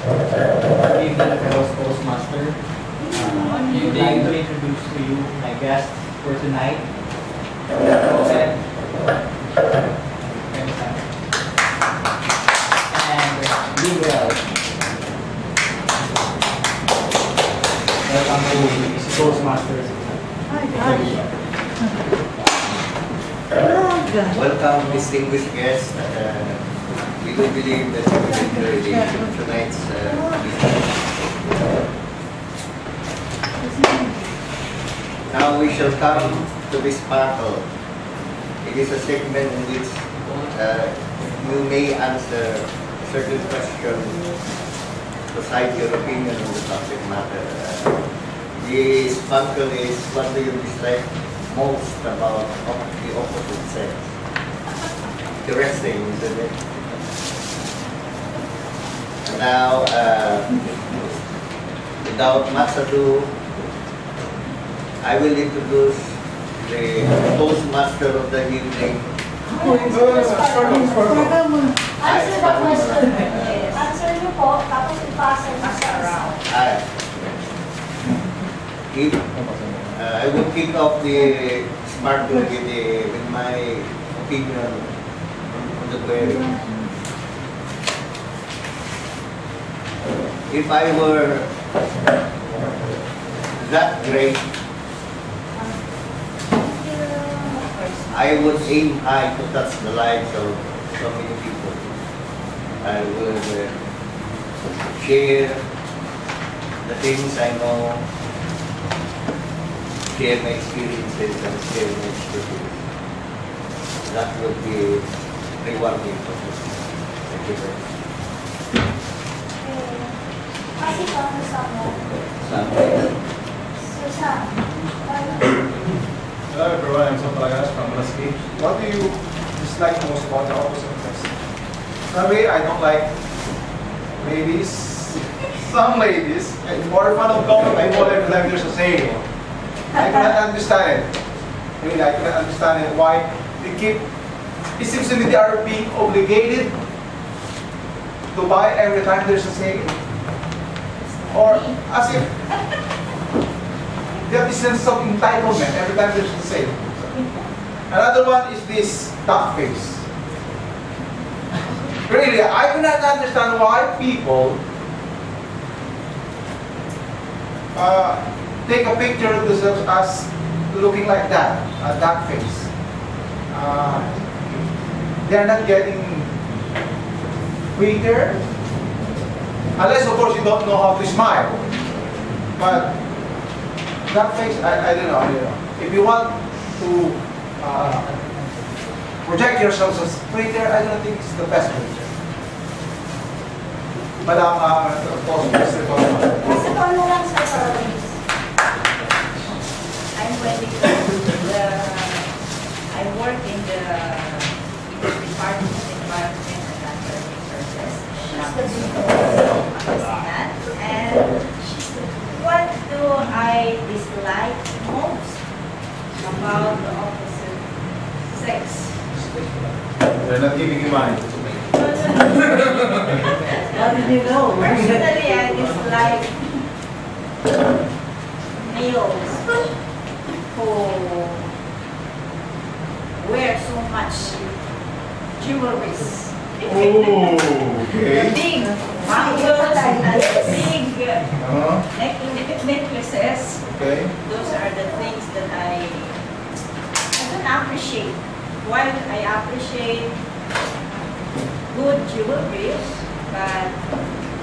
Good evening, fellow Toastmaster. I'd like to introduce to you my guest for tonight. Go ahead. And be well. Welcome to Toastmasters. Welcome, distinguished guests. We do believe that you will enjoy tonight's meeting. Now we shall come to this battle. It is a segment in which you may answer certain questions to cite your opinion on the subject matter. This battle is, what do you dislike most about the opposite sex? Interesting, isn't it? And now, without much ado, I will introduce the Toastmaster of the evening. Answer the question. Answer nyo po, tapos ipasa nyo sa around. I will kick off the smart with my opinion on the query. If I were that great, I would aim high to touch the lives of so many people. I would share the things I know, share my experiences and share my expertise. That would be rewarding for me. Thank you very much. Kasi kami sama. Susan. Hello everyone, I'm Sopalagas from Lasky. What do you dislike most about the opposite sex? Personally, I don't like ladies. Some ladies, I'm more fun of going, I call every time there's a sale. I cannot understand it. Really, I cannot understand it. Why they keep, it seems to me they are being obligated to buy every time there's a sale. Or as if they have this sense of entitlement every time there's a sale. Another one is this duck face. Really, I cannot understand why people take a picture of themselves as looking like that, a duck face. They are not getting weaker, unless of course you don't know how to smile. But that face, I don't know. If you want to project yourself as prettier, I don't think it's the best picture. Madam, of course, Mr. Thomas. Kasi kung ano lang sa parents. I'm waiting I work in the Department of Environment and Natural Resources. And what do I dislike most about the opposite sex? They're not giving you mine. How did you know? Personally, I dislike males who wear so much jewelry. Oh, okay. Big bangles and big necklaces. Okay. Those are the things that I don't appreciate. While I appreciate good jewelry, but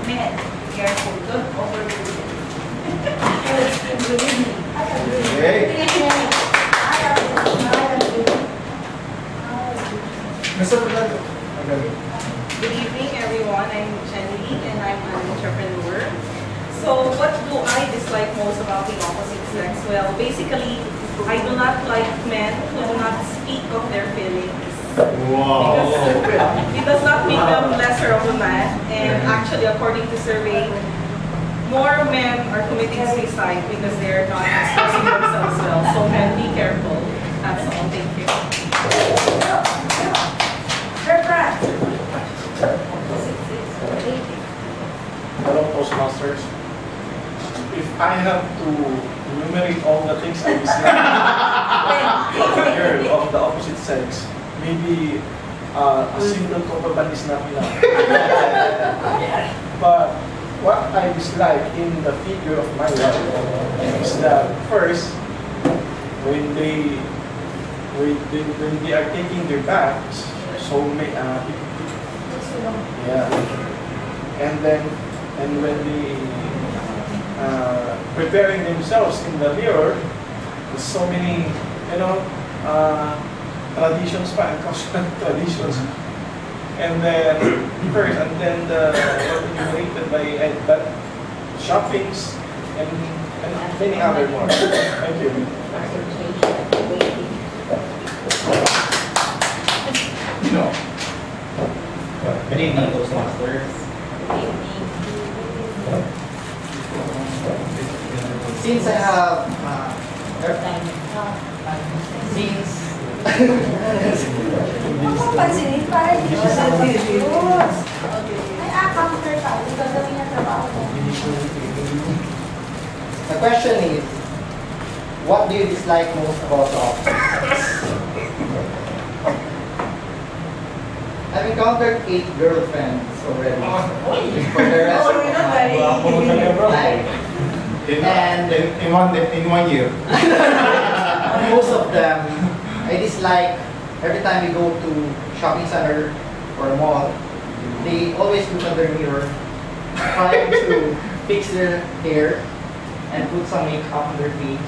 men, be careful, don't overdo it. Believe me. Okay. Mr. President. Okay. Good evening, everyone. I'm Jenny, and I'm an entrepreneur. So, what do I dislike most about the opposite sex? Well, basically, I do not like men who do not speak of their feelings. Wow. Because it does not make them lesser of a man. And actually, according to survey, more men are committing suicide because they're not expressing themselves well. So, men, be careful. That's all. Thank you. Hello, Toastmasters. If I have to enumerate all the things I dislike of a girl of the opposite sex, maybe a single kopaban is not enough. But what I dislike in the figure of my wife is that first, when they are taking their baths, so may yeah, and when they preparing themselves in the mirror, there's so many, you know, traditions and cultural traditions. And then first, and then what enumerated by shoppings and many other more. Thank you. No. Good evening, Toastmasters. Since I have since Huwag mo pansinin, para hindi siya serious. May counter tayo, gagawin niya trabaho mo. the question is, what do you dislike most about the office? I've encountered 8 girlfriends already for the rest of my life. And in one year. most of them, I dislike every time we go to shopping center or a mall, they always look at their mirror, trying to fix their hair and put some makeup on their face.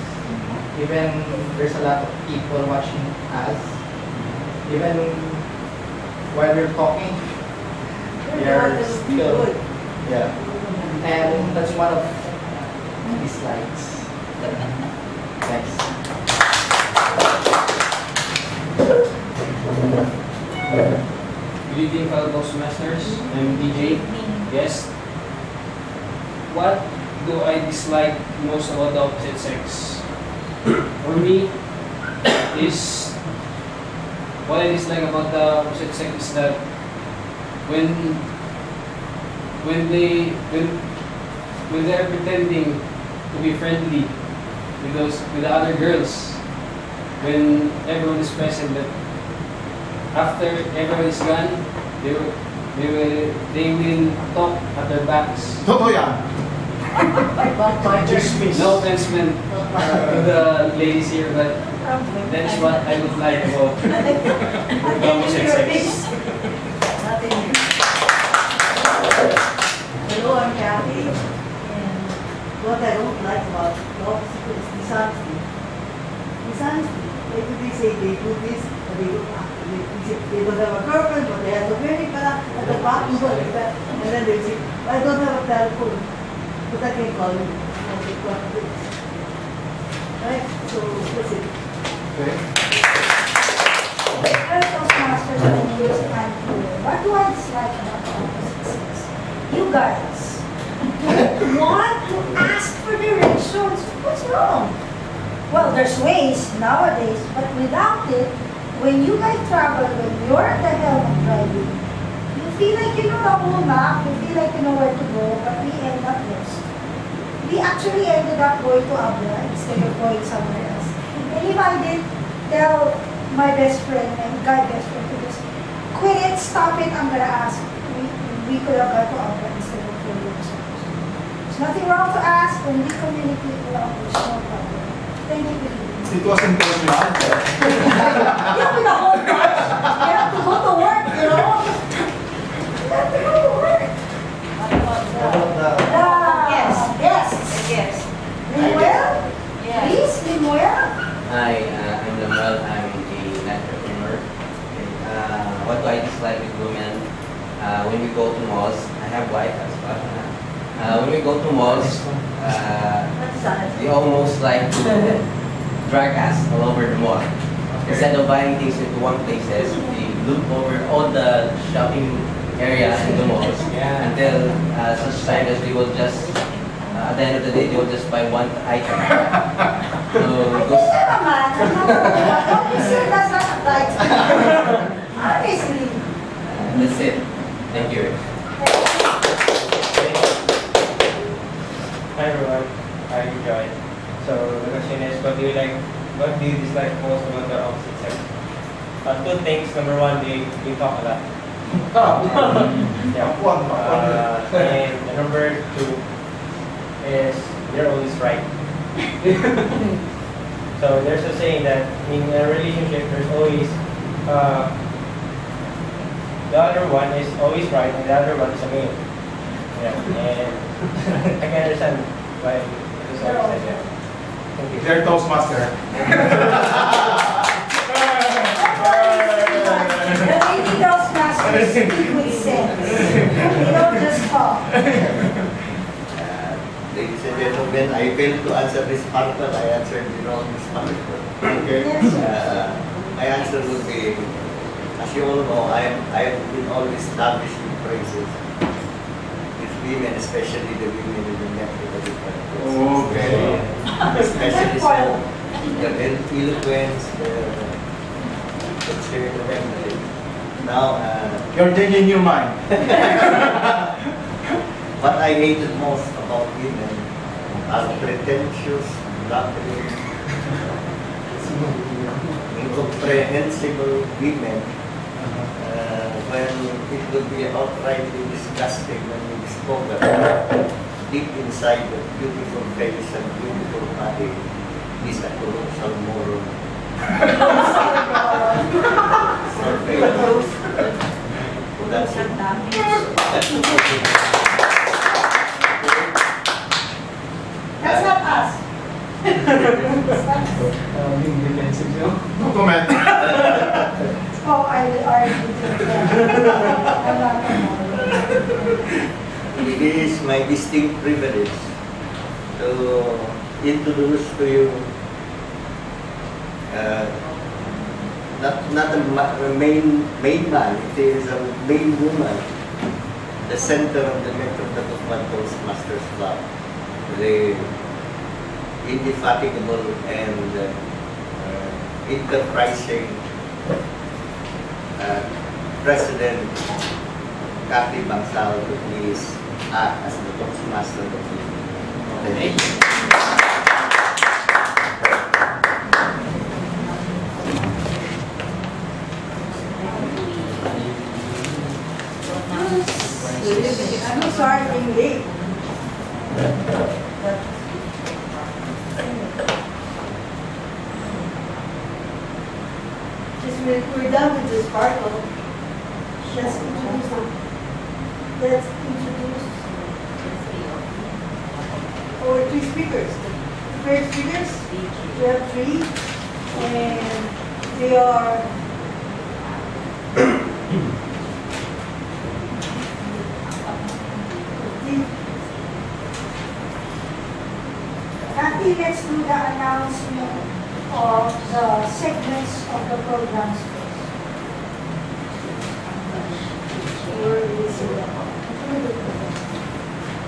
Even there's a lot of people watching us. Even while we're talking, they are still, yeah. And that's one of my dislikes. Thanks. Good evening, fellow Toastmasters. I'm DJ. Yes. What do I dislike most about the opposite sex? For me, is what I dislike about the opposite sex is that when they're pretending to be friendly with the other girls, when everyone is present, but after everyone is gone, they will talk at their backs. Totoo yan. No offense meant to the ladies here, but that is what I would like about the opposite sex. Hello, I'm Kathy, and what I don't like about the opposite is dishonesty. Dishonesty. Like they say they do this, but they don't have a girlfriend, but they have a very bad at the back, and then they say, I don't have a telephone, but I can call you. Right? So that's it. Okay. As Toastmasters, my name is Andrew. What do I dislike about the opposite sex? You guys want to ask for directions. What's wrong? Well, there's ways nowadays, but without it, when you guys travel, when you're at the helm of driving, you feel like you know the whole map, you feel like you know where to go, but we end up lost. We actually ended up going to Abra instead of going somewhere else. And if I did tell my best friend, my guy best friend, to just quit it, stop it, I'm gonna ask. We could have gone to Abra instead of going to There's nothing wrong to ask when we communicate well, there's no problem. Thank you. It wasn't Toastmasters. Yeah, with the whole bunch. You have to go to work, you know? You have to go to work. Yes. Yes. Limuel? Please, Limuel? Hi, I'm Lamuel. I'm an entrepreneur. What do I dislike with women? When we go to malls, I have wife as well. When we go to malls, they almost like to drag us all over the mall. Instead of buying things into one places, they look over all the shopping area in the malls until such time as they will just, at the end of the day, they will just buy one item. So, Hindi naman. Obviously, that's not right. Honestly. that's it. Thank you. enjoy. So the question is, what do you dislike most about the opposite sex? Two things. Number one, they talk a lot. Yeah. And number two is they're always right. So there's a saying that in a relationship, there's always the other one is always right and the other one is a male. Yeah, and I can understand why it was always like that. Thank you. They're Toastmaster. The lady Toastmasters speak with sense. They don't just talk. Ladies and gentlemen, I failed to answer this part, but I answered the wrong part. Okay. Yes, sir. My answer would be, as you all know, I have been always establishing phrases with women, especially the women in the network. Okay. Especially the eloquence, the spirit of empathy. Now, You're changing your mind. what I hated most about women are pretentious, bluntly, incomprehensible women. When it would be outrightly disgusting when we discover deep inside the beautiful face and beautiful body is a colossal moral surveillance. That's it. That's not us. Being defensive, no? No comment. Oh, I argue with It is my distinct privilege to introduce to you not a main man, it is a main woman, the center of the Metro Dagupan Toastmasters Club, the indefatigable and enterprising President Kathy Bangsal to please act as the Toastmaster of the day. I'm sorry being late. Just when we're done with this sparkle, let's introduce our three speakers. First speakers, we have three, and they are Kathy, let's do the announcement of the segments of the programs first. Where is it?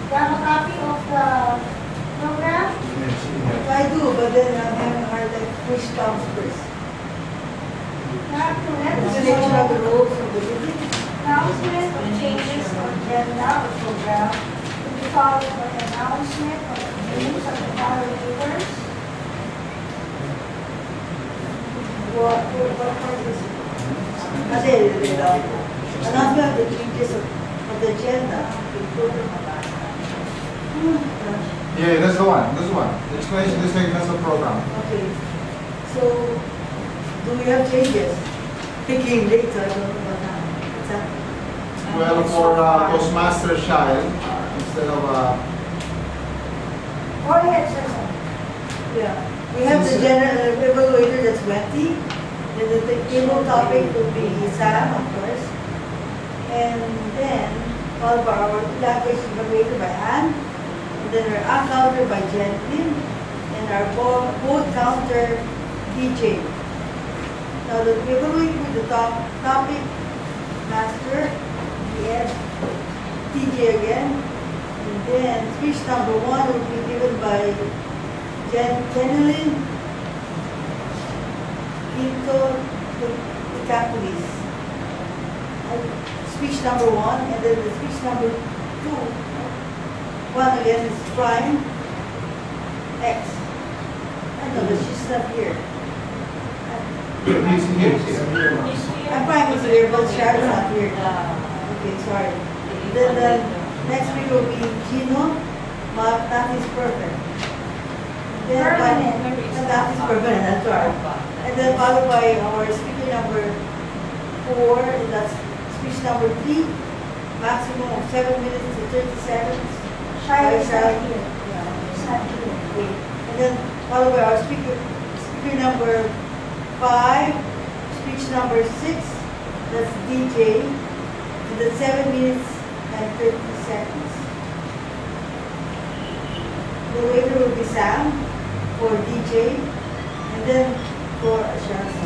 You have a copy of the program? I do, but then I'm having a hard time which comes first. You have to let us Selection of the know. rules of the meeting. Announcement of changes of agenda or program to be followed by announcement of the names of the moderators. What part is it? Kasi, announcement of the changes of the agenda. Yeah, that's the one. That's the one. Explanation the segments of program. Okay. So, do we have changes? Picking late, so I don't know what now. What's happening? Well, for Toastmaster Child, instead of Go ahead, sir. Yeah. We have the general evaluator that's 20. Then the table topic will be Sam, of course. And then, followed by our language evaluator by Anne. And then our counter by Jen Lim. And our board counter, DJ. Now, the evaluate with the topic, Master, yes, DJ again. And then, speech number 1 will be given by Jenilyn Quinto Icapolis. Speech number 1, and then the speech number 2. 1 again is Prime. X. I know, but she's not here. He's here. I'm fine with here, but Sharon's not here. Okay, sorry. Then the next week will be Gino, but that is perfect. Then that is permanent, that's right. And then followed by our speaker number 4, and that's speech number 3, maximum of 7 minutes to 30 seconds. Shire is not Yeah. here. It's not here. And then followed by our speaker number 5, speech number 6, that's DJ, and then 7 minutes and 30 seconds. The waiter will be Sam for DJ, and then for Assurance.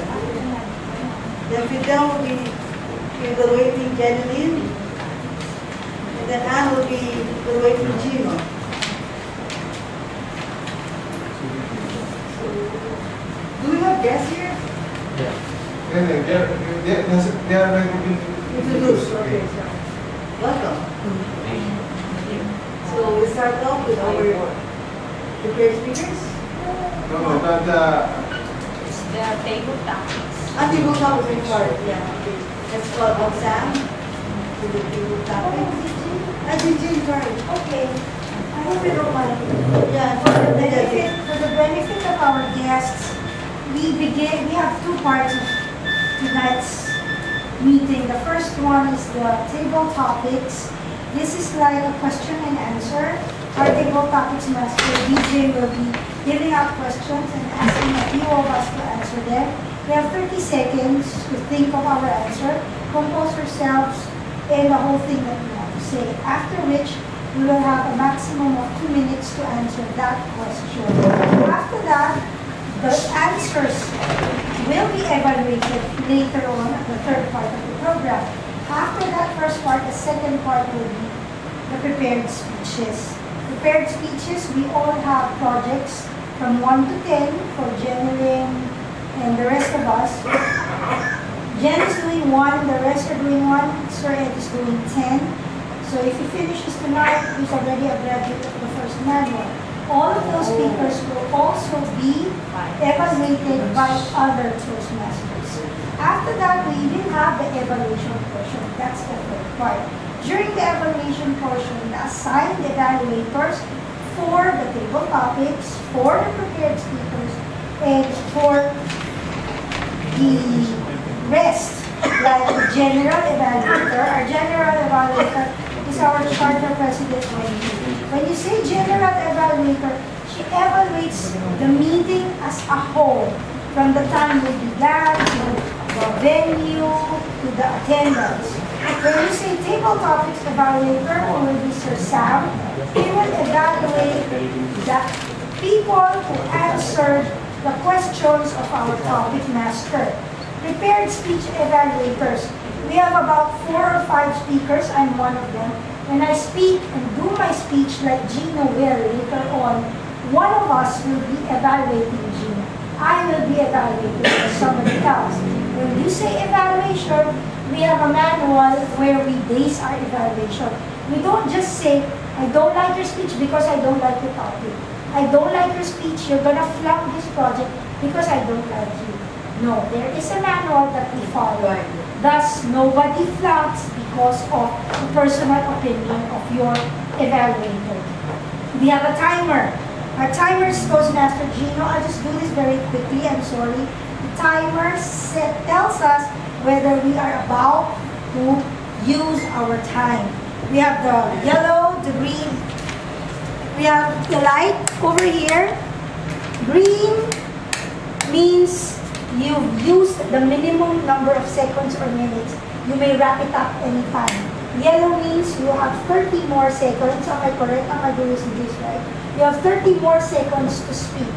Then Fidel will be evaluating Jeneline, and then Anne will be evaluating Gino. Do we have guests here? They are ready to Introduce, okay, so, welcome. So we start off with our prepared speakers. No, but It's the table topics. Table topic part, yeah, okay. Let's call on Sam to the table topic. DJ, sorry. Okay. I hope you don't mind. Yeah, For the benefit of our guests, we have 2 parts of tonight's meeting. The first one is the table topics. This is like a question and answer. Our table topics master, DJ, will be giving out questions and asking a few of us to answer them. We have 30 seconds to think of our answer, compose ourselves, and the whole thing that we want to say. After which, we will have a maximum of 2 minutes to answer that question. After that, the answers will be evaluated later on at the third part of the program. After that first part, the second part will be the prepared speeches. Prepared speeches, we all have projects from 1 to 10 for Jeneline and the rest of us. Jen is doing 1, the rest are doing 1, Sir Ed is doing 10. So if he finishes tonight, he's already a graduate of the first manual. All of those speakers will also be evaluated by other Toastmasters. After that, we even have the evaluation portion. That's the third part. During the evaluation portion, we assign the evaluators for the table topics, for the prepared speakers, and for the rest, like the general evaluator. Our general evaluator is our charter president, Wendy. When you say general evaluator, she evaluates the meeting as a whole, from the time we began to the venue to the attendance. When you say table topics evaluator, who will be Sir Sam, he will evaluate the people who answered the questions of our topic master. Prepared speech evaluators. We have about 4 or 5 speakers. I'm one of them. When I speak and do my speech like Gino will later on, one of us will be evaluating Gino. I will be evaluated by somebody else. When you say evaluation, we have a manual where we base our evaluation. We don't just say, I don't like your speech because I don't like the topic. I don't like your speech, you're gonna flunk this project because I don't like you. No, there is a manual that we follow. Thus, nobody flunks because of the personal opinion of your evaluator. We have a timer. Our timer is Toastmaster Gino. I'll just do this very quickly, I'm sorry. The timer tells us whether we are about to use our time. We have the yellow, the green. We have the light over here. Green means you've used the minimum number of seconds or minutes. You may wrap it up anytime. Yellow means you have 30 more seconds. Am I correct? Am I using this right? You have 30 more seconds to speak.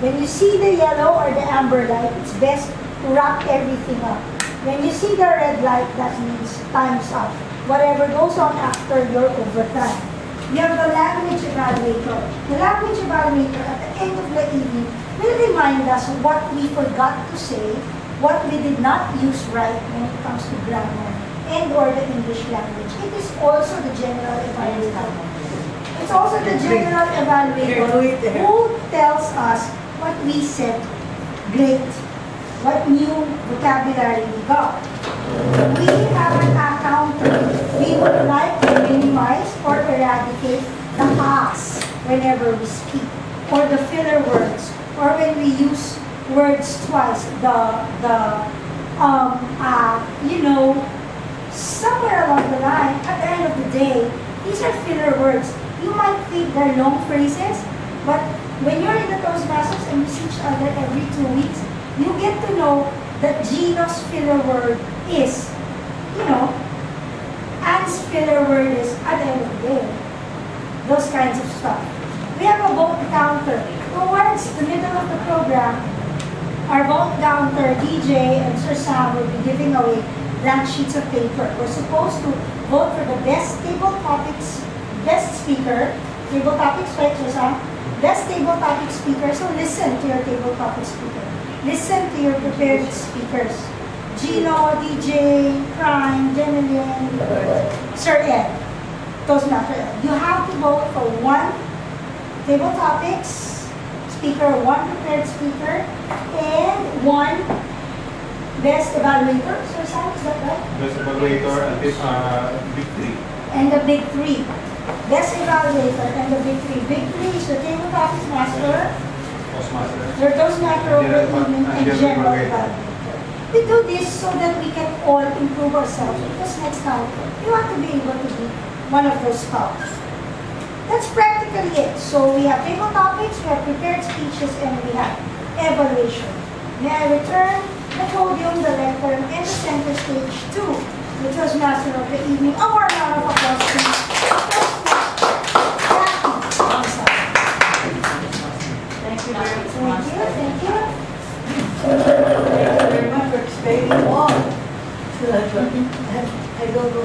When you see the yellow or the amber light, it's best to wrap everything up. When you see the red light, that means time's up. Whatever goes on after your overtime. You have the language evaluator. The language evaluator at the end of the evening will remind us what we forgot to say, what we did not use right when it comes to grammar and or the English language. It is also the general evaluator. It's also the general evaluator who tells us what we said great, what new vocabulary we got. We have an counter. We would like to minimize or eradicate the has whenever we speak, or the filler words, or when we use words twice, you know, somewhere along the line, at the end of the day, these are filler words. You might think they're long phrases, but when you're in the Toastmasters and you see each other every 2 weeks, you get to know that Gino's filler word is, you know, Anne's filler word is at the end of the day. Those kinds of stuff. We have a vote counter. Towards the middle of the program, our vote counter, DJ and Sir Sam will be giving away blank sheets of paper. We're supposed to vote for the best table topics, best speaker, table topics, right, Sir Sam? Best table topic speaker. So listen to your table topic speaker. Listen to your prepared speakers. Gino, DJ, Prime, Jeneline, Sir Ed, Toastmaster Ed. You have to vote for one table topics speaker, one prepared speaker, and one best evaluator. Sir Sam, is that right? Best evaluator and big three. And the big three. Best evaluator and the big three. Big three is the table topics master, the Toastmaster over the evening, and general evaluator. We do this so that we can all improve ourselves, because next time we want to be able to be one of those top. That's practically it. So we have table topics, we have prepared speeches, and we have evaluation. May I return the podium, the lectern, and the center stage to the Toastmaster of the evening. A warm round of applause, please. Thank you very much. Thank you. Thank you very much for explaining all. I don't know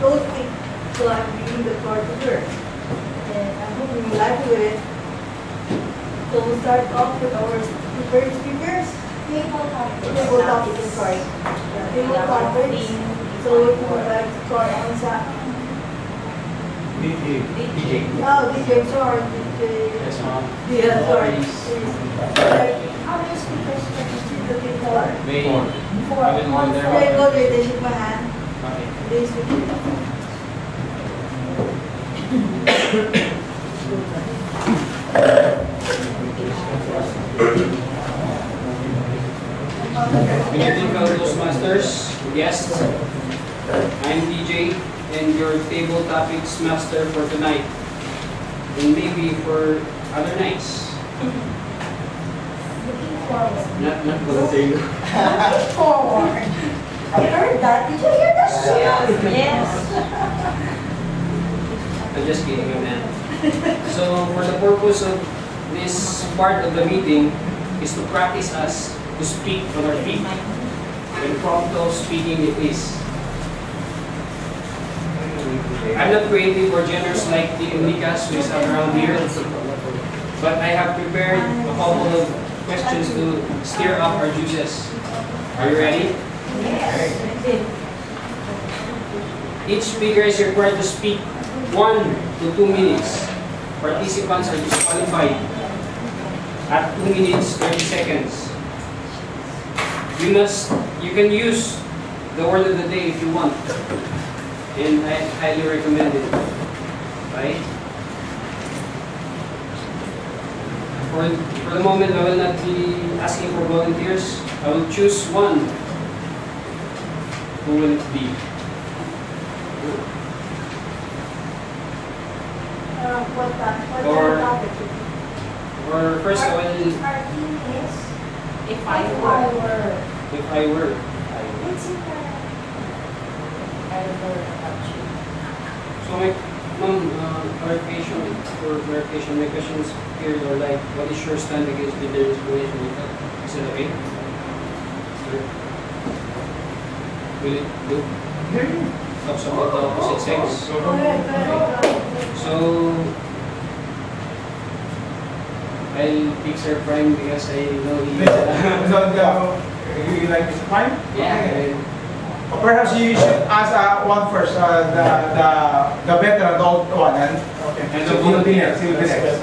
those things, so I'm giving the floor to her. And I'm hoping you like it. So we'll start off with our prepared speakers. Table topics. Table topics, sorry. Table topics. So we would like to call on sa DJ. Oh, DJ, sorry. DJ. Yes, ma'am. Yeah, sorry. How many speakers can you see the table? May Four. I will go there. Okay, go there. They should my hand. Okay. They should Good evening, fellow Toastmasters, guests. I'm DJ and your table topics master for tonight, and maybe for other nights. Looking forward. Not gonna say no. Looking forward. I heard that. Did you hear that? Yes. I'm just kidding, man. So, for the purpose of this part of the meeting is to practice us to speak on our feet. When prompt of speaking it is. I'm not creative or generous like the Nikas who is around here, but I have prepared a couple of questions to stir up our juices. Are you ready? Yes. Each speaker is required to speak 1 to 2 minutes. Participants are disqualified at 2 minutes 30 seconds. You can use the word of the day if you want, and I highly recommend it. Right? For the moment, I will not be asking for volunteers. I will choose one. Who will it be? What Or- topic? Or first, I will, Our theme is If I were. if I were. It's in the I don't know about you. So my clarification, my questions here are like, what is your stand against gender discrimination? Is it okay? Sir? Will it do? Talks about the opposite sex. Go ahead. So, I'll pick Sir Prime because I know he You like this time? Yeah. Or perhaps you should ask one first, the veteran, the old one, and And So the he'll be next. He'll be next.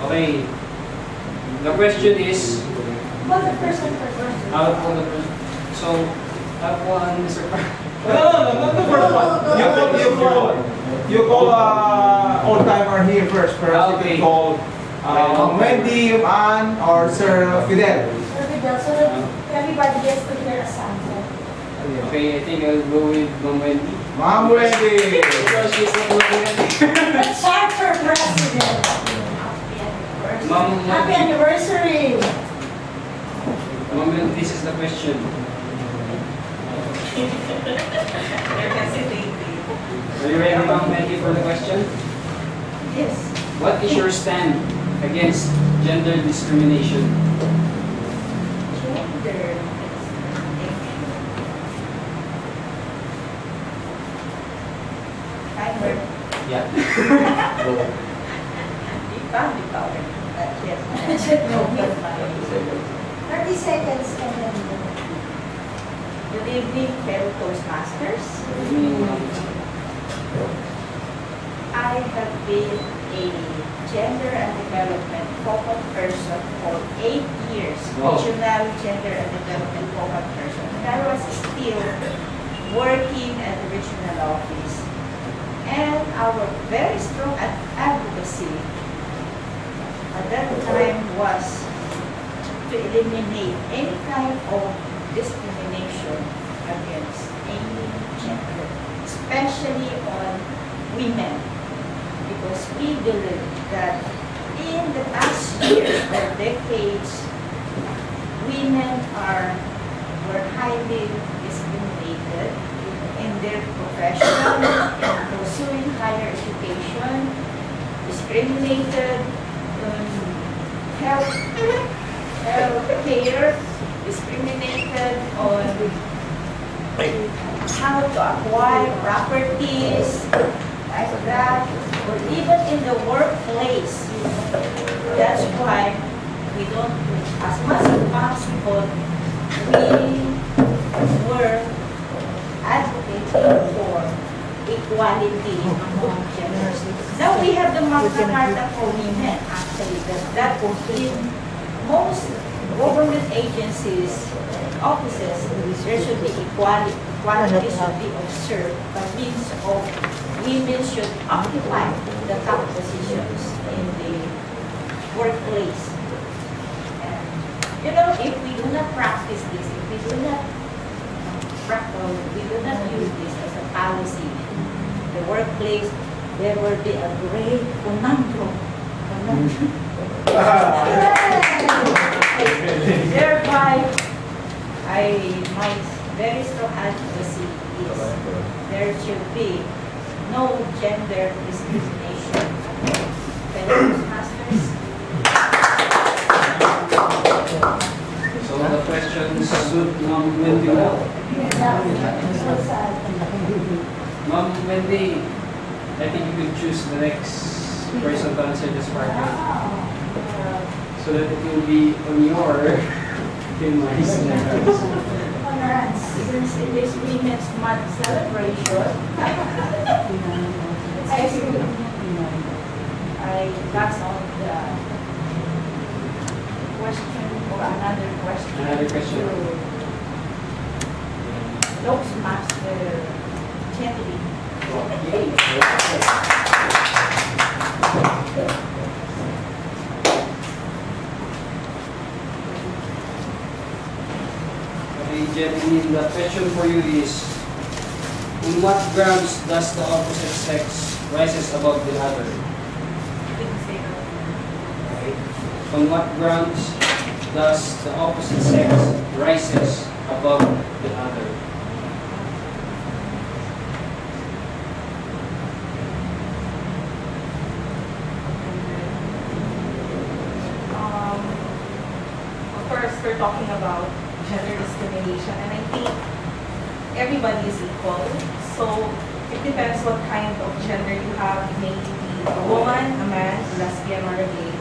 Okay. The question is, Well, the person for person. so, have one, Mr. No, not the first one. You call old timer here first. Perhaps you can call Wendy, Ann, or Sir Fidel. Sir Fidel, so that everybody gets to hear a sample. Okay, I think I'll go with Ma'am Wendy. Ma'am Wendy. Because she's not looking at me. The charter president. Ma'am Happy Wendy. anniversary. Ma'am Wendy, this is the question. They're hesitating. Are you ready, Ma'am Wendy, for the question? Yes. What is your stand against gender discrimination? Gender. Timer. Yeah. Bitaw. Yes. 30 seconds and then Good evening, fellow Toastmasters. I have been a gender and development focal person for 8 years. Wow. Regional gender and development focal person. And I was still working at the regional office. And our very strong advocacy at that time was to eliminate any kind of discrimination against any gender, especially on women, because we believe that in the past years or decades, women were highly discriminated in their profession, in pursuing higher education, discriminated in health care, discriminated on how to acquire properties, like that, or even in the workplace. That's why we don't, as much as possible, we were advocating for equality among genders. Now we have the Magna Carta for women, actually, that in most government agencies, offices, there should be equality. Equality should be observed by means of women should occupy the top positions in the workplace. And, if we do not practice this, if we do not use this as a policy in the workplace, there will be a great conundrum. Thereby, my very strong advocacy is there should be no gender discrimination. Fellow Toastmasters. So the questions suit Ma'am Wendy well. Ma'am Wendy, I think you could choose the next person to answer this part. So that it will be on your demise. Since it is Women's Month celebration, I pass on the question or another question. Another question. To Toastmaster Chenry. Okay, Jenny, the question for you is, on what grounds does the opposite sex rises above the other? Okay. On what grounds does the opposite sex rises above the other? Of course, we're talking about gender discrimination, and I think everybody is equal. So it depends what kind of gender you have. You may be a woman, a man, a lesbian, or a gay.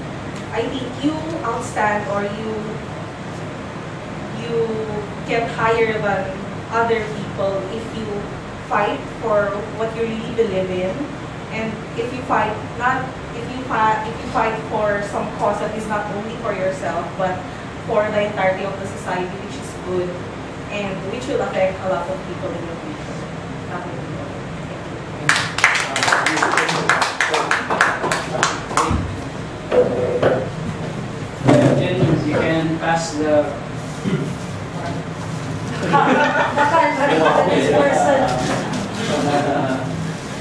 I think you outstand, or you get higher than other people if you fight for what you really believe in, And if you fight, if you fight for some cause that is not only for yourself, but for the entirety of the society, which is good, and which will affect a lot of people in the future. That will be all. Thank you. James, you can pass the This person.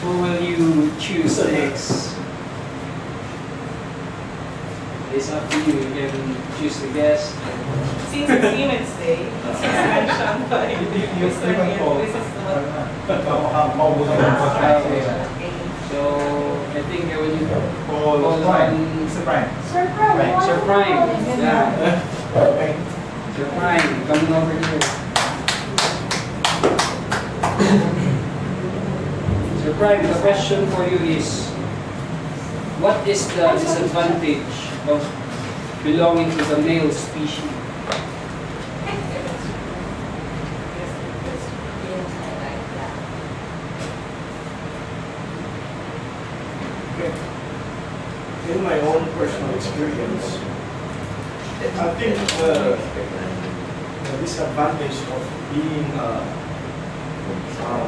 who will you choose next? It's up to you. You can choose the guest. Since it's Women's Day, since mentioned by Mr. Neil, this is what. Okay. So I think I will call on Mr. Prime. Sir Prime. Sir Prime. Yeah. Sir Prime, coming over here. Sir Prime, the question for you is, what is the disadvantage of belonging to the male species? Okay. In my own personal experience, I think the disadvantage of being a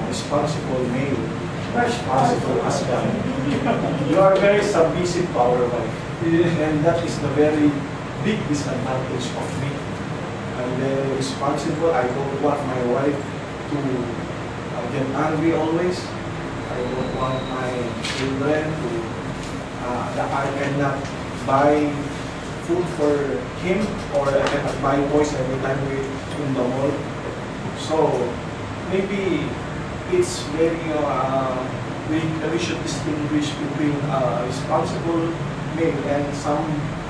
responsible male, responsible husband, you are very submissive to our wife. And that is the very big disadvantage of me. I'm very responsible. I don't want my wife to get angry always. I don't want my children to, that I cannot buy food for him, or I cannot buy toys every time we're in the mall. So maybe it's very, we should distinguish between responsible male and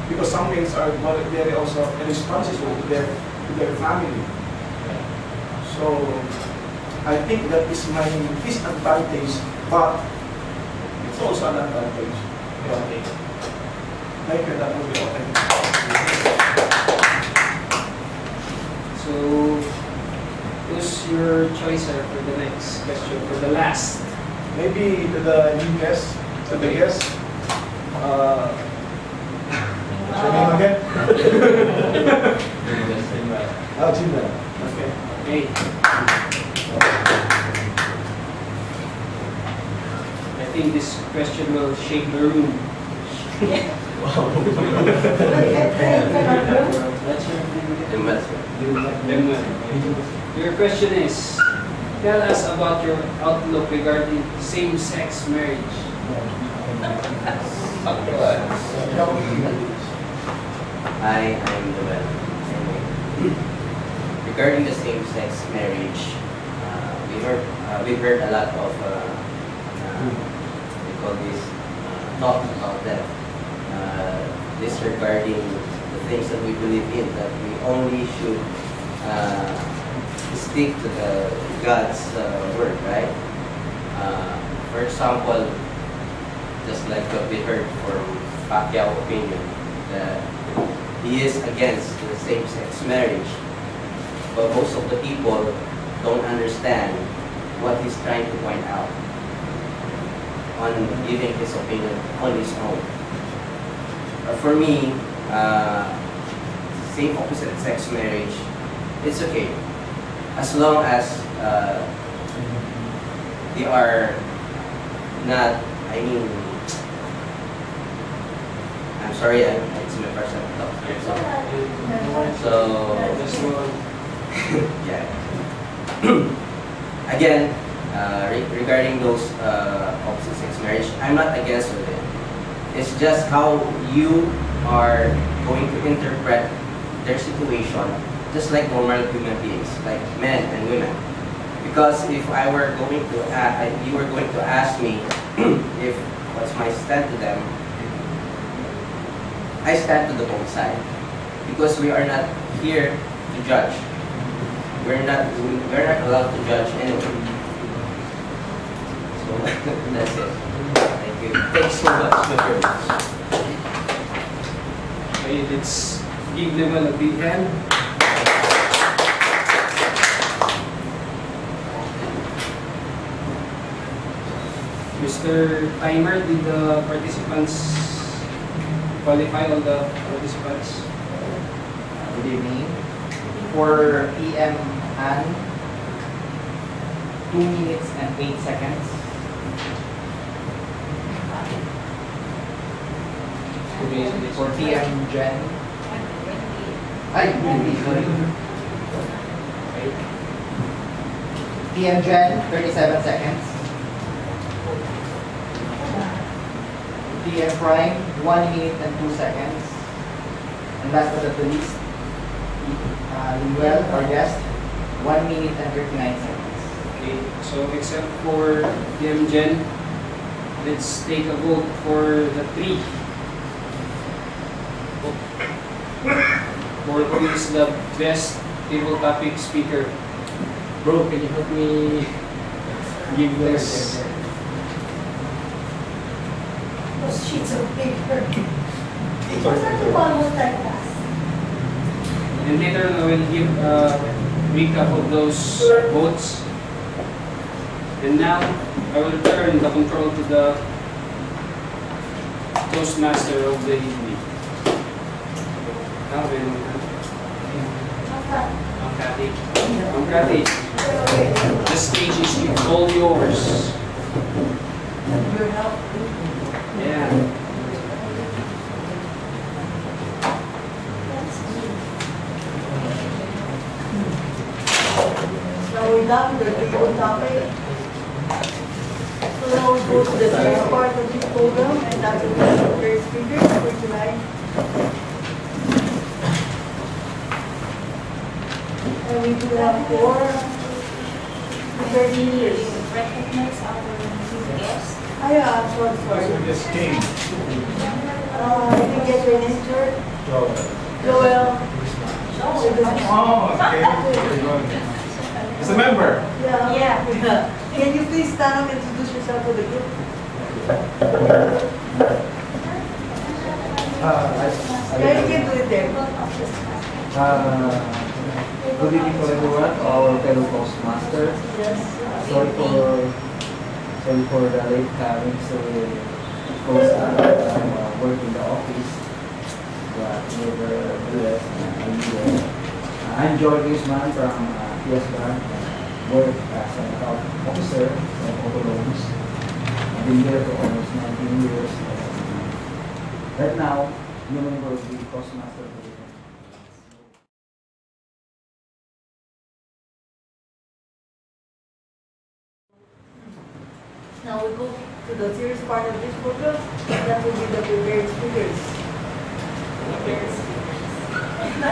because some males are very also responsible to their family. So I think that is my disadvantage, but it's also an advantage. Okay. Thank you, that will be all. Thank you. So, who's your choice for the next question, for the last? Maybe to the new guest, to the guest. What's your name again? Oh, Jimna. Okay. Okay. I think this question will shake the room. That's your name. Your question is, tell us about your outlook regarding same-sex marriage. I am Dagupan. Regarding the same-sex marriage, we've heard a lot of we call this talk about that. Disregarding the things that we believe in, that we only should stick to the God's word, right? For example, just like what we heard from Pacquiao's opinion, that he is against the same-sex marriage, but most of the people don't understand what he's trying to point out on giving his opinion on his own. For me, same opposite sex marriage, it's okay, as long as they are not, I mean, I'm sorry, it's my first time talking. So yeah. Again, regarding those opposite sex marriage, I'm not against it. It's just how you are going to interpret their situation, just like normal human beings, like men and women. Because if I were going to, you were going to ask me if what's my stand to them, I stand to the both side, because we are not here to judge. We're not allowed to judge anyone. So that's it. Thank you. Thanks so much. Okay, let's give them a big hand. Miss Mr. Timer, did the participants qualify, all the participants? Good evening. For PM Ann, 2 minutes and 8 seconds. For PM Jen, sorry. PM Jen, 37 seconds. PM Prime, 1 minute and 2 seconds. And last but not the least, Linuel, our guest, 1 minute and 39 seconds. Okay, so except for PM Jen, let's take a vote for the 3. For who is the best table topic speaker. Bro, can you help me give this? Those sheets of paper. It was not almost like that. And later on, I will give a recap of those votes. And now, I will turn the control to the Toastmaster of the evening. Now, Ma'am Cathy, the stage is all yours. Your help. Yeah. Now we're done with the table topic. So now we go to the third part of this program, and that will be the third speaker for tonight. And we do have 4 prepared leaders. Recognize our guest. I'm sorry. Yes, King. I didn't get your name, sir. Joel. Oh, okay. It's a member. Yeah. Can you please stand up and introduce yourself to the group? Yeah, you can do it there. Good evening to everyone, our fellow Toastmasters. Yes. Sorry for the late coming. So, of course, I'm working in the office, but nevertheless, I'm George Guzman from PS Bank. Work as an account officer of auto loans. I've been here for almost 19 years. Right now, I'm a member of the Toastmasters. Now we go to the serious part of this program. That will be the prepared speakers.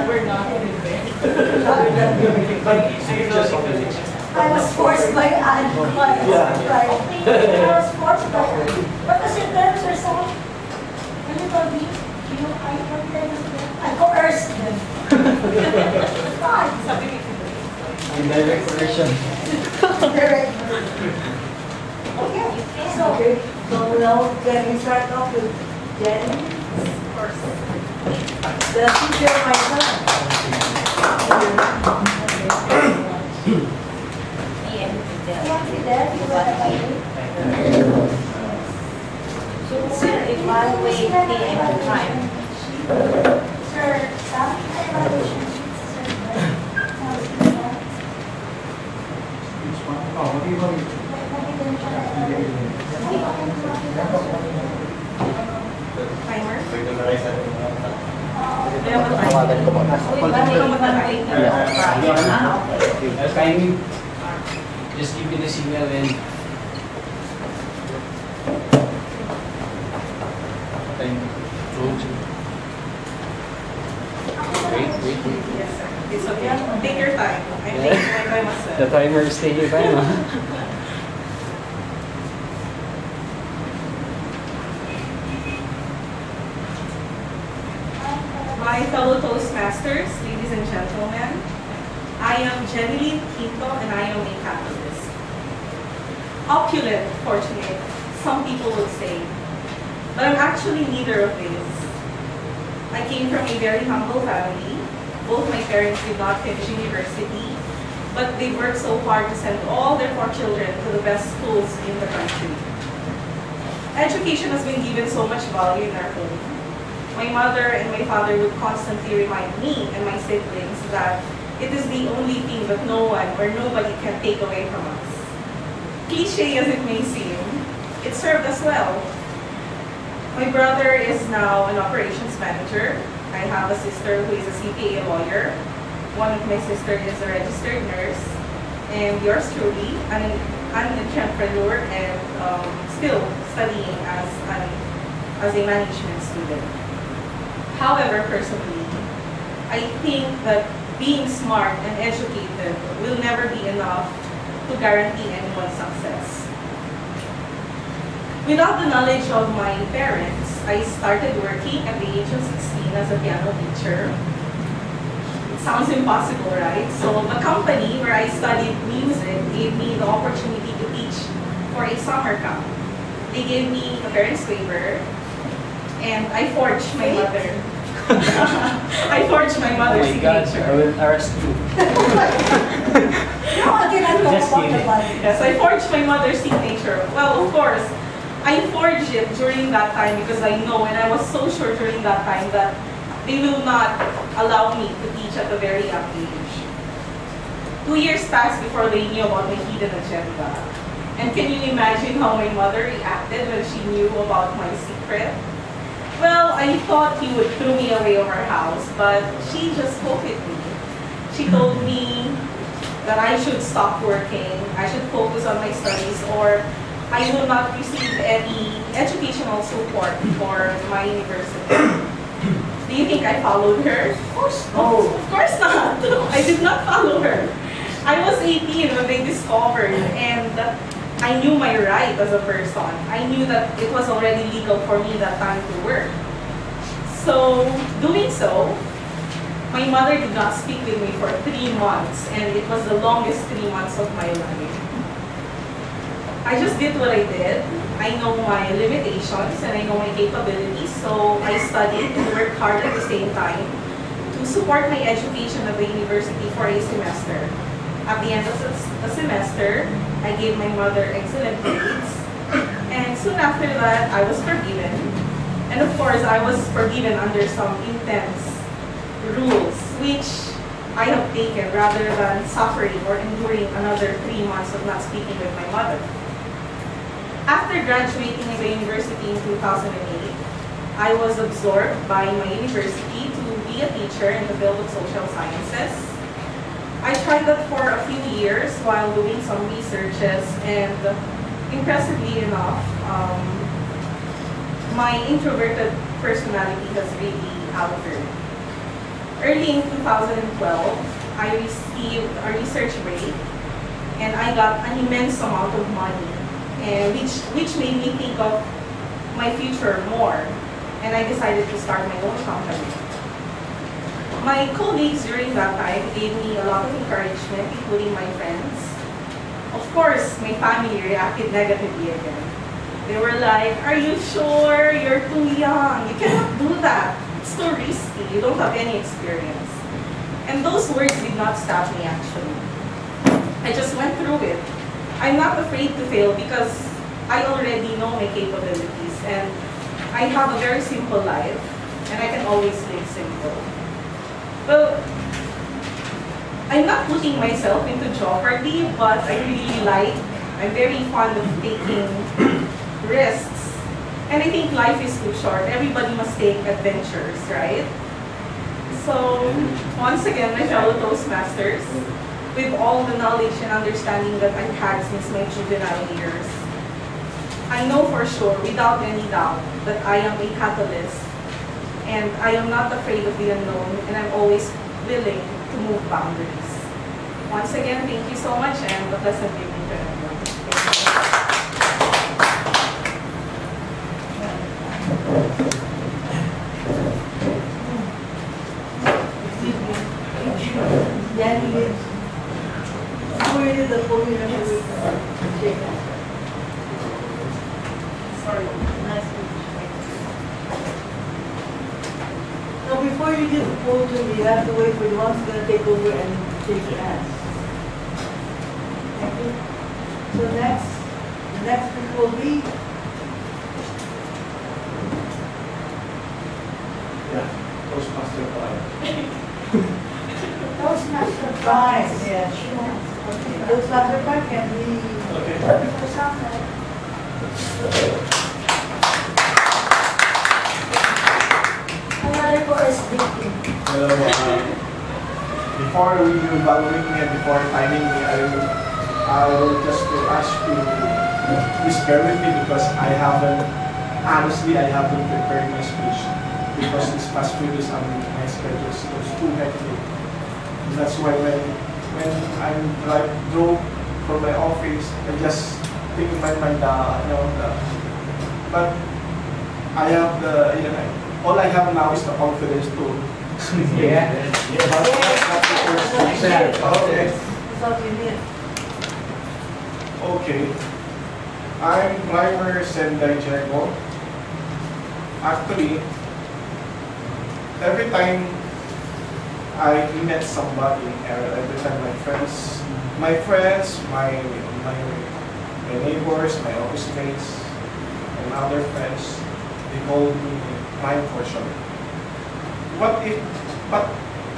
We're not in there. I was forced by Anne. I was forced by Anne. What was your terms or something? When you told me, I coerced them. Fine. Indirect correction. Direct. Okay. So now can we start off with Jen? Of course. The teacher of my son. So, evaluate PM time. Sir, some evaluation sheets, What do you want? Timer. Timing. Just give me the signal and wait. Yes, sir. It's okay. Take your time. I'm taking my time as well. The timer is taking time. My fellow Toastmasters, ladies and gentlemen, I am Jenny Quinto and I am a Catholic. Opulent, fortunate, some people would say. But I'm actually neither of these. I came from a very humble family. Both my parents did not finish university, but they worked so hard to send all their 4 children to the best schools in the country. education has been given so much value in our home. My mother and my father would constantly remind me and my siblings that it is the only thing that no one or nobody can take away from us. Cliche as it may seem, it served us well. My brother is now an operations manager. I have a sister who is a CPA lawyer. One of my sisters is a registered nurse. And yours truly, an entrepreneur and still studying as a management student. However, personally, I think that being smart and educated will never be enough to guarantee anyone's success. Without the knowledge of my parents, I started working at the age of 16 as a piano teacher. It sounds impossible, right? So the company where I studied music gave me the opportunity to teach for a summer camp. They gave me a parent's waiver, and I forged my mother. I forged my mother's signature. I will arrest you. No, I cannot talk Just about kidding. the body. Yes, I forged my mother's signature. Well, of course, I forged it during that time because I know, and I was so sure during that time that they will not allow me to teach at a very young age. 2 years passed before they knew about my hidden agenda. And can you imagine how my mother reacted when she knew about my secret? Well, I thought he would throw me away of our house, but she just spoke with me. She told me that I should stop working, I should focus on my studies, or I will not receive any educational support for my university. Do you think I followed her? Of course not. Of course not. I did not follow her. I was 18 when they discovered, and I knew my right as a person. I knew that it was already legal for me that time to work. So, doing so, my mother did not speak with me for 3 months, and it was the longest 3 months of my life. I just did what I did. I know my limitations and I know my capabilities, so I studied and worked hard at the same time to support my education at the university for a semester. At the end of the semester, I gave my mother excellent grades, and soon after that, I was forgiven. And of course, I was forgiven under some intense rules, which I have taken rather than suffering or enduring another 3 months of not speaking with my mother. After graduating in the university in 2008, I was absorbed by my university to be a teacher in the field of social sciences. I tried that for a few years while doing some researches, and impressively enough, my introverted personality has really altered. Early in 2012, I received a research break, and I got an immense amount of money, and which made me think of my future more, and I decided to start my own company. My colleagues during that time gave me a lot of encouragement, including my friends. Of course, my family reacted negatively again. They were like, "Are you sure? You're too young. You cannot do that. It's too risky. You don't have any experience." And those words did not stop me, actually. I just went through it. I'm not afraid to fail because I already know my capabilities, and I have a very simple life, and I can always live simple. Well, I'm not putting myself into jeopardy, but I'm very fond of taking risks. And I think life is too short. Everybody must take adventures, right? So, once again, my fellow Toastmasters, with all the knowledge and understanding that I've had since my juvenile years, I know for sure, without any doubt, that I am a catalyst, and I am not afraid of the unknown, and I'm always willing to move boundaries. Once again, thank you so much, and a pleasant evening to everyone. Danny, who is the podium with Jacob? Sorry. Nice to meet you. Now, before you get the podium, you have to wait for the ones going to take over and take your hands. Thank you. So next, the next speaker will be required. Toastmaster Fine, prize. yeah. Okay, those master card can be. Okay. For something. Another for SDK. Hello, before you evaluate me and before timing me, I will just ask you to please bear with me because honestly, I haven't prepared my speech because this past few days my schedule is too hectic. And that's why when I'm like drove from my office, I just think in my mind, but I have all I have now is the confidence to speak. Yeah. But that's not the first thing. Okay. That's all you need. Okay. I'm Climber Sendai Jago. Actually, every time I met somebody, every time my friends, my neighbors, my office mates, and other friends, they call me Climb for short. But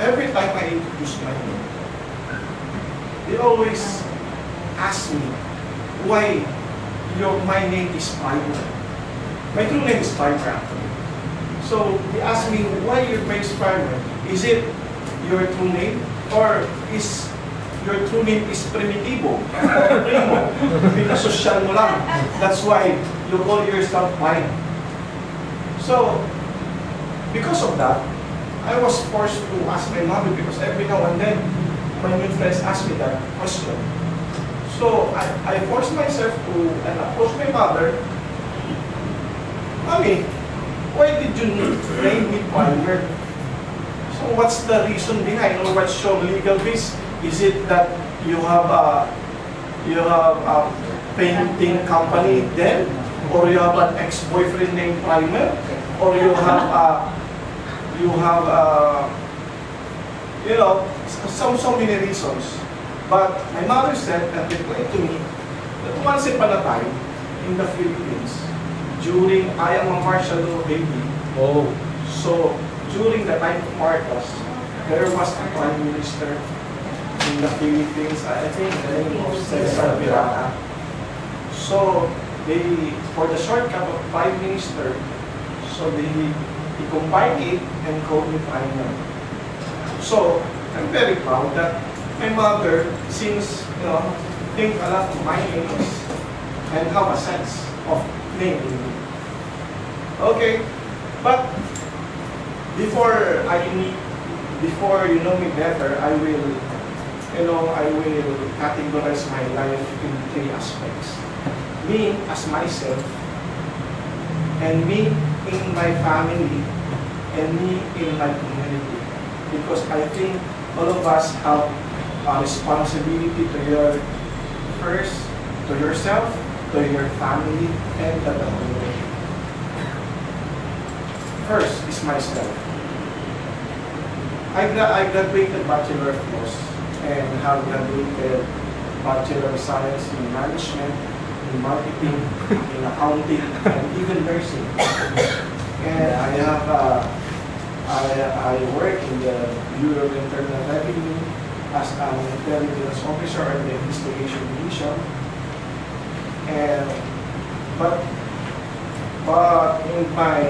every time I introduce my name, they always ask me why my name is Piper. My true name is Piper actually. So they ask me why your name is Piper. Is it your true name or is your true name is Primitivo or Primo? Because social mo lang. That's why you call yourself Piper. So because of that, I was forced to ask my mother because every now and then my new friends ask me that question. So I forced myself to approach my mother. Mommy, why did you name me Piper? So what's the reason behind or what's your legal base? Is it that you have a painting company then? Or you have an ex-boyfriend named Primer? Or you have so many reasons. But my mother said and explained to me that once upon a time in the Philippines, I am a martial law baby. Oh. So during the time of Marcos, there was a prime minister in the Philippines. I think the name of Cesar Virata. So for the shortcut of prime minister, so he combined it and called me Primer. So I'm very proud that my mother seems think a lot of my names and have a sense of naming me. Okay, but before you know me better, I will categorize my life in 3 aspects. Me as myself, and me in my family, and me in my community. Because I think all of us have a responsibility to yourself, to your family, and to the community. First is myself. I graduated Bachelor of Laws and have graduated Bachelor of Science in Management, in Marketing, in Accounting, and even Nursing. And I work in the Bureau of Internal Revenue as an intelligence officer in the investigation division. But in my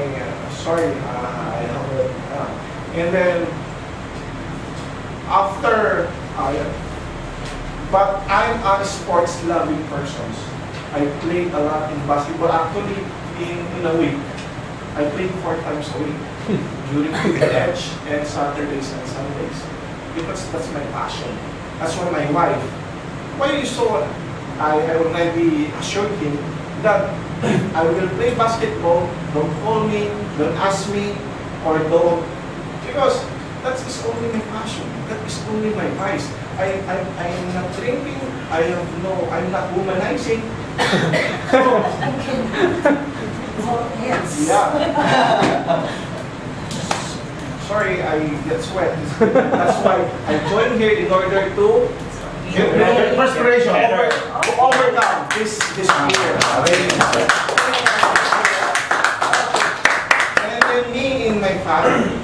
and then after but I'm a sports loving person. I played a lot in basketball. Actually, in a week, I played 4 times a week during weekends and Saturdays and Sundays because that's my passion. That's why my wife. Why you so? I already assured him that I will play basketball. Don't call me. Don't ask me, or don't, because that is only my passion. That is only my vice. I am not drinking. I'm not womanizing. So, yeah. Sorry, I get sweat. That's why I joined here in order to get perspiration to overcome this fear. And then me in my family,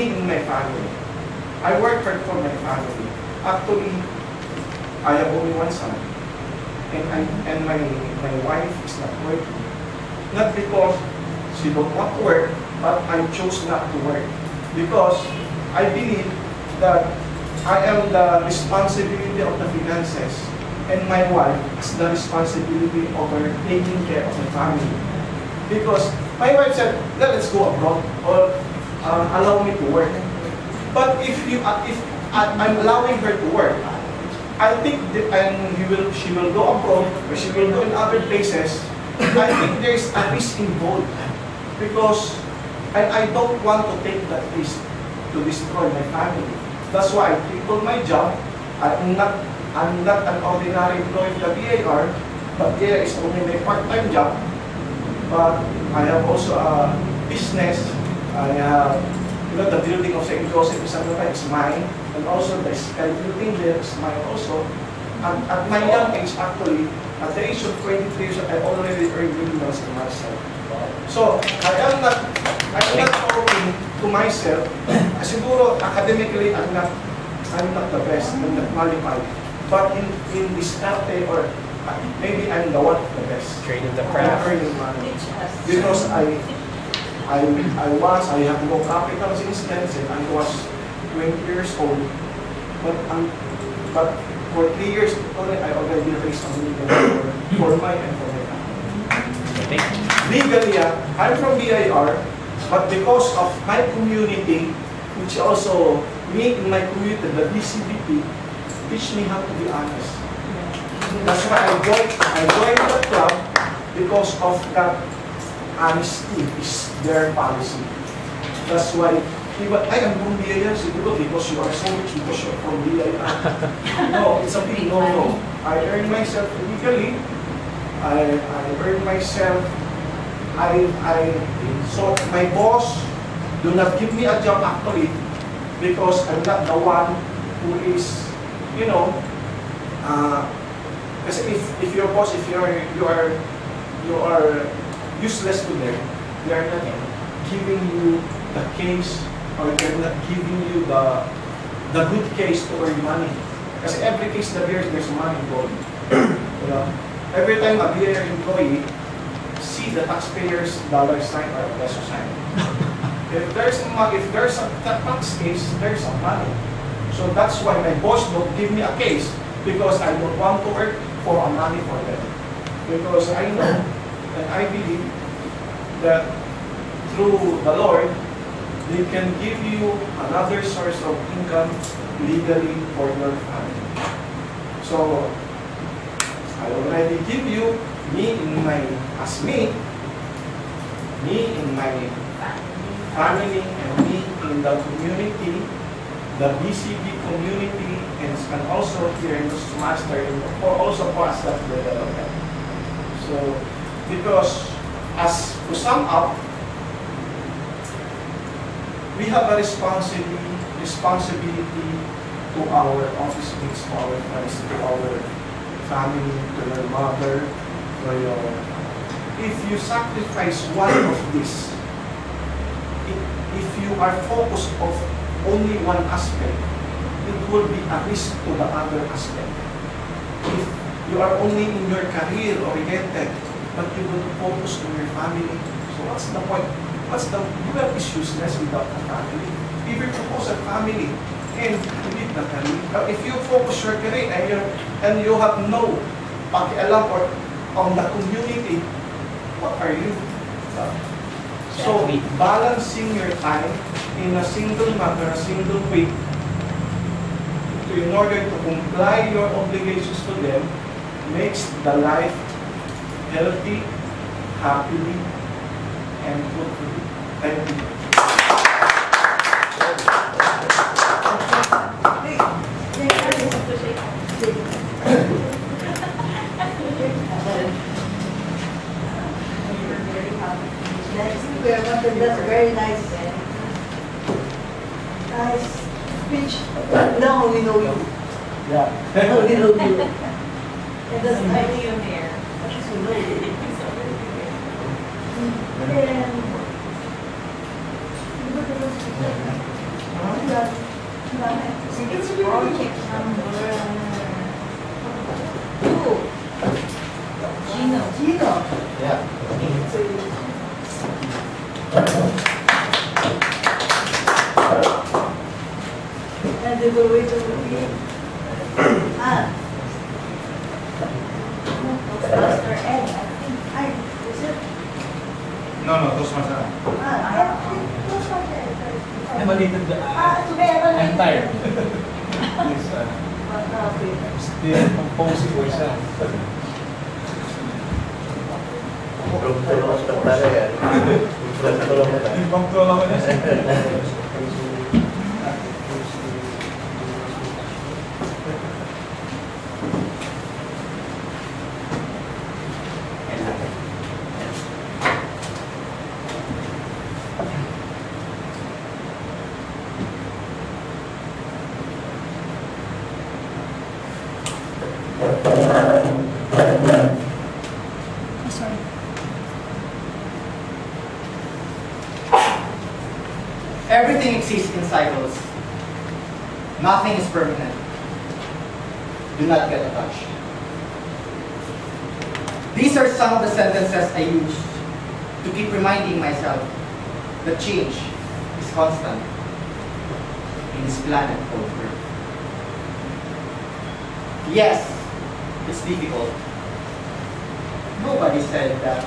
me and my family. I work hard for my family. Actually, I have only one son, and my wife is not working. Not because she don't want to work, but I chose not to work because I believe that I am the responsibility of the finances, and my wife has the responsibility over taking care of the family. Because my wife said, let's go abroad or allow me to work. But if I'm allowing her to work, I think she will go abroad or she will go in other places. I think there's a risk involved because I don't want to take that risk to destroy my family. That's why I quit my job. I'm not an ordinary employee of the BAR, but there is only my part-time job. But I have also a business. I have, the building of St. Joseph is mine, and also the sky building there is mine also. At my young age, actually, at the age of 23 years, I already earned millions in myself. So I am not talking to myself. Siguro academically, I'm not the best, I'm not qualified. But in this arte, or maybe I'm the one of the best. Trade in the craft. I'm earning money. Because I have no capital since then, since I was 20 years old. But for 3 years, I already raised a million for my and for my family. Legally, I'm from BIR, but because of my community, which also me in my community, the DCBP, teach me how to be honest. That's why I joined the club because of that honesty is their policy. That's why I am from BIR, siguro because you are so rich, because you are from BIR. No, it's a big no. I earn myself legally. I earn myself. So my boss do not give me a job actually because I'm not the one who is, because if your boss, if you are useless to them, they are not giving you the case, or they're not giving you the good case to earn money. Because every case that there's money involved. Every time a BIR employee see the taxpayer's dollar sign or peso sign. If there's a tax case, there's some money. So that's why my boss don't give me a case, because I don't want to work for a money for them. Because I know and I believe that through the Lord, they can give you another source of income legally for your family. So I already give you me in my family, and me in the community, the BCB community, and also here in Toastmasters, and also for us that development. So, because as to sum up, we have a responsibility to our office mates, to our friends, to our family, to your mother, to your... If you sacrifice one of this, if you are focused of only one aspect, it will be a risk to the other aspect. If you are only in your career oriented, but you will focus on your family, so what's the point? Work is useless without a family. If you propose a family and you leave the career, if you focus your career and you have no pakialam or on the community, what are you? So balancing your time in a single manner, a single week, in order to comply your obligations to them, makes the life healthy, happily, and fulfilling. Thank you. That's very nice speech. Now we know you. Yeah. Now we know you. And that's I nice. know you here. At least we know you. And And they will wait over here. Toastmaster Ed, I think. Is it? No, Toastmaster. Toastmaster Ed. I'm a little Today, I'm tired. Please, Okay. still composing myself. Tulong sa pala yan. Tulong na. Ibang tulong ko na siya. sorry. Everything exists in cycles. Nothing is permanent. Do not get attached. These are some of the sentences I use to keep reminding myself that change is constant in this planet called Earth. Yes, it's difficult. Nobody said that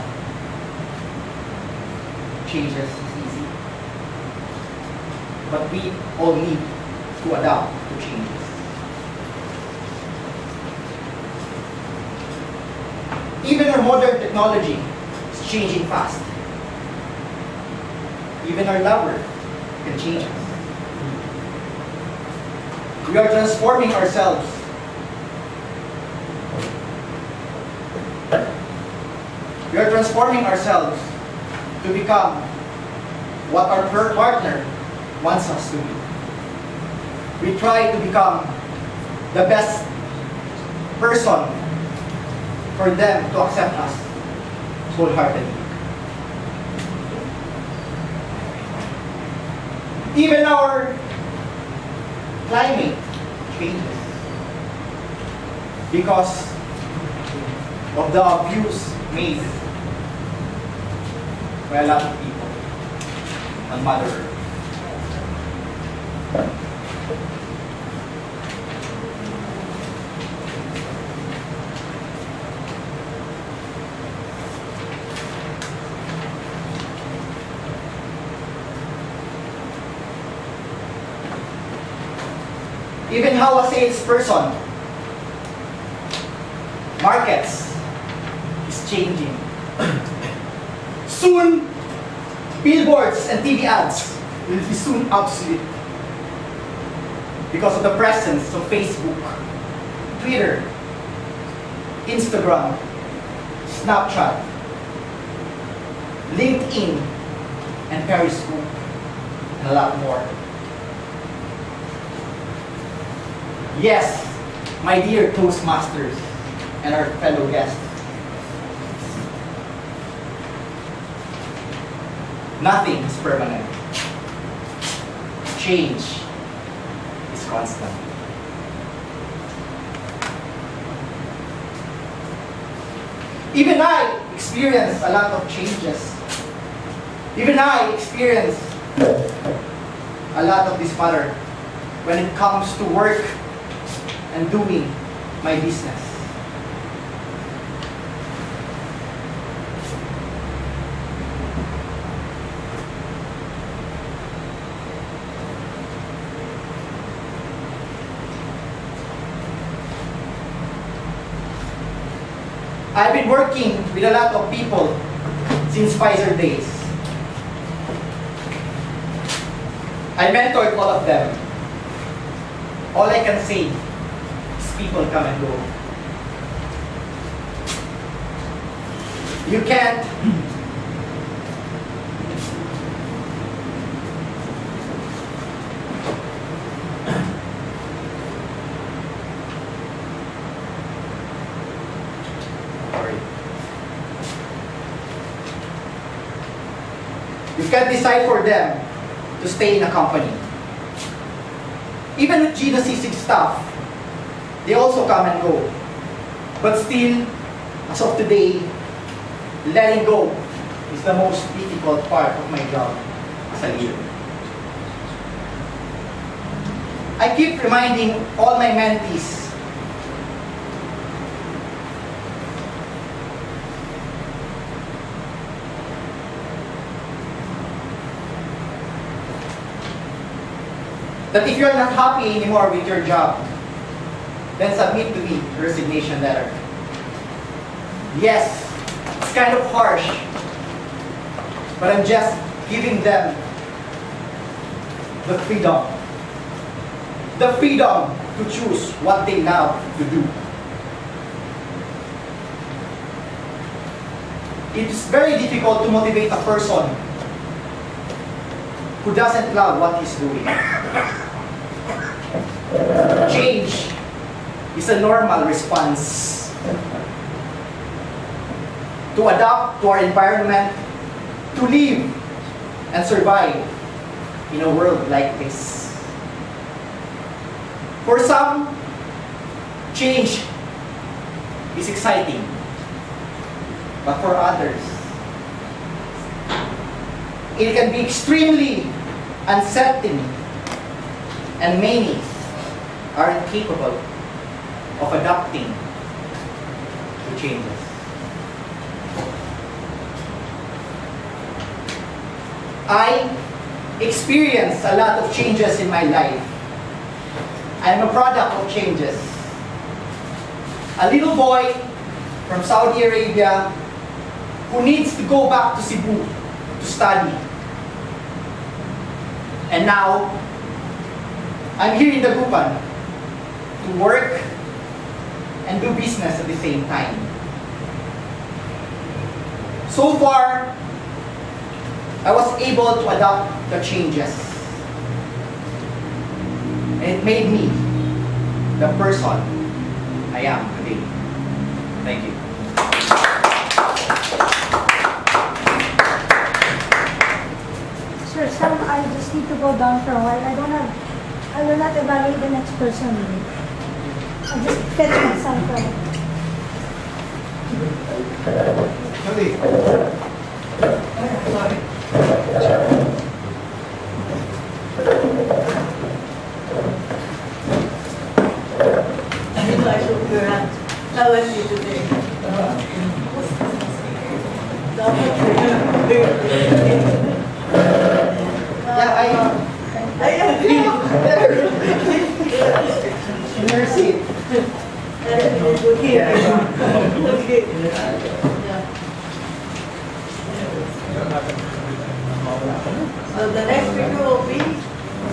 changes is easy. But we all need to adapt to changes. Even our modern technology is changing fast. Even our lover can change us. We are transforming ourselves. We are transforming ourselves to become what our partner wants us to be. We try to become the best person for them to accept us wholeheartedly. Even our climate changes because of the abuse made by a lot of people on Mother Earth. Even how a salesperson markets is changing. Soon, billboards and TV ads will be soon obsolete because of the presence of Facebook, Twitter, Instagram, Snapchat, LinkedIn, and Periscope, and a lot more. Yes, my dear Toastmasters and our fellow guests, nothing is permanent. Change is constant. Even I experience a lot of changes. Even I experience a lot of this matter when it comes to work and doing my business. I've been working with a lot of people since Pfizer days. I mentored all of them. All I can say is people come and go. You can't You can't decide for them to stay in a company. Even with genocide staff, they also come and go. But still, as of today, letting go is the most difficult part of my job as a leader. I keep reminding all my mentees that if you're not happy anymore with your job, then submit to me a resignation letter. Yes, it's kind of harsh, but I'm just giving them the freedom. The freedom to choose what they love to do. It's very difficult to motivate a person who doesn't love what he's doing. Change is a normal response to adapt to our environment, to live and survive in a world like this. For some, change is exciting, but for others, it can be extremely unsettling, and many are incapable of adapting to changes. I experienced a lot of changes in my life. I'm a product of changes. A little boy from Saudi Arabia who needs to go back to Cebu to study. And now, I'm here in Dagupan to work and do business at the same time. So far, I was able to adapt the changes. And it made me the person I am today. Thank you. Sir, Sam, I just need to go down for a while. I will not evaluate the next person. I just fetch myself from. I shook your hand. How was you today? Mercy. So the next video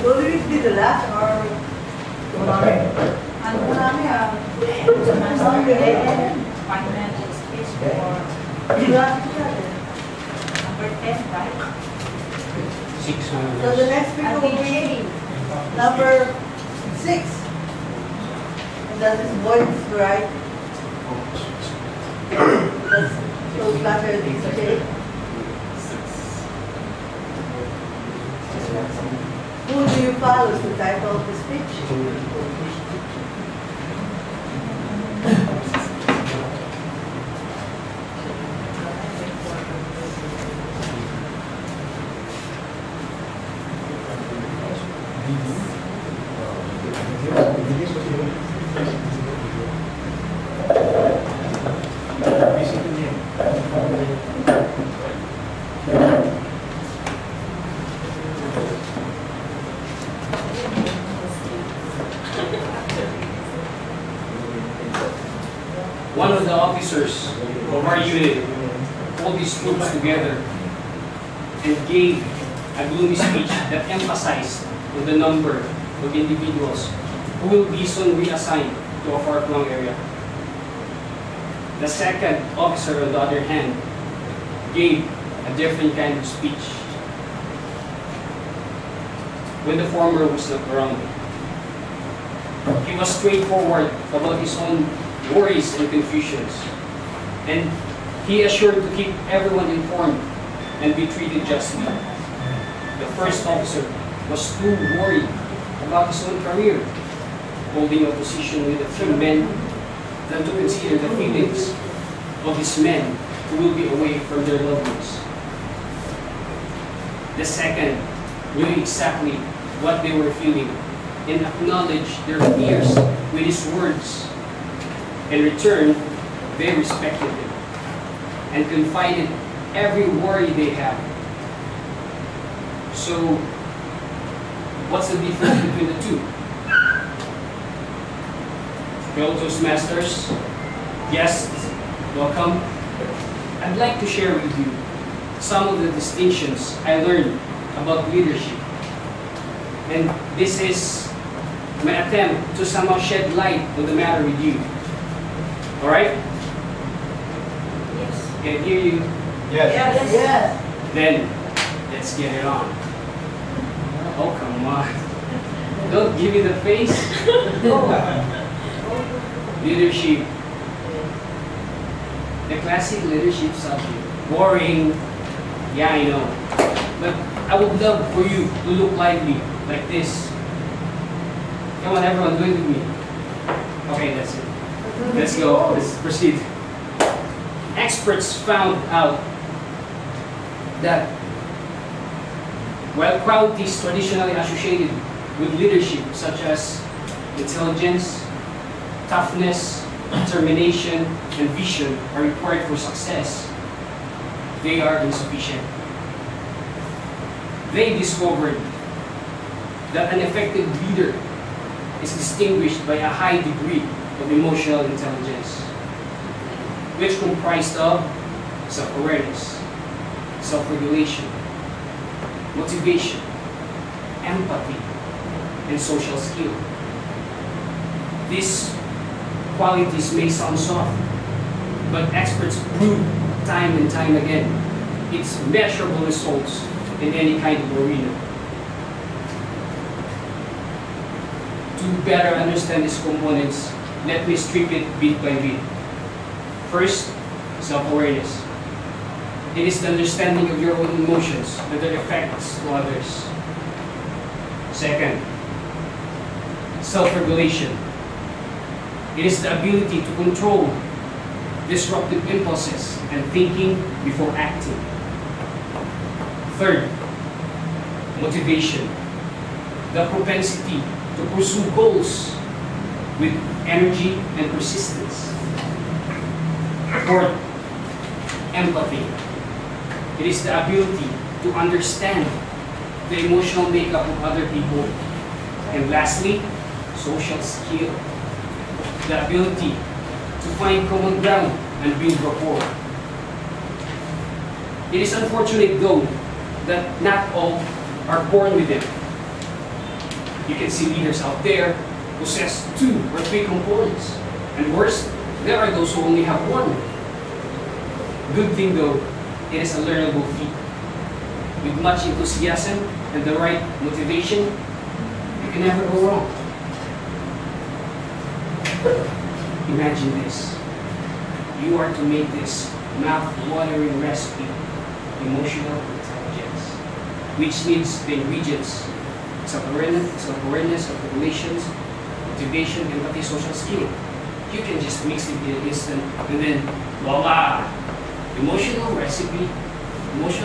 will it be the last or Ano po namin financial space for number 10, right? 6 So the next video will be number 6. And that is voice, right? That's Toastmasters, okay? Who do you follow is the title of the speech? One of the officers of our unit pulled his troops together and gave a gloomy speech that emphasized on the number of individuals who will be soon reassigned to a far-flung area. The second officer, on the other hand, gave a different kind of speech when the former was not around. He was straightforward about his own worries and confusions, and he assured to keep everyone informed and be treated justly. The first officer was too worried about his own career, holding a position with a few men, than to consider the feelings of his men who will be away from their loved ones. The second knew exactly what they were feeling and acknowledged their fears with his words. In return, they respected him and confided every worry they had. So, what's the difference between the two? Fellow Toastmasters, guests, welcome. I'd like to share with you some of the distinctions I learned about leadership. And this is my attempt to somehow shed light on the matter with you. Alright? Yes. Can I hear you? Yes. Yes. Then, let's get it on. Oh, come on. Don't give me the face. Leadership. The classic leadership subject. Boring. Yeah, I know. But I would love for you to look lively, like this. Come on, everyone, do it with me. Okay, that's it. Let's go. Let's proceed. Experts found out that while qualities traditionally associated with leadership, such as intelligence, toughness, determination, and vision, are required for success, they are insufficient. They discovered that an effective leader is distinguished by a high degree of emotional intelligence, which comprised of self-awareness, self-regulation, motivation, empathy, and social skill. These qualities may sound soft, but experts prove time and time again its measurable results in any kind of arena. To better understand these components, let me strip it bit by bit. First, self-awareness. It is the understanding of your own emotions and their effects to others. Second, self-regulation. It is the ability to control disruptive impulses and thinking before acting. Third, motivation. The propensity to pursue goals with energy and persistence. Fourth, empathy. It is the ability to understand the emotional makeup of other people. And lastly, social skill. The ability to find common ground and build rapport. It is unfortunate though that not all are born with it. You can see leaders out there who possess 2 or 3 components. And worse, there are those who only have 1. Good thing though, it is a learnable feat. With much enthusiasm and the right motivation, you can never go wrong. Imagine this. You are to make this mouth-watering recipe, emotional intelligence, which needs the ingredients: self-awareness, self-regulations, motivation, empathy, social skill. You can just mix it in an instant, and then voila! Emotional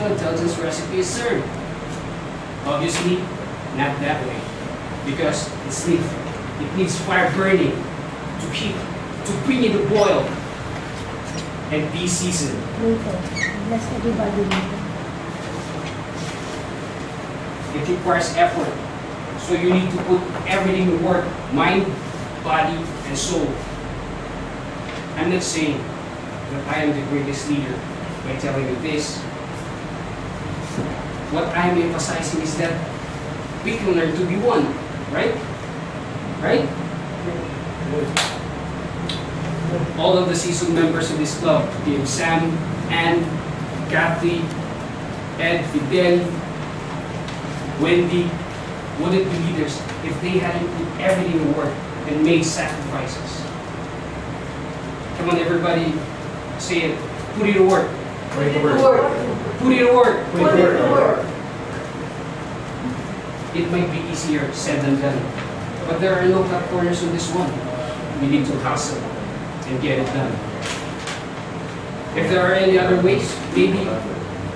intelligence recipe is served. Obviously, not that way, because it needs fire burning to heat, to bring it to boil, and be seasoned. Bless everybody. It requires effort, so you need to put everything to work: mind, body, and soul. I'm not saying that I am the greatest leader by telling you this. What I'm emphasizing is that we can learn to be one, right? Right? All of the seasoned members of this club, Sam, Ann, Kathy, Ed, Fidel, Wendy, wouldn't be leaders if they hadn't put everything to work and made sacrifices. Come on, everybody, say it. Put it to work. Put it to work. Put it to work. Put it to work. It might be easier said than done, but there are no cut corners on this one. We need to hustle and get it done. If there are any other ways, maybe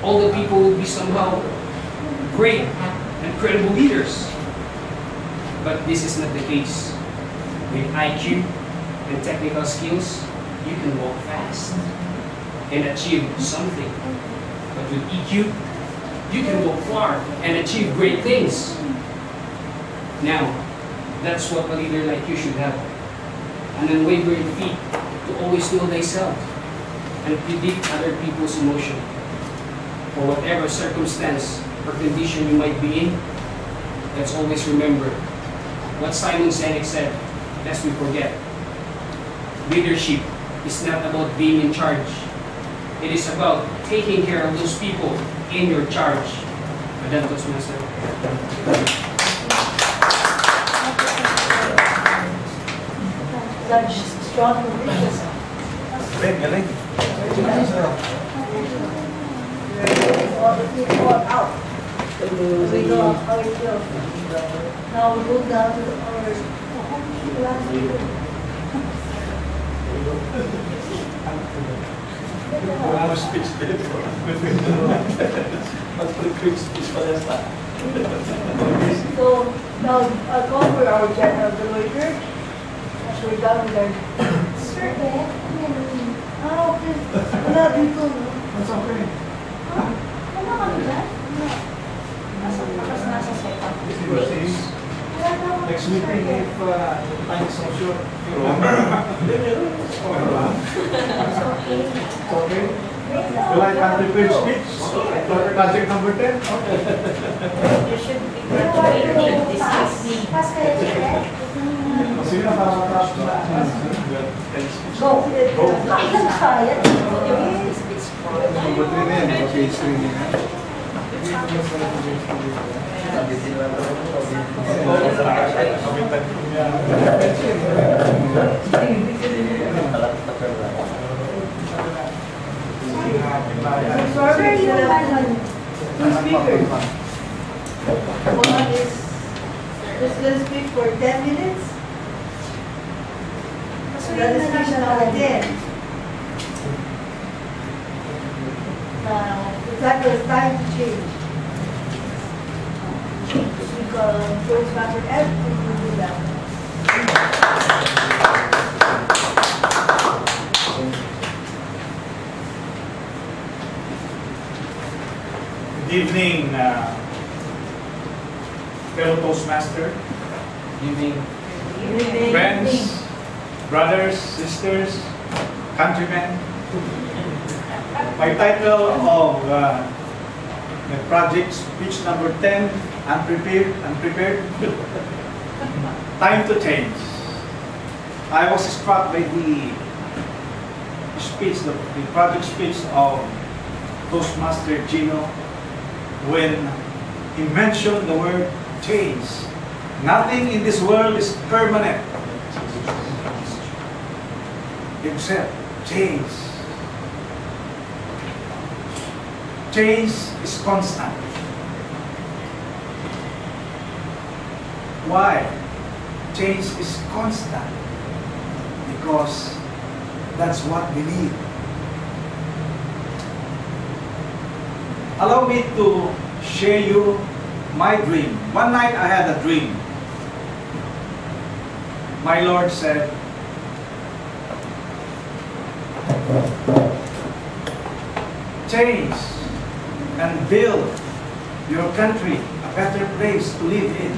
all the people will be somehow great and credible leaders. But this is not the case. With IQ and technical skills, you can walk fast and achieve something. But with EQ, you can go far and achieve great things. Now, that's what a leader like you should have. An unwavering feet to always know thyself and predict other people's emotion. For whatever circumstance or condition you might be in, let's always remember what Simon Sinek said, lest we forget. Leadership is not about being in charge. It is about taking care of those people in your charge. Madam Toastmaster. Such strong convictions. Galing. All the people are out. We go up how it feels. Now we go down to our last people. Wala speech dito. Mag-quick speech pa lang sa. So now I'll call for our general Deloitte. As we're done with our survey. Okay. Wala dito. That's okay. Wala kami dyan? Nasa setup. Next meeting, if time is so short, you're wrong. It's okay. You like unprepared speech? Project number 10? Okay. You should be graduating this evening. Pass kayo siya. Sige na, para matapos na. Go. Go. Ilan kaya? Number 3 na yan, page 3 na yan. Sorry, you have two speakers. One is just going to speak for 10 minutes. The other speaker another 10. Now, the time is time to change. Toastmasters, everything will do that. Good evening, fellow Toastmaster. Good evening. Friends, brothers, sisters, countrymen. My title of the project speech number 10, Unprepared, Time to Change. I was struck by the speech, the project speech of Toastmaster Gino when he mentioned the word change. Nothing in this world is permanent except change. Change is constant. Why? Change is constant. Because that's what we need. Allow me to share you my dream. One night I had a dream. My Lord said, change and build your country a better place to live in.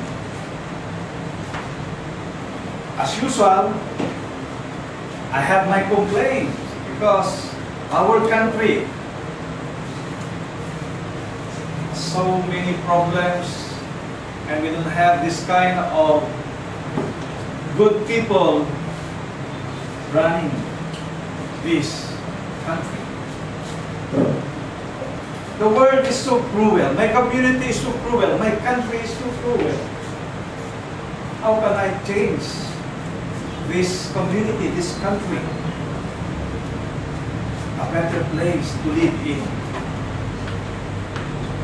As usual, I have my complaints because our country has so many problems and we don't have this kind of good people running this country. The world is so cruel. My community is so cruel. My country is so cruel. How can I change this community, this country, a better place to live in?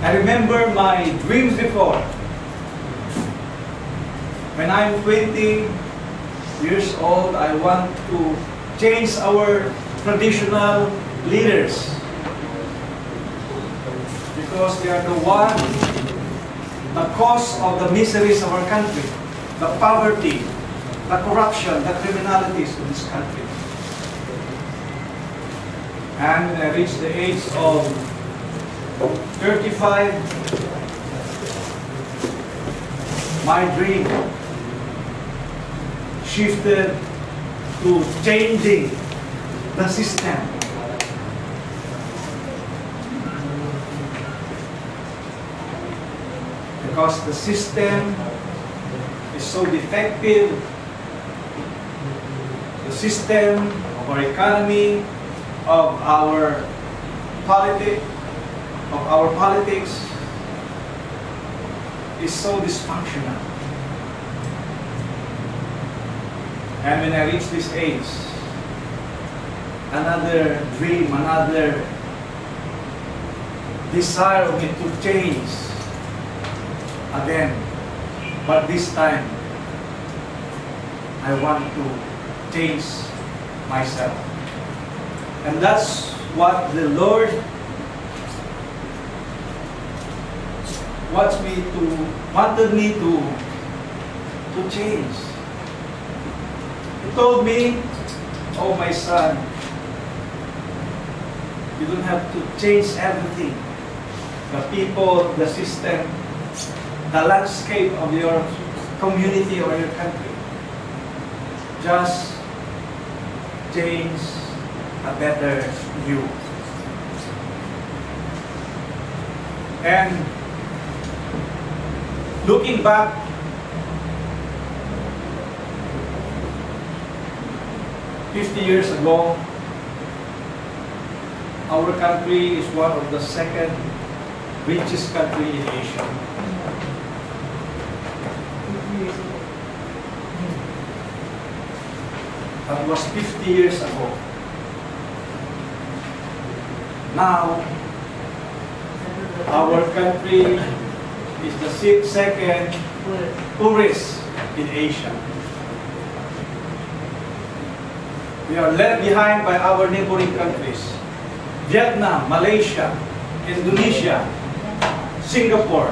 I remember my dreams before. When I'm 20 years old, I want to change our traditional leaders because they are the ones the cause of the miseries of our country, the poverty, the corruption, the criminalities of this country. And when I reached the age of 35, my dream shifted to changing the system. Because the system is so defective, the system of our economy, of our politics is so dysfunctional. And when I reach this age, another dream, another desire of me to change again. But this time, I want to change myself. And that's what the Lord wanted me to change. He told me, "Oh, my son, you don't have to change everything. The people, the system, the landscape of your community or your country. Just change a better you." And looking back, years ago, our country is one of the second richest country in Asia. That was 50 years ago. Now, our country is the second poorest in Asia. We are left behind by our neighboring countries. Vietnam, Malaysia, Indonesia, Singapore.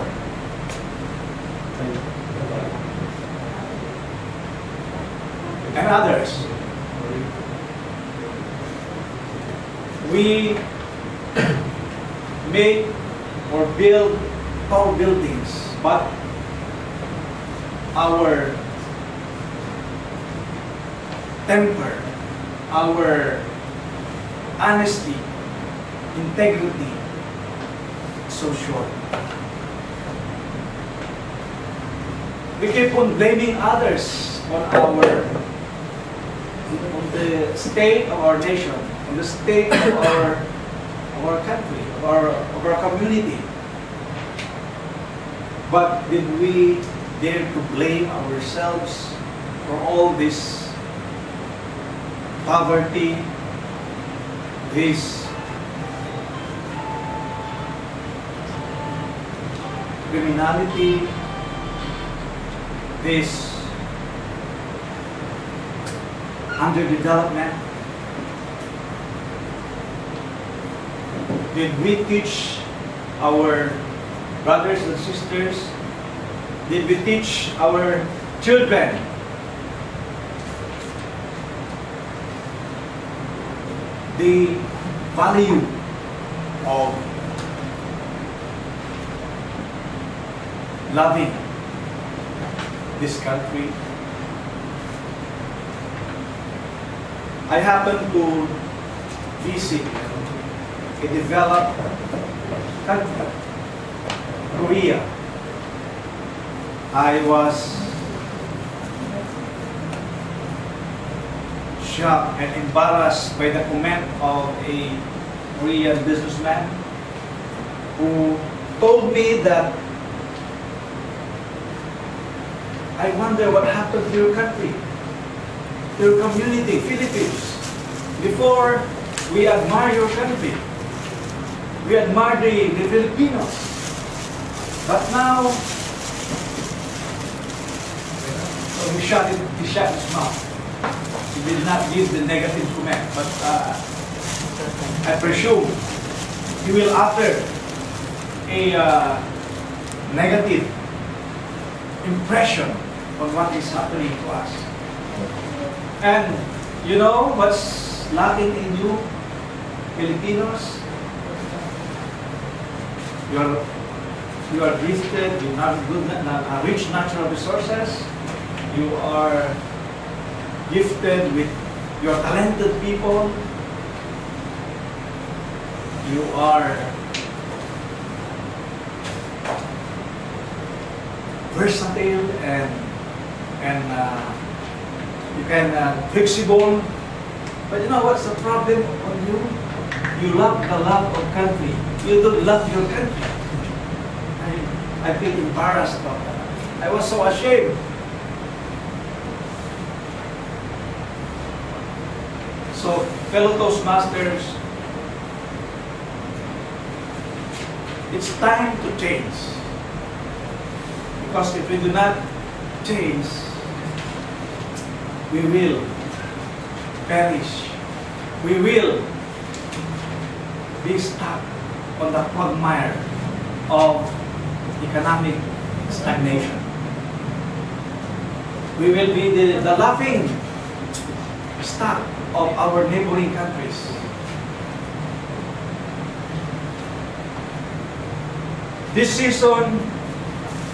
And others. We make or build tall buildings, but our temper, our honesty, integrity is so short. We keep on blaming others on the state of our nation, on the state of our country, of our community. But did we dare to blame ourselves for all this poverty, this criminality, this underdevelopment? Did we teach our brothers and sisters? Did we teach our children the value of loving this country? I happened to visit a developed country, Korea. I was shocked and embarrassed by the comment of a Korean businessman who told me that, "I wonder what happened to your country, to your community, Philippines. Before, we admire your country. We admire the Filipinos. But now," so he shut his mouth. He did not give the negative comment, but I presume he will utter a negative impression on what is happening to us. And you know what's lacking in you, Filipinos? You are gifted, you have rich natural resources, you are gifted with, you are talented people, you are versatile and you can flexible. But you know what's the problem on you? You love the love of country. You don't love your country. I feel embarrassed about that. I was so ashamed. So, fellow Toastmasters, it's time to change. Because if we do not change, we will perish. We will be stuck on the quagmire of economic stagnation. We will be the laughing stock of our neighboring countries. This season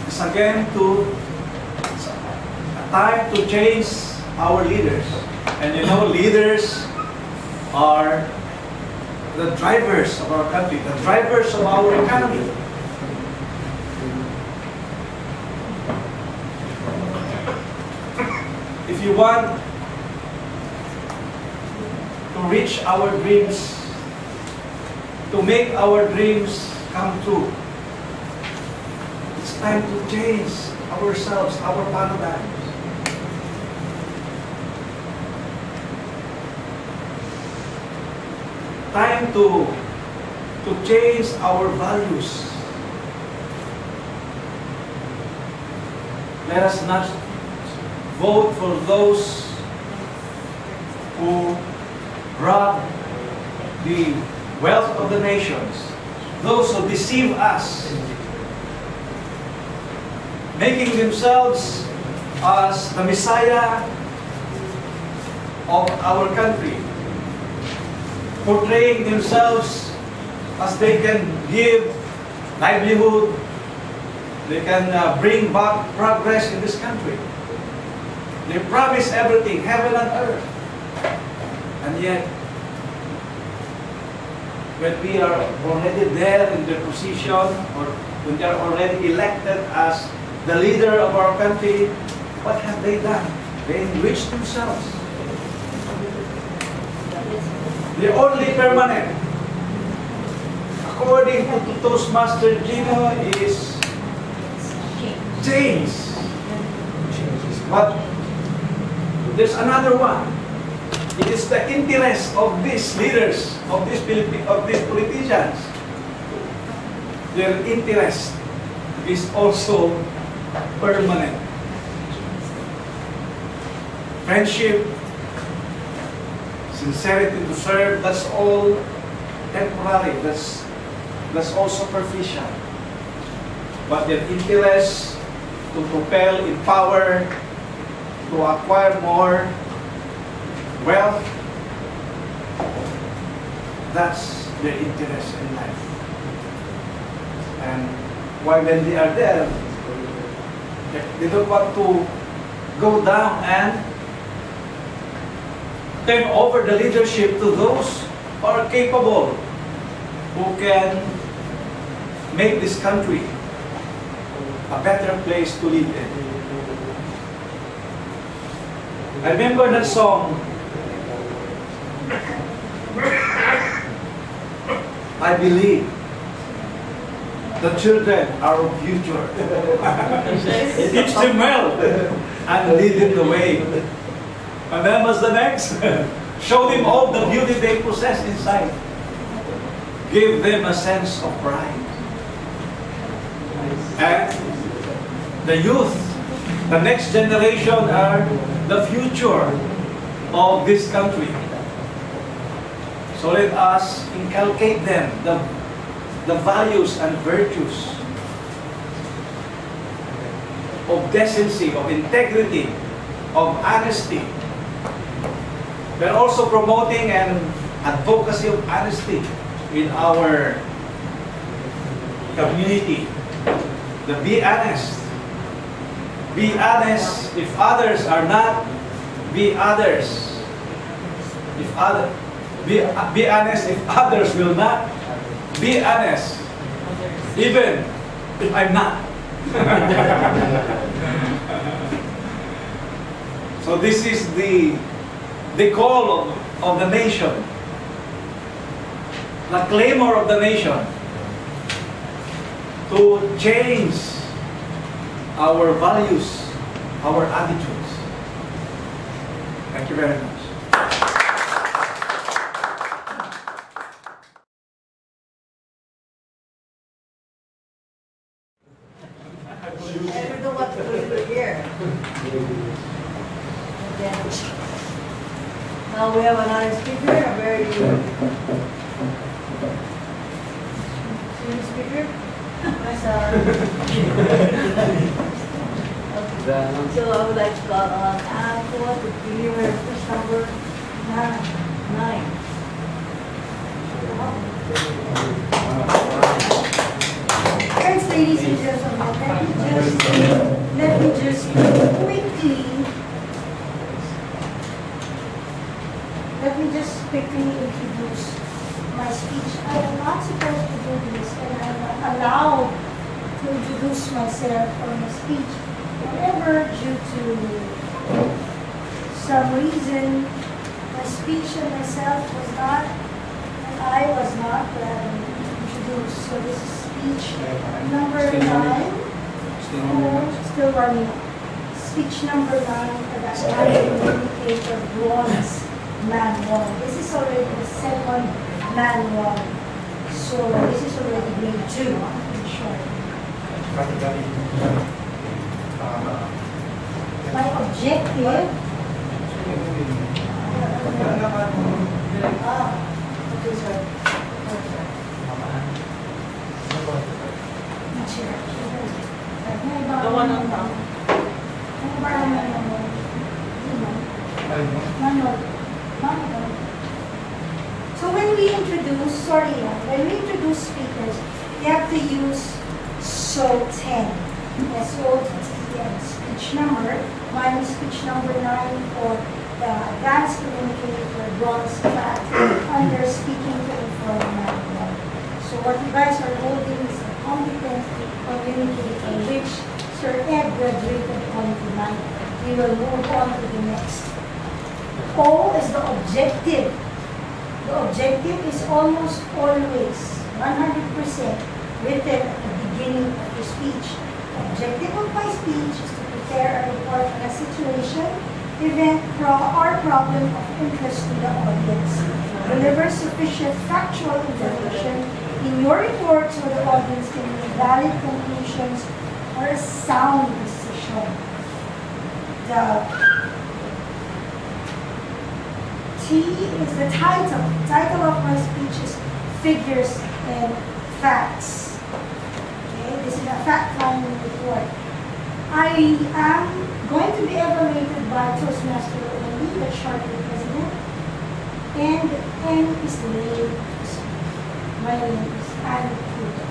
is again a time to change our leaders. And you know, leaders are the drivers of our country, the drivers of our economy. If you want to reach our dreams, to make our dreams come true, it's time to change ourselves, our paradigms. Time to change our values. Let us not vote for those who rob the wealth of the nations, those who deceive us, making themselves as the Messiah of our country, portraying themselves as they can give livelihood, they can bring back progress in this country. They promise everything, heaven and earth. And yet, when we are already there in their position, or when they are already elected as the leader of our country, what have they done? They enriched themselves. The only permanent, according to Toastmaster Gino, is change. But there's another one. It is the interest of these leaders, of these politicians. Their interest is also permanent. Friendship, sincerity to serve, that's all temporary, that's all superficial. But their interest to propel in power, to acquire more wealth, that's their interest in life. And when they are there, they don't want to go down and turn over the leadership to those who are capable, who can make this country a better place to live in. I remember that song, I believe the children are our future. Teach them well and lead them the way. And then what's the next? Show them all the beauty they possess inside. Give them a sense of pride. And the youth, the next generation are the future of this country. So let us inculcate them the values and virtues. of decency, of integrity, of honesty. We're also promoting an advocacy of honesty in our community. The be honest. Be honest if others are not. Be others. Be honest if others will not. Be honest even if I'm not. So this is the call of the nation, the clamor of the nation to change our values, our attitudes. Thank you very much. I never know what to do here. And then, now we have another speaker, a very serious speaker. So I would like to call on Aqua to deliver first number 9. Friends, ladies and gentlemen, let me just quickly introduce my speech. I am not supposed to do this, and I'm not allowed to introduce myself or my speech. However, due to some reason, my speech and myself was not, and I was not introduced. So this is speech number 9. Still running. Speech number 9 for that indicator bronze manual. This is already the second manual. So this is already grade 2 in short. My objective. Okay, sorry. The one on top. So when we introduce speakers, we have to use SO10. SO10 speech number. Mine is speech number 9 for the advanced communicator bronze flat under speaking to inform manual. So what you guys are holding is a competent communicator, which Sir Ed graduated on tonight. We will move on to the next. O is the objective. The objective is almost always 100% written at the beginning of your speech. The objective of my speech is to prepare a report on a situation, event, or problem of interest to the audience. Deliver sufficient factual information in your report so the audience can make valid conclusions or a sound decision. The T is the title. The title of my speech is Figures and Facts. Okay, this is a fact-finding report. I am going to be evaluated by Toastmaster only, the charter president, and N is the name of the speaker. My name is Anne Pluto.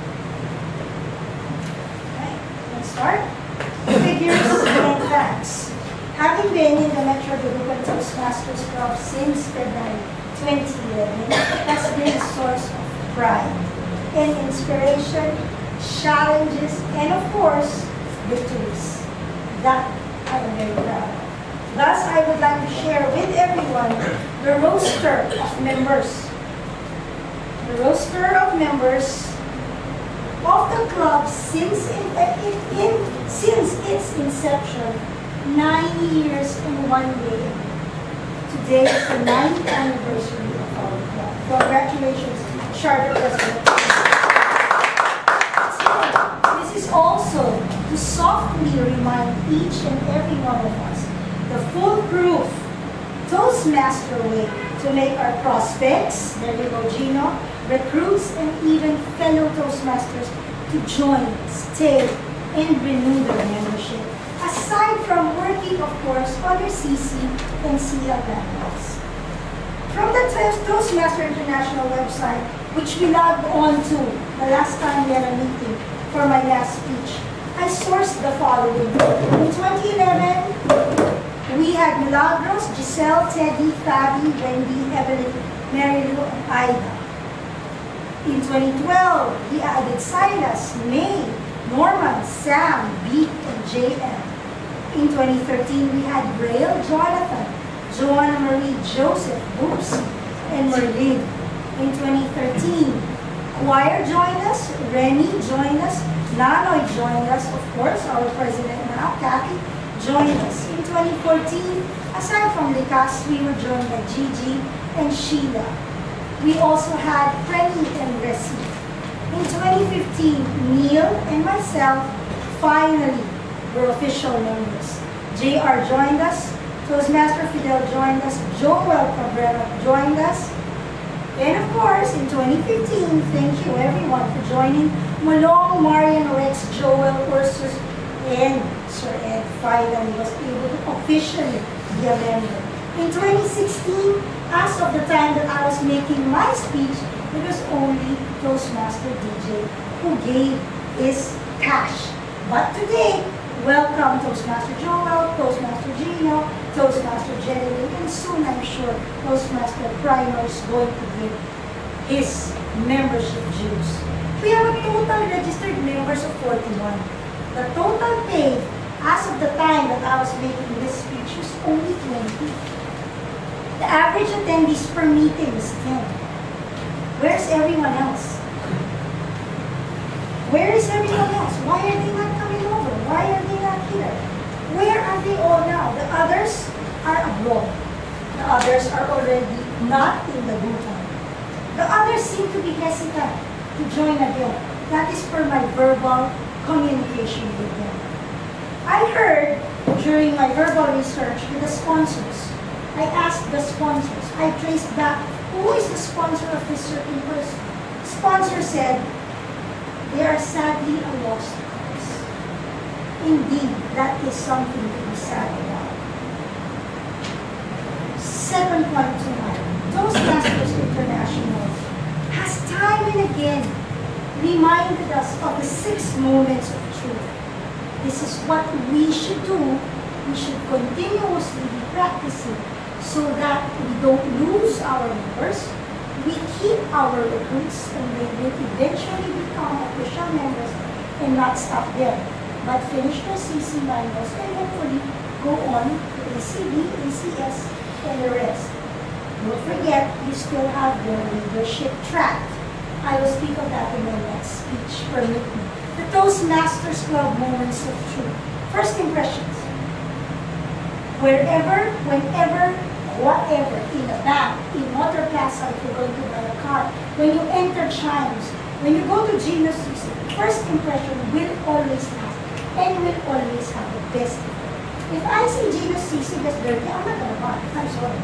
Okay, let's start. Figures and Facts. Having been in the Metro Dagupan Toastmasters Club since February 2011, has been a source of pride and inspiration, challenges, and of course, victories. That I am very proud of. Thus, I would like to share with everyone the roster of members. The roster of members of the club since its inception, 9 years and 1 day. Today is the 9th anniversary of our club. Congratulations, Charter President. This is also to softly remind each and every one of us the foolproof Toastmaster way to make our prospects, there you go Gino, recruits and even fellow Toastmasters to join, stay, and renew their membership. Aside from working, of course, other CC and CL manuals. From the Toastmaster International website, which we logged on to the last time we had a meeting for my last speech, I sourced the following. In 2011, we had Milagros, Giselle, Teddy, Fabi, Wendy, Evelyn, Mary Lou, and Ida. In 2012, we added Silas, May, Norman, Sam, Beat, and JM. In 2013, we had Braille, Jonathan, Joanna Marie, Joseph, Boops, and Merlin. In 2013, Choir joined us, Remy joined us, Nanoy joined us, of course, our president now, Kathy, joined us. In 2014, aside from Likas, we were joined by Gigi and Sheila. We also had Prenny and Resi. In 2015, Neil and myself finally were official members. JR joined us, Toastmaster Fidel joined us, Joel Cabrera joined us, and of course, in 2015, thank you everyone for joining. Malong, Marian, Rex, Joel, Ursus, and Sir Ed finally was able to officially be a member. In 2016, as of the time that I was making my speech, it was only Toastmaster DJ who gave his cash. But today, welcome Toastmaster Joel, Toastmaster Gino, Toastmaster Jenny, and soon I'm sure Toastmaster Primer is going to give his membership dues. We have a total registered members of 41. The total paid as of the time that I was making this speech was only 20. The average attendees per meeting is 10. Where's everyone else? Where is everyone else? Why are they not coming over? Why are they not here? Where are they all now? The others are abroad. The others are already not in the Dagupan. The others seem to be hesitant to join again. That is per my verbal communication with them. I heard during my verbal research with the sponsors, I asked the sponsors, I traced back, who is the sponsor of this certain person? The sponsor said, they are sadly a lost cause. Indeed, that is something to be sad about. Second point tonight, Toastmasters International has time and again reminded us of the 6 moments of truth. This is what we should do. We should continuously be practicing so that we don't lose our members, we keep our recruits, and they will eventually become official members and not stop there, but finish their CC manuals and hopefully go on to ACB, ACS, and the rest. Don't forget, you still have your leadership track. I will speak of that in my next speech. Permit me. The Toastmasters 12 moments of truth. First impressions. Wherever, whenever, whatever, in a bank, in Motor Plaza, if you're going to buy a car, when you enter Chimes, when you go to Gino's, first impression will always last and will always have the best. If I see Gino's CC that's dirty, I'm not going to buy it. I'm sorry.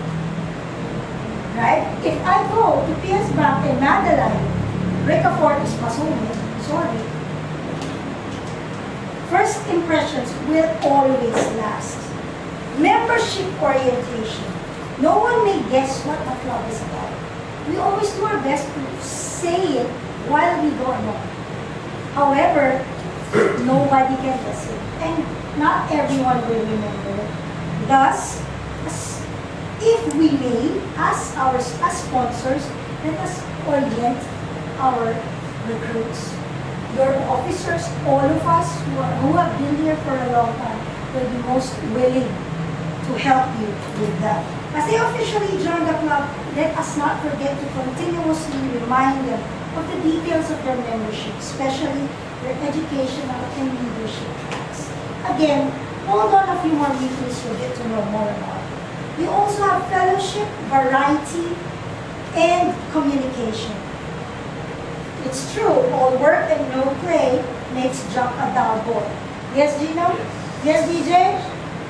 Right? If I go to PS Bank and Madeline, Ricafort is masungit, sorry. First impressions will always last. Membership orientation. No one may guess what a club is about. We always do our best to say it while we go along. However, nobody can guess it. And not everyone will remember it. Thus, if we may, as sponsors, let us orient our recruits. Your officers, all of us who have been here for a long time, will be most willing to help you with that. As they officially join the club, let us not forget to continuously remind them of the details of their membership, especially their educational and leadership tracks. Again, hold on a few more meetings, you'll get to know more about it. We also have fellowship, variety, and communication. It's true, all work and no play makes Jack a dull boy. Yes, Gino? Yes, DJ?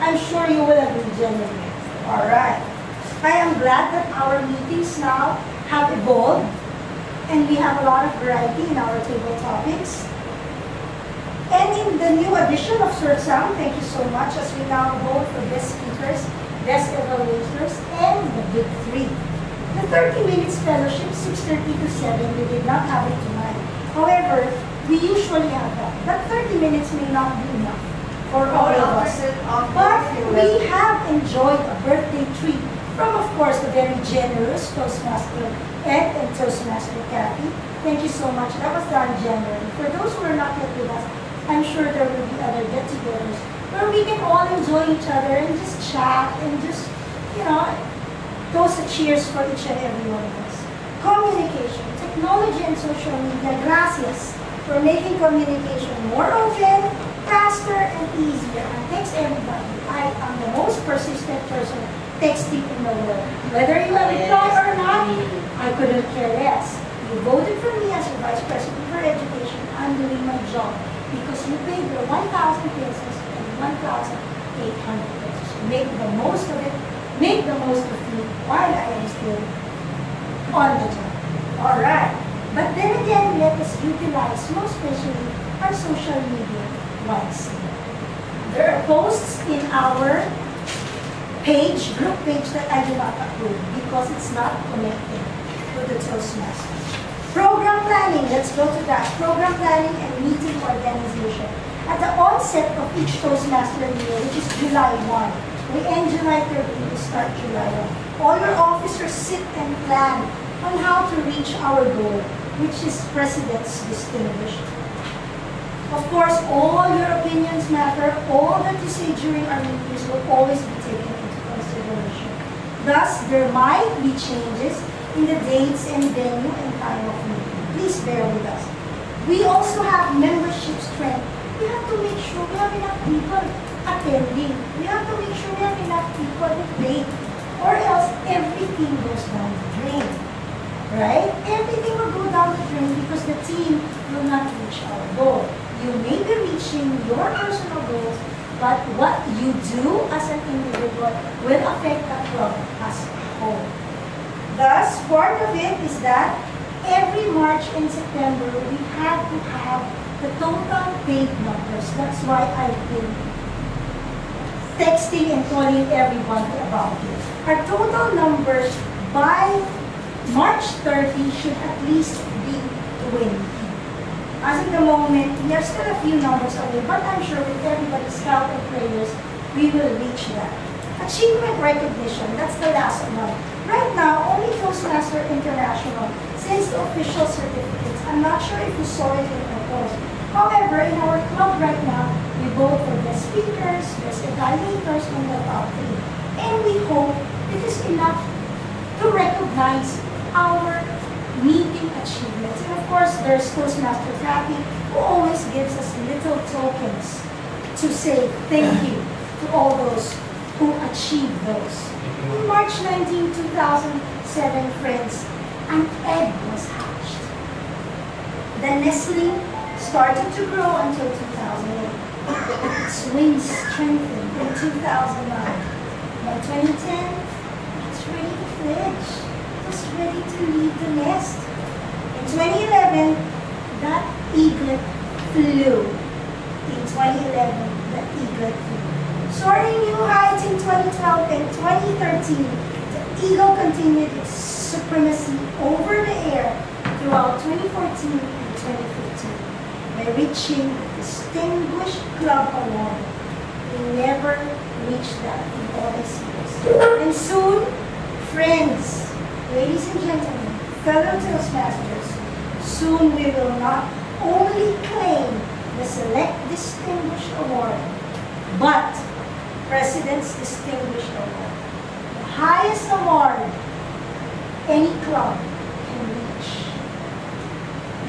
I'm sure you will agree, genuinely. All right. I am glad that our meetings now have evolved and we have a lot of variety in our table topics. And in the the new edition of Sir Sam. Thank you so much as we now vote for best speakers, best evaluators, and the big three. The 30 minutes fellowship, 6:30 to 7, we did not have it tonight. However, we usually have that. But 30 minutes may not be enough for all of us. But we have enjoyed a birthday treat from, of course, the very generous Toastmaster Ed and Toastmaster Kathy. Thank you so much. That was done January. For those who are not yet with us, I'm sure there will be other get-togethers where we can all enjoy each other and just chat and just, you know, toast a cheers for each and every one of us. Communication, technology and social media, gracias for making communication more open, faster, and easier. And thanks everybody. I am the most persistent person texting in the world. Whether you have replied or not, I couldn't care less. You voted for me as your Vice President for Education. I'm doing my job because you paid your 1,000 pesos and 1,800 pesos. Make the most of it. Make the most of me while I am still on the job. Alright. But then again, let us utilize, most especially, our social media wisely. There are posts in our page, group page, that I do not approve because it's not connected to the Toastmasters. Program planning, let's go to that. Program planning and meeting organization. At the onset of each Toastmaster year, which is July 1, we end July 30, we start July 1. All your officers sit and plan on how to reach our goal, which is President's Distinguished. Of course, all your opinions matter. All that you say during our meetings will always be taken into consideration. Thus, there might be changes in the dates and venue and time of meeting. Please bear with us. We also have membership strength. We have to make sure we have enough people attending. We have to make sure we have enough people who pay, or else everything goes down the drain. Right? Everything will go down the drain because the team will not reach our goal. You may be reaching your personal goals, but what you do as an individual will affect the club as a whole. Thus, part of it is that every March and September, we have to have the total paid numbers. That's why I've been texting and calling everyone about it. Our total numbers by March 30 should at least be 20. As of the moment, we have still a few numbers away, but I'm sure with everybody's help and prayers, we will reach that. Achievement recognition, that's the last one. Right now, only Toastmaster International sends the official certificates. I'm not sure if you saw it in our post. However, in our club right now, we vote for best speakers, best evaluators, and the top 3. And we hope it is enough to recognize our meeting achievements. And of course, there's Toastmaster Kathy, who always gives us little tokens to say thank you to all those who achieved those. On March 19, 2007, friends, an egg was hatched. The nestling started to grow until 2008. Its wings strengthened in 2009. By 2010, it was ready to fledge. It was ready to leave the nest. In 2011, that eaglet flew. In 2011, the eaglet flew. Soaring new heights in 2012 and 2013, the eagle continued its supremacy over the air throughout 2014 and 2015 by reaching the Distinguished Club Award. We never reached that in all these years. And soon, friends, ladies and gentlemen, fellow Toastmasters, soon we will not only claim the Select Distinguished Award, but President's Distinguished Award, the highest award any club can reach.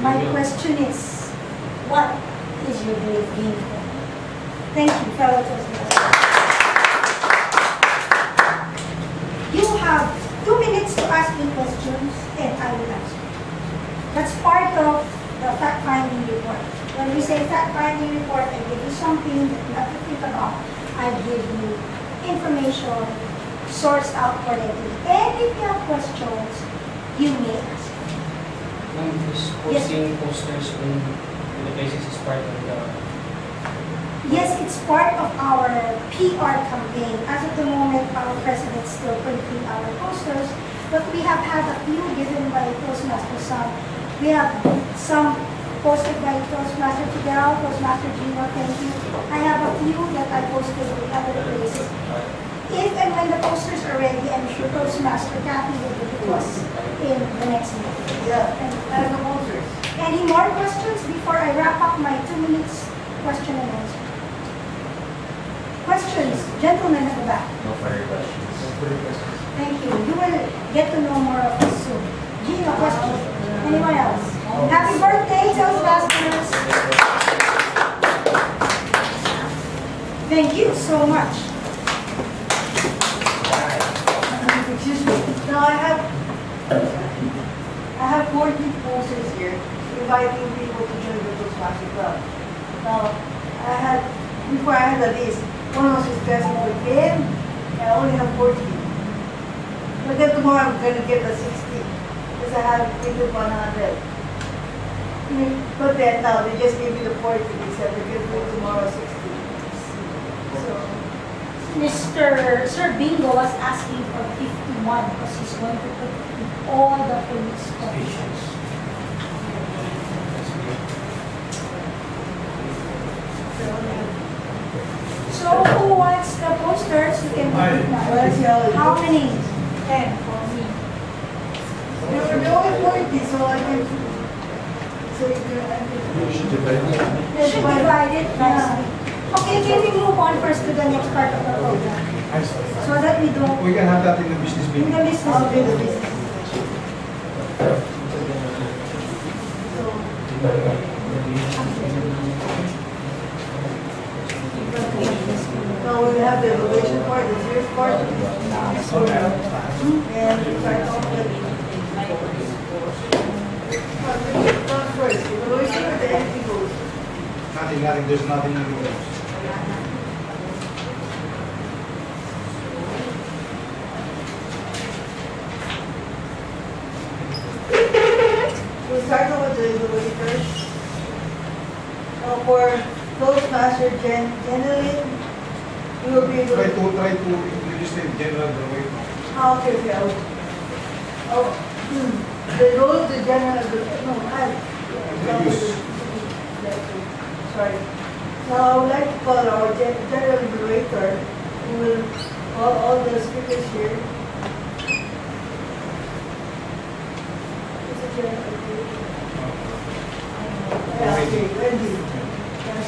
My question is, what is your brave game plan? Thank you, fellow Toastmasters. You have 2 minutes to ask me questions, and I will answer. That's part of the fact-finding report. When we say fact-finding report, I give you something that you have to think about. I give you information sourced out correctly. And if you have questions, you may ask. Is posting posters in the places is part of the it's part of our PR campaign. As of the moment, our president still printing our posters, but we have had a few given by Toastmasters. We have some posted by Toastmaster Fidel, Toastmaster Gino, thank you. I have a few that I posted in other places. If and when the posters are ready, I'm sure Toastmaster Kathy will give it to us in the next meeting. Yeah, and the posters. Any more questions before I wrap up my 2 minutes question and answer? Questions? Gentlemen at the back. No further questions. Thank you. You will get to know more of us soon. Gino, question? Anyone else? Happy birthday, Toastmasters! Thank you so much. Excuse me. Now I have 14 posters here inviting people to join the Toastmaster Club. Now, before I had a list, one was discussing with him, I only have 14. But then tomorrow I'm going to get the 60, because I have printed 100. But then now they just gave me the 40, they said they're going to do it tomorrow 60. So, Sir Bingo was asking for 51 because he's going to put all the police officials. So who wants the posters? You can put it now. How many? 10 for me. They're only 40, so I can... So you Should divide it nicely. Okay, can we move on first to the next part of the program? So that we don't... We can have that in the business In meeting. the business. Okay, the business. Now we have the evaluation part, the serious part. And we start off with... Not first, evaluation or the empty goals? Nothing, there's nothing in the rules. We'll start off with the evaluators. Now for Toastmaster generally, we will be able Try to introduce the general the way. Okay, okay. The role of the general, sorry. Now I would like to call our general moderator, who will call all the speakers here. Yeah, okay, Wendy. I'm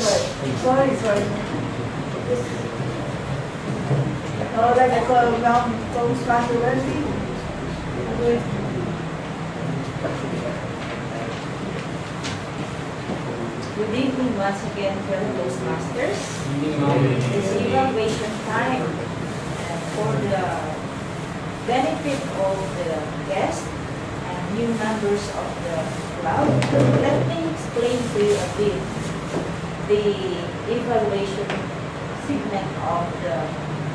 sorry. Sorry. Now I would like to call down Toastmaster Wendy. Good evening once again, fellow Toastmasters. It's evaluation time. And for the benefit of the guests and new members of the club, let me explain to you a bit the evaluation segment of the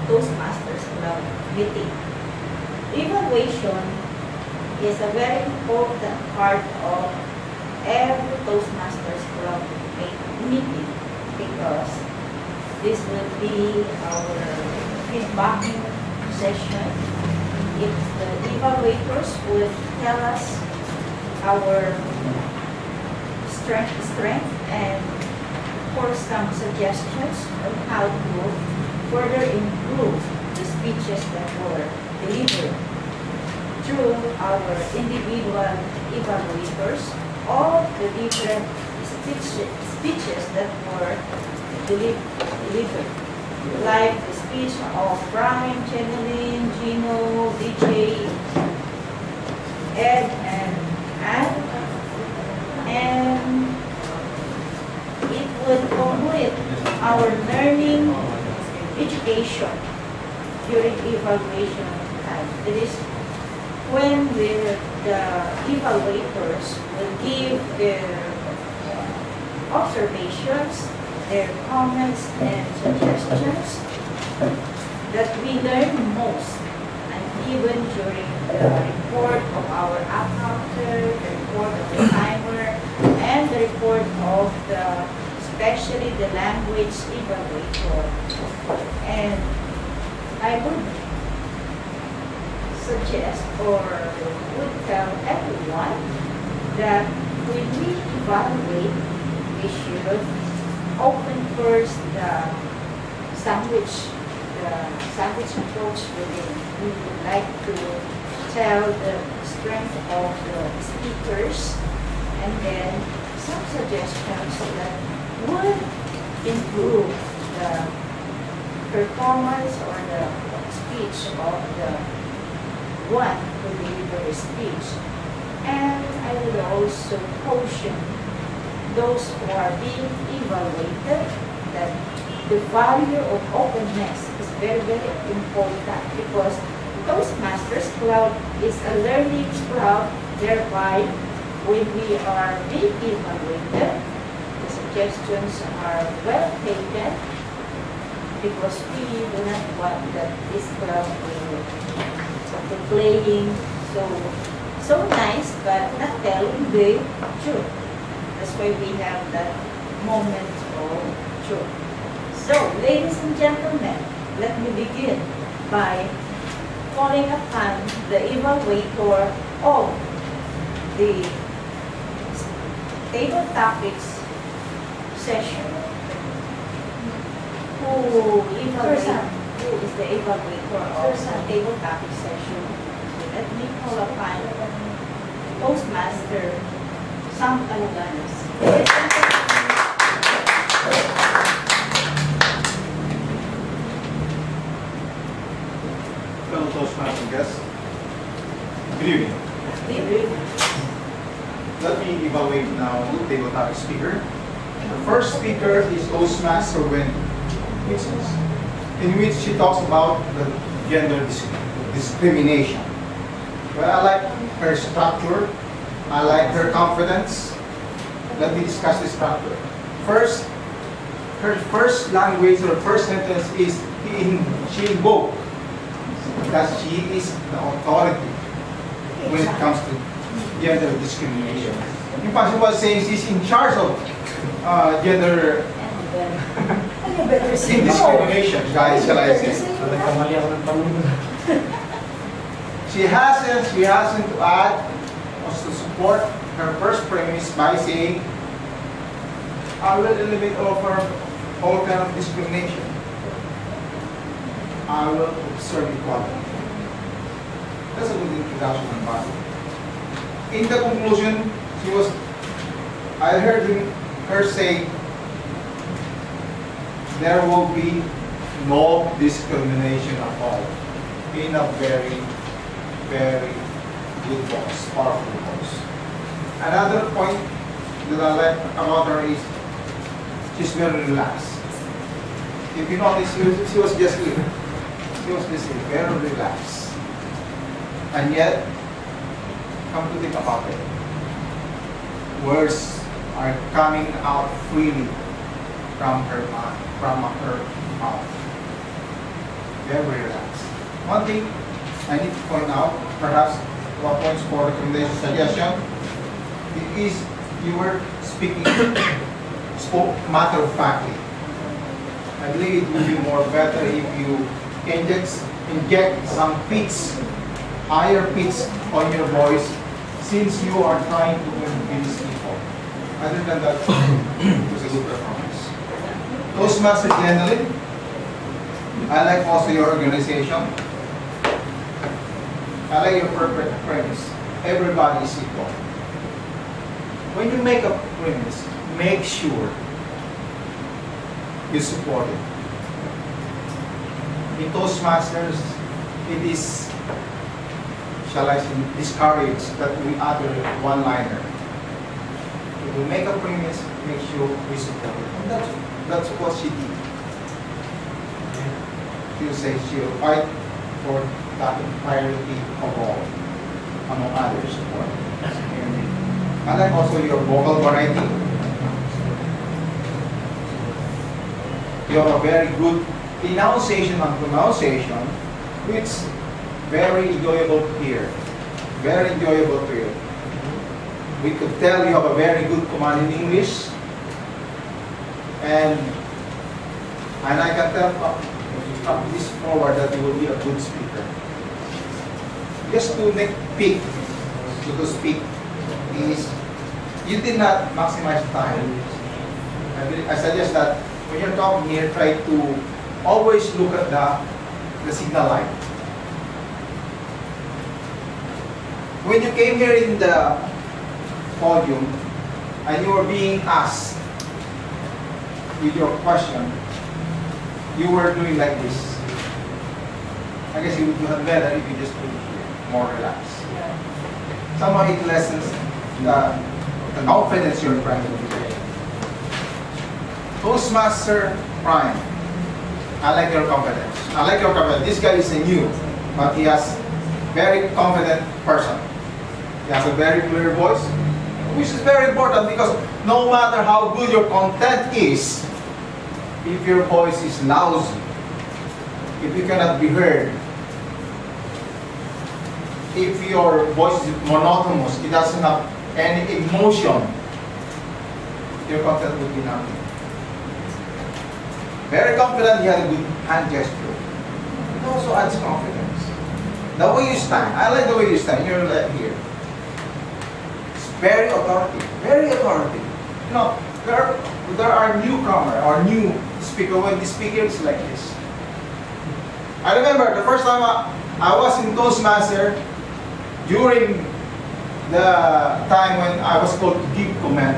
Toastmasters Club meeting. Evaluation is a very important part of every Toastmasters Club meeting because this will be our feedbacking session. If the evaluators would tell us our strength and for some suggestions on how to further improve the speeches that were delivered through our individual evaluators, all the different speeches that were delivered, like the speech of Brian, Cheneline, Gino, DJ, Ed, and Anne, and it would complete our learning education during evaluation time. It is when the evaluators will give their observations, their comments and suggestions that we learn most, and even during the report of our accountant, the report of the timer, and the report of the especially the language evaluator. And I would suggest or would tell everyone that when we evaluate, we should open first the sandwich approach within. We would like to tell the strength of the speakers and then some suggestions that would improve the performance or the speech of the one who delivered the speech. And I would also caution those who are being evaluated that the value of openness is very, very important, because Toastmasters Club is a learning club, thereby when we are being evaluated, the suggestions are well taken, because we do not want that this club will playing so nice but not telling the truth. That's why we have that moment of truth. So, ladies and gentlemen, let me begin by calling upon the evaluator of the table topics session. Who is the evaluator of the table topic session? So let me call upon Toastmaster Sam Alaganas. Fellow Toastmaster guests, good evening. Let me evaluate now the table topic speaker. The first speaker is Toastmaster Wendy, in which she talks about the gender discrimination. Well, I like her structure. I like her confidence. Let me discuss the structure. First, her first language or first sentence is she invoked that she is the authority when it comes to gender discrimination. In fact, she was saying she's in charge of gender discrimination, guys, shall I say. She hasn't to add or to support her first premise by saying, I will eliminate all kind of discrimination. I will observe equality. That's a good introduction and body. In the conclusion, I heard her say, there will be no discrimination at all, in a very, very good voice, powerful voice. Another point that I like about her is she's very relaxed. If you notice, she was just here. She was just here, very relaxed. And yet, come to think about it, words are coming out freely from her mouth. Very relaxed. One thing I need to point out, perhaps what points for recommendation suggestion, is you were speaking, spoke matter-of-factly. I believe it would be more better if you inject some pitch, higher pitch on your voice, since you are trying to convince people. Other than that, it was a good performance. Toastmasters generally, I like also your organization. I like your perfect premise. Everybody is equal. When you make a premise, make sure you support it. In Toastmasters, it is, shall I say, discouraged that we utter one-liner. If we make a premise, make sure we support it. And that's what she did. She'll say she'll fight for the entirety of all, among others. I like also your vocal variety. You have a very good enunciation and pronunciation, which is very enjoyable to hear. Very enjoyable to hear. We could tell you have a very good command in English. And I can tell from this forward that you will be a good speaker. Just to make peak, to speak, is you did not maximize time. I suggest that when you're talking here, try to always look at the signal light. When you came here in the podium and you were being asked with your question, you were doing like this. I guess you would have better if you just do it here, more relaxed. Somehow it lessens the confidence you're trying to create. Toastmaster Prime. I like your confidence. I like your confidence. This guy is a new, but he has very confident person. He has a very clear voice, which is very important because no matter how good your content is, if your voice is lousy, if you cannot be heard, if your voice is monotonous, it doesn't have any emotion, your content would be nothing. Very confident, he had a good hand gesture. It also adds confidence. The way you stand, I like the way you stand, you're like here. It's very authoritative, very authoritative. You know, there are newcomer or new speaker when the speaker is like this. I remember the first time I was in Toastmaster during the time when I was called to give comment.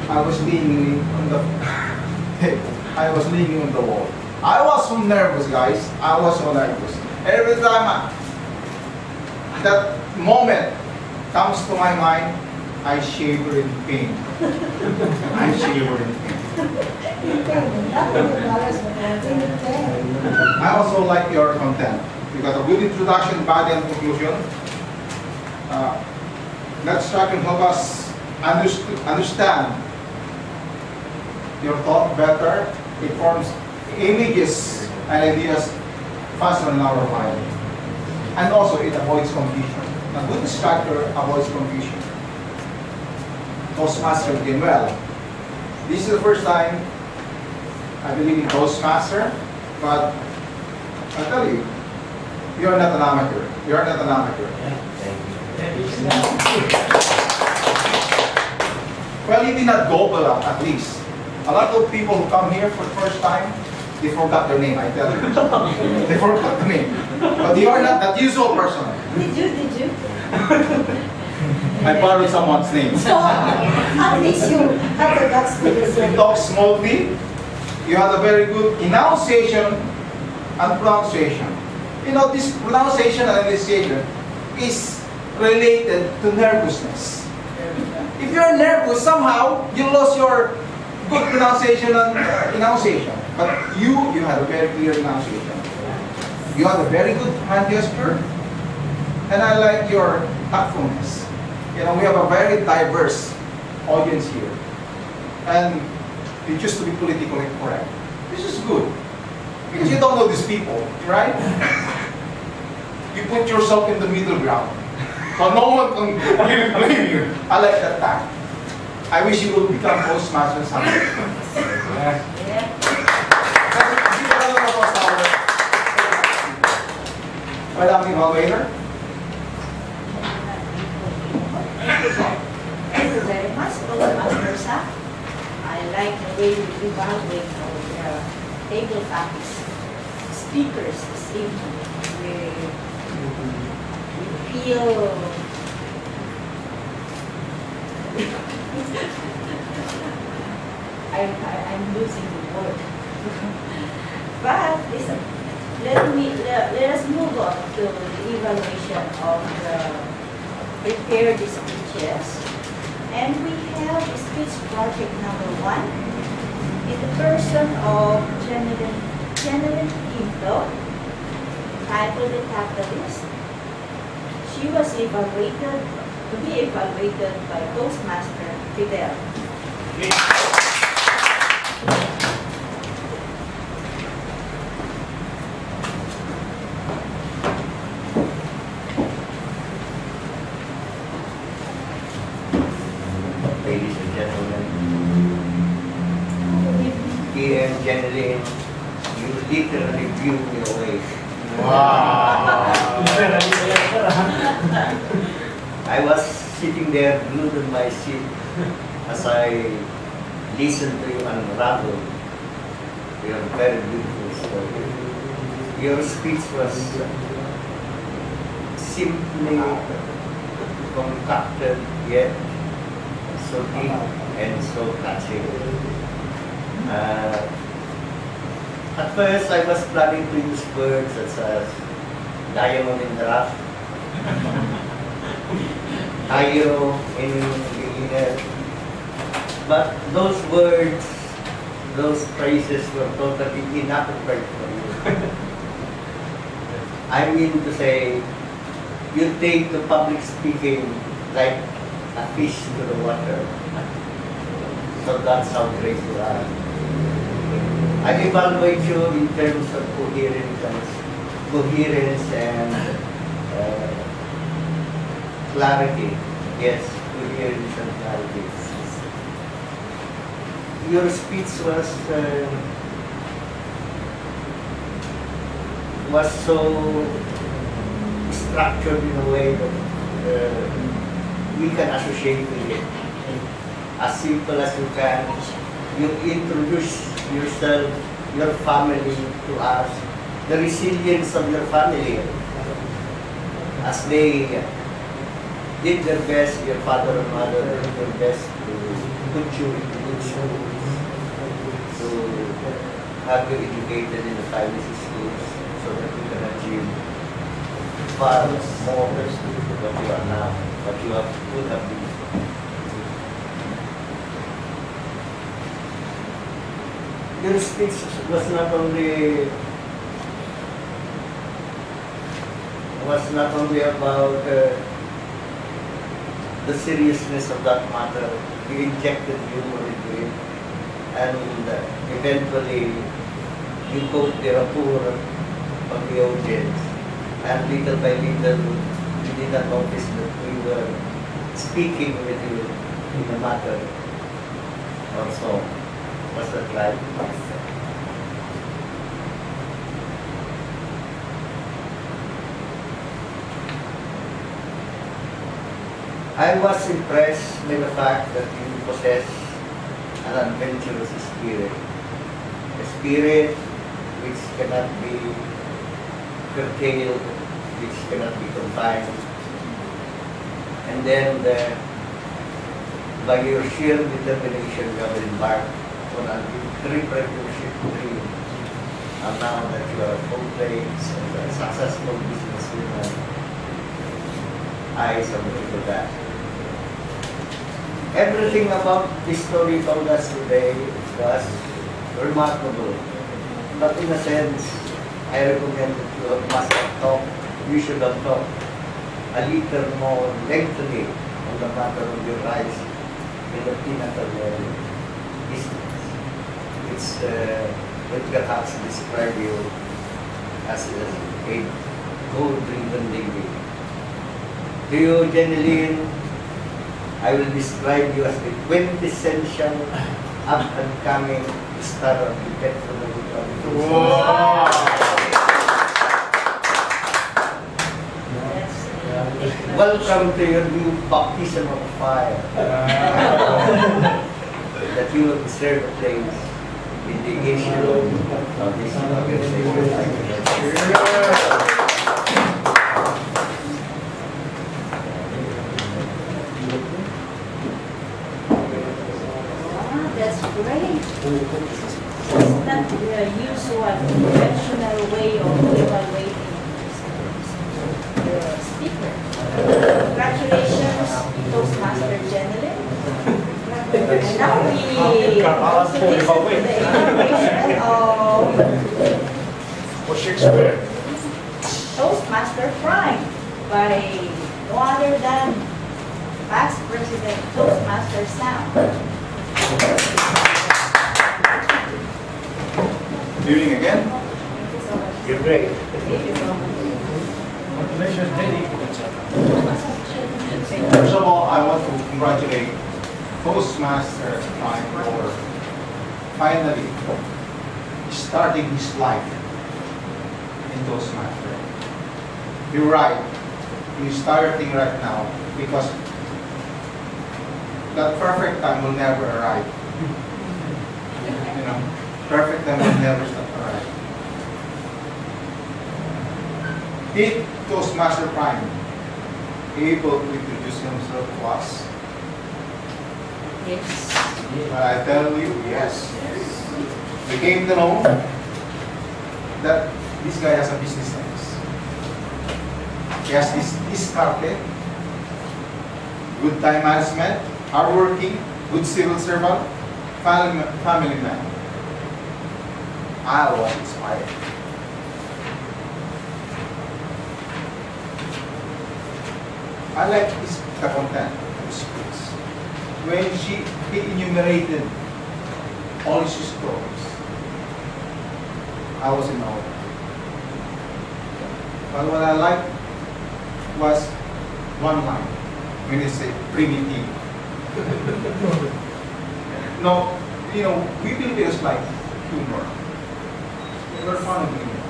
I was leaning on the I was leaning on the wall. I was so nervous, guys. I was so nervous. Every time that moment comes to my mind, I shiver in pain. I shiver in pain. I also like your content. You got a good introduction, body, and conclusion. That structure can help us understand your thought better. It forms images and ideas faster in our mind. And also it avoids confusion. A good structure avoids confusion. Toastmaster did well. This is the first time I believe in Toastmaster, but I tell you, you're not an amateur. You're not an amateur. Thank you. Well, you did not gobble up, at least. A lot of people who come here for the first time, they forgot their name, I tell you. They forgot the name. But you are not that usual person. Did you? I borrowed someone's name. So, at least you have the guts to do You it. talk smoothly. You have a very good enunciation and pronunciation. You know, this pronunciation and enunciation is related to nervousness. If you're nervous, somehow you lost your good pronunciation and enunciation. But you had a very clear enunciation. You had a very good hand gesture. And I like your tactfulness. You know, we have a very diverse audience here. And you choose to be politically correct. This is good. Because you don't know these people, right? You put yourself in the middle ground. So no one can really blame you. I like that tact. I wish you would become Toastmaster someday. Madam Evaluator. Thank you very much, Toastmasters. I like the way you evaluate our table topics. Speakers this evening. We feel I'm losing the word. But listen, let us move on to the evaluation of the prepared speeches. And we have speech project number 1 in the person of Jeneline Quinto, titled The Catalyst. She was to be evaluated by Toastmaster Fidel. Ladies and gentlemen, Nikki and Jeneline, you literally blew me away. Wow. I was sitting there glued on my seat as I listened to you unravel your very beautiful story. Your speech was simply concocted yet so deep and so touching. At first, I was planning to use words such as diamond in the rough, tayo in beginner, but those words, those phrases were totally inappropriate for you. I mean to say, you take the public speaking like a fish to the water. So that's how great you are. I evaluate you in terms of coherence and clarity. Yes, coherence and clarity. Your speech was so structured in a way that we can associate with it. As simple as you can, you introduce yourself, your family to us, the resilience of your family, as they did their best, your father and mother did their best to put you into good schools, to have you educated in the finest schools so that you can achieve far more than what you are now, what you could have been. Your speech was not only about the seriousness of that matter. You injected humor into it, and eventually you caught the rapport of the audience. And little by little, you did not notice that we were speaking with you in a matter or so. Was that right? I was impressed by the fact that you possess an adventurous spirit. A spirit which cannot be curtailed, which cannot be confined. And then by your sheer determination, you have embarked on a entrepreneurship dream. And now that you are a full-fledged and a successful businesswoman, I submit to that. Everything about this story told us today was remarkable. But in a sense, I recommend that you should have talked a little more lengthily on the matter of your rise in the pinnacle level business. It's would perhaps describe you as a goal-driven lady. To you, Jeneline, I will describe you as the quintessential up-and-coming star of the petrol. Wow! Welcome to your new baptism of fire. That you will serve a place in the issue of this organization. That's great. It's not the usual conventional way of evaluating the speaker. Congratulations, Toastmaster Jeneline. And now we proceed to the evaluation of Shakespeare. Toastmaster Prime by no other than past President Toastmaster Sam. Good evening again. You're great. Congratulations, Jenny. First of all, I want to congratulate Toastmaster Prime for finally starting his life in Toastmasters. You're right. He's starting right now because that perfect time will never arrive. You know, perfect time will never arrive. Did Toastmaster Prime able to introduce himself to us? Yes. But I tell you, yes. We came to know that this guy has a business sense. He has this carpet, good time management, hardworking, good civil servant, family man. I was inspired. I like the content of the speech. When he enumerated all his stories, I was in awe. But what I liked was one line when he said primitive. No, you know, we Filipinos like humor. We're fond of humor.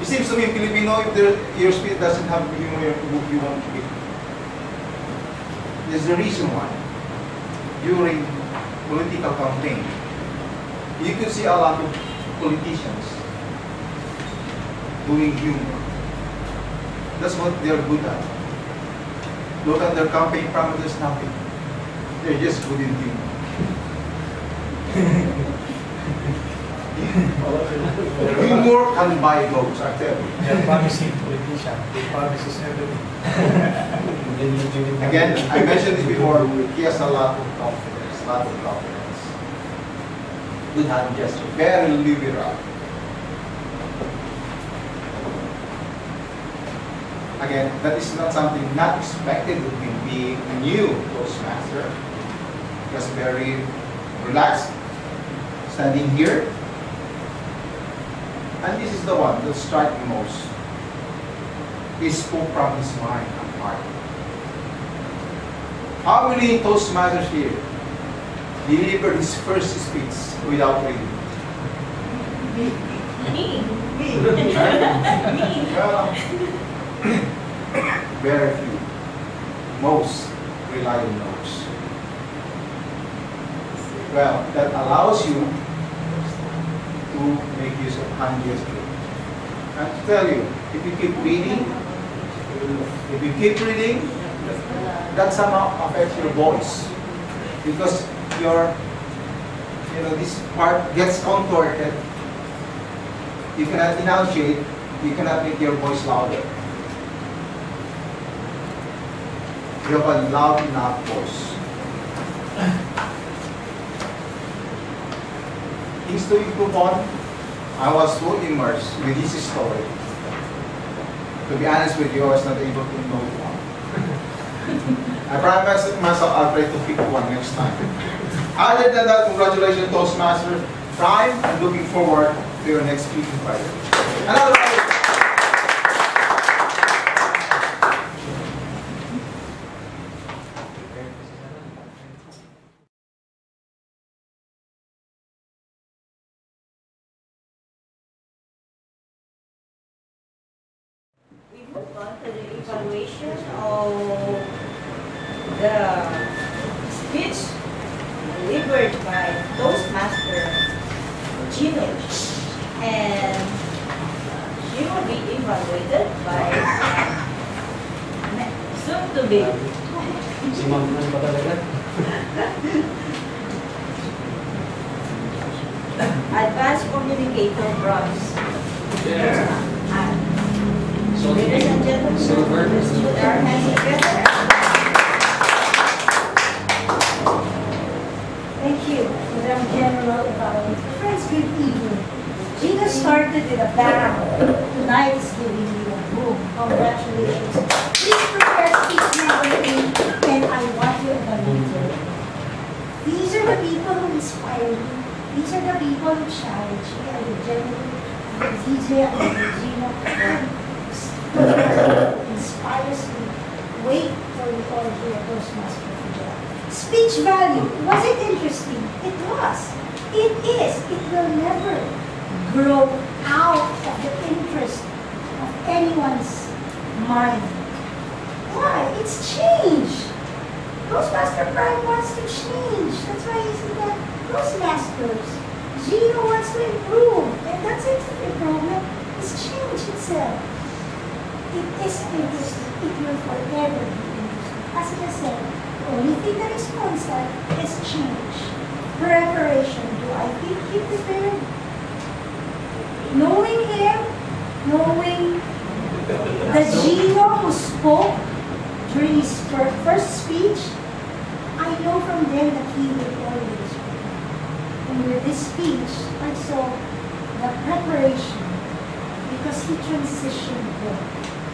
It seems to me, Filipino, if your spirit doesn't have humor, you won't be. There's the reason why. During political campaign, you could see a lot of politicians doing humor. That's what they're good at. Look at their campaign promises nothing. They're just good in humor. Humor can buy votes, I tell you. They're promising politician. They promises everything. Again, I mentioned this before, he has a lot of confidence, Good hand gesture, very liberal. Again, that is not something not expected of him being a new Toastmaster. He was very relaxed, standing here. And this is the one that struck me most. He spoke from his mind and heart. How many Toastmasters here delivered his first speech without reading? Me. Well, very few. Most rely on notes. Well, that allows you to make use of hand gesture. And to tell you, if you keep reading, that somehow affects your voice. Because this part gets contorted. You cannot enunciate, you cannot make your voice louder. You have a loud enough voice. Things to improve on, I was so immersed with his story. To be honest with you, I was not able to note one. I promised myself I'll try to pick one next time. Other than that, congratulations Toastmaster Prime. I'm looking forward to your next speaking Friday. Another round. We move on to the evaluation of the speech delivered by Toastmaster Gino, and she will be evaluated by soon to be advanced communicator bronze. Ladies and gentlemen, let's put our hands together. Thank you, Madam General Evaluator. Friends, good evening. Gina started with a bang. Tonight is giving you a boom. Congratulations. Please prepare speech number 8, and I want you to evaluate. These are the people who inspire you. These are the people who challenge you. And the General, the DJ, and the Gina. Inspires you. Wait for you all here at Toastmasters. Speech value. Was it interesting? It was. It is. It will never grow out of the interest of anyone's mind. Why? It's change. Toastmaster Prime wants to change. That's why he's in the Toastmasters. Gino wants to improve. And that's it. The improvement is change itself. It is interesting. It will forever be interesting. As I said, the only thing that is constant is change. Preparation. Do I think he prepared? Knowing him, knowing the Gino who spoke during his first speech, I know from them that he will always prepare. And with this speech, I saw the preparation because he transitioned well.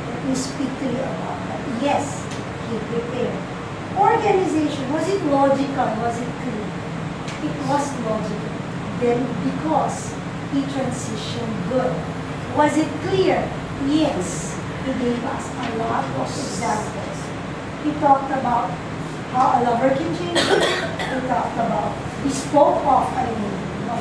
Let me speak to you about that. Yes, he prepared. Organization, was it logical? Was it clear? It was logical. Then because he transitioned good. Was it clear? Yes. He gave us a lot of examples. He talked about how a lover can change you. He talked about, he spoke of,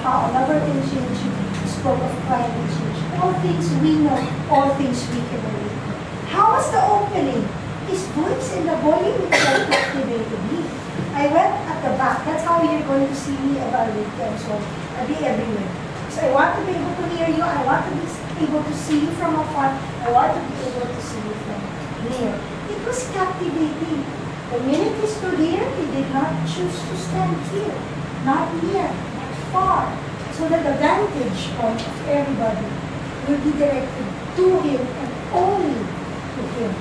how a lover can change you. He spoke of climate change. All things we know, all things we can relate to. How was the opening? His voice and the volume itself captivated me. I went at the back. That's how you're going to see me evaluate them. So I'll be everywhere. So I want to be able to hear you. I want to be able to see you from afar. I want to be able to see you from near. It was captivating. The minute he stood here, he did not choose to stand here. Not near, not far. So that the vantage point of everybody will be directed to him and only to him.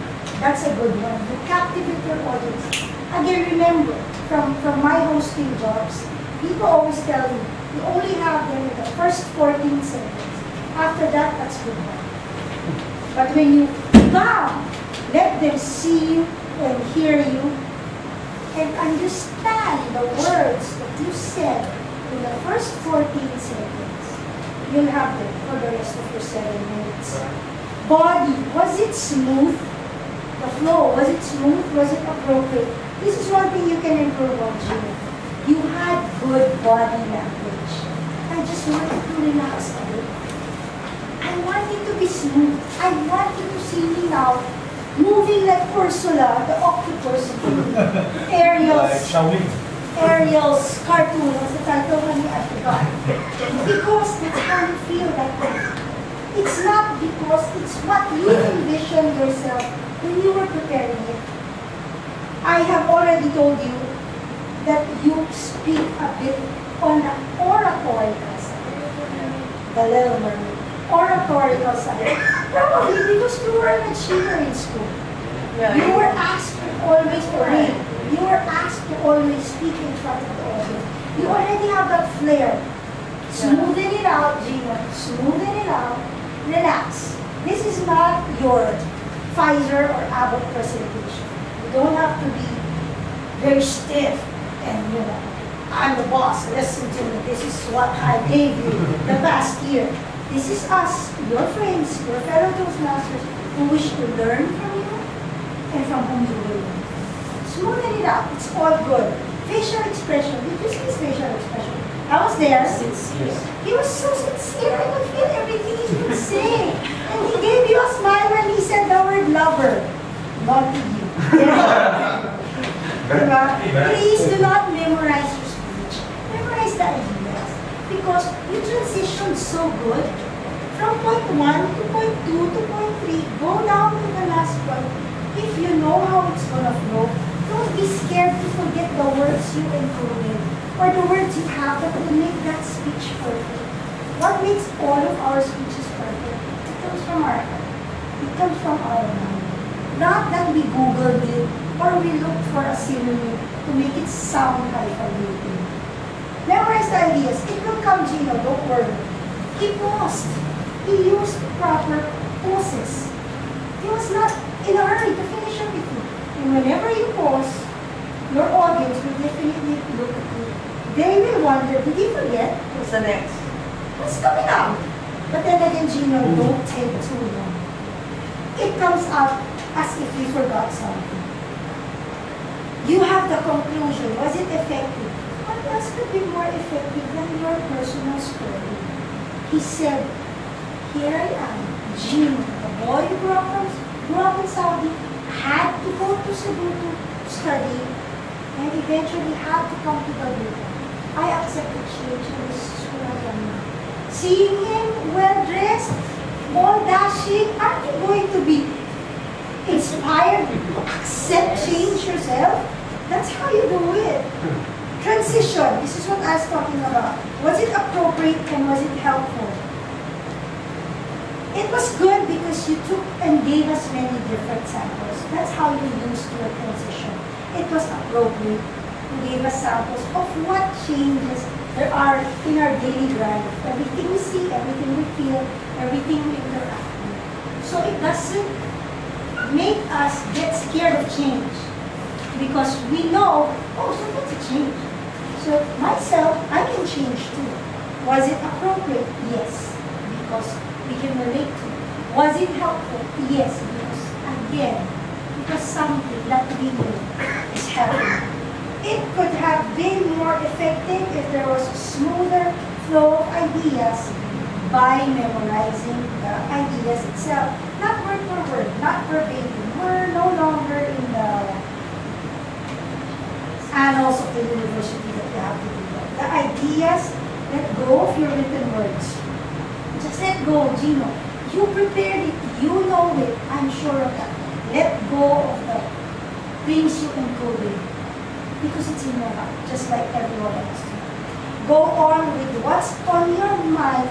That's a good one. The captivate your audience. Again, remember, from my hosting jobs, people always tell me, you only have them in the first 14 seconds. After that, that's goodbye. But when you come, let them see you and hear you and understand the words that you said in the first 14 seconds. You'll have them for the rest of your 7 minutes. Body, was it smooth? The flow, was it smooth? Was it appropriate? This is one thing you can improve on, Gino. You had good body language. I just wanted to relax a bit. I want it to be smooth. I want you to see me now moving like Ursula, the octopus. Ariel's cartoon was the title when I forgot. Because that's how you feel that way. It's not because it's what you envision yourself when you were preparing it. I have already told you that you speak a bit on the oratorical side. The Little Mermaid. Oratorical side. Probably because you were an achiever in school. You were asked to always read. You were asked to always speak in front of the audience. You already have that flair. Smoothen it out, Gino. Smoothen it out. Relax. This is not your Pfizer or Abbott presentation. You don't have to be very stiff and, I'm the boss, listen to me. This is what I gave you the past year. This is us, your friends, your fellow Toastmasters who wish to learn from you and from whom you will learn. Smoothen it out. It's all good. Facial expression. Did you see his facial expression? I was there. He was so sincere. I could feel everything he would say. And he gave you a smile when he said the word lover. Not to you. Please do not memorize your speech. Memorize the ideas. Because you transitioned so good. From point 1 to point 2 to point 3, go down to the last point. If you know how it's going to flow, don't be scared to forget the words you included or the words you have that will make that speech perfect. What makes all of our speeches perfect? It comes from our heart. It comes from our mind. Not that we Googled it or we looked for a synonym to make it sound highfalutin. Memorize the ideas. It will come, Gino. Don't worry. He paused. He used proper pauses. He was not in a hurry to finish everything. And whenever you pause, your audience will definitely look at you. They will wonder, did he forget? What's the next? What's coming up? But then again, Gino, don't take too long. It comes out as if you forgot something. You have the conclusion. Was it effective? Well, what else could be more effective than your personal story? He said, here I am, Jim, a boy who grew up in Saudi, had to go to Cebu to study, and eventually had to come to Dagupan. I accepted change, and this is who I am now. Seeing him well-dressed, more dashing, aren't you going to be inspired to accept change yourself? That's how you do it. Transition, this is what I was talking about. Was it appropriate and was it helpful? It was good because you took and gave us many different samples. That's how you used your transition. It was appropriate. You gave us samples of what changes there are in our daily life. Everything we see, everything we feel, everything we interact with. So it doesn't make us get scared of change because we know, oh, so that's a change. So myself, I can change too. Was it appropriate? Yes, because we can relate to it. Was it helpful? Yes, because again, because something that we know is happening. It could have been more effective if there was a smoother flow of ideas by memorizing the ideas itself. Not word for word, not verbatim. We're no longer in the annals of the university that you have to do that. The ideas, let go of your written words. Just let go, Gino. You prepared it, you know it, I'm sure of that. Let go of the things you encoded because it's in your heart, just like everyone else. Go on with what's on your mind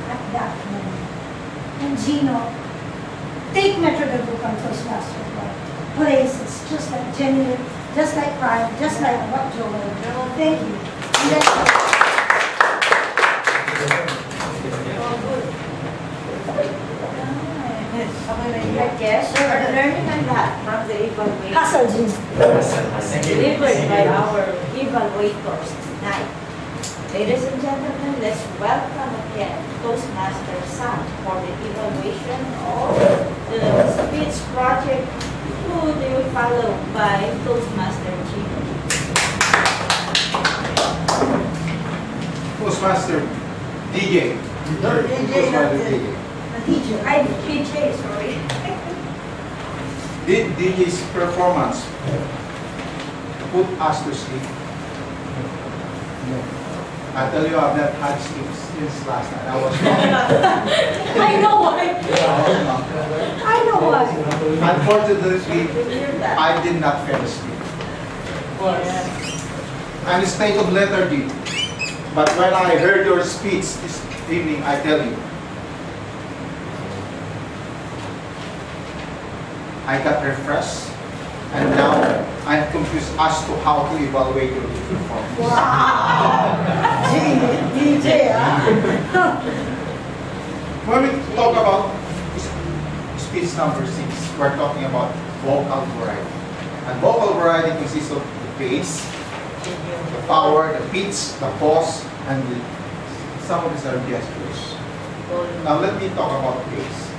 at that moment. And Gino, take Metro Dagupan Toastmasters places, just like genuine, just like pride, just like what Joel. Thank you. Yes, we are learning a lot from the evaluation Hustle, Gino. delivered by our evaluators tonight. Ladies and gentlemen, let's welcome again Toastmaster Sam for the evaluation of the speech project who they will follow by Toastmaster Gino. Toastmaster DJ. Toastmaster DJ. I'm PJ, sorry. Did DJ's performance put us to sleep? No. I tell you, I've not had sleep since last night. I was I know why. I know why. Unfortunately, I did not fall asleep. I'm in a state of lethargy. But when I heard your speech this evening, I tell you, I got refreshed, and now I'm confused as to how to evaluate your performance. Wow. DJ, When we talk about speech number 6, we're talking about vocal variety. And vocal variety consists of the bass, the power, the pitch, the pause, and some of these are gestures. Now let me talk about bass.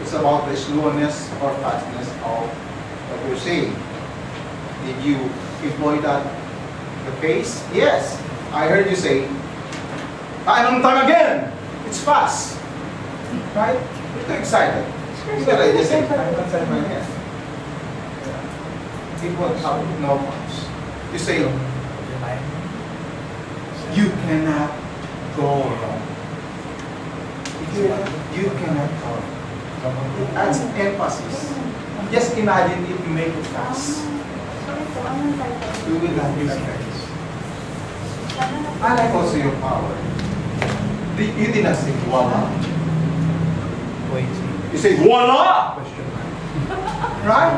It's about the slowness or fastness of what you're saying. Did you employ that the pace? Yes. I heard you say, time and time again. It's fast. Right? You're too excited. You gotta just say, time and time again. It won't have no punch. You say, you cannot go wrong. You cannot go wrong. It adds emphasis. Just imagine if you make it fast. You will not be surprised. I like also your power. You did not say voila. You say voila! Right?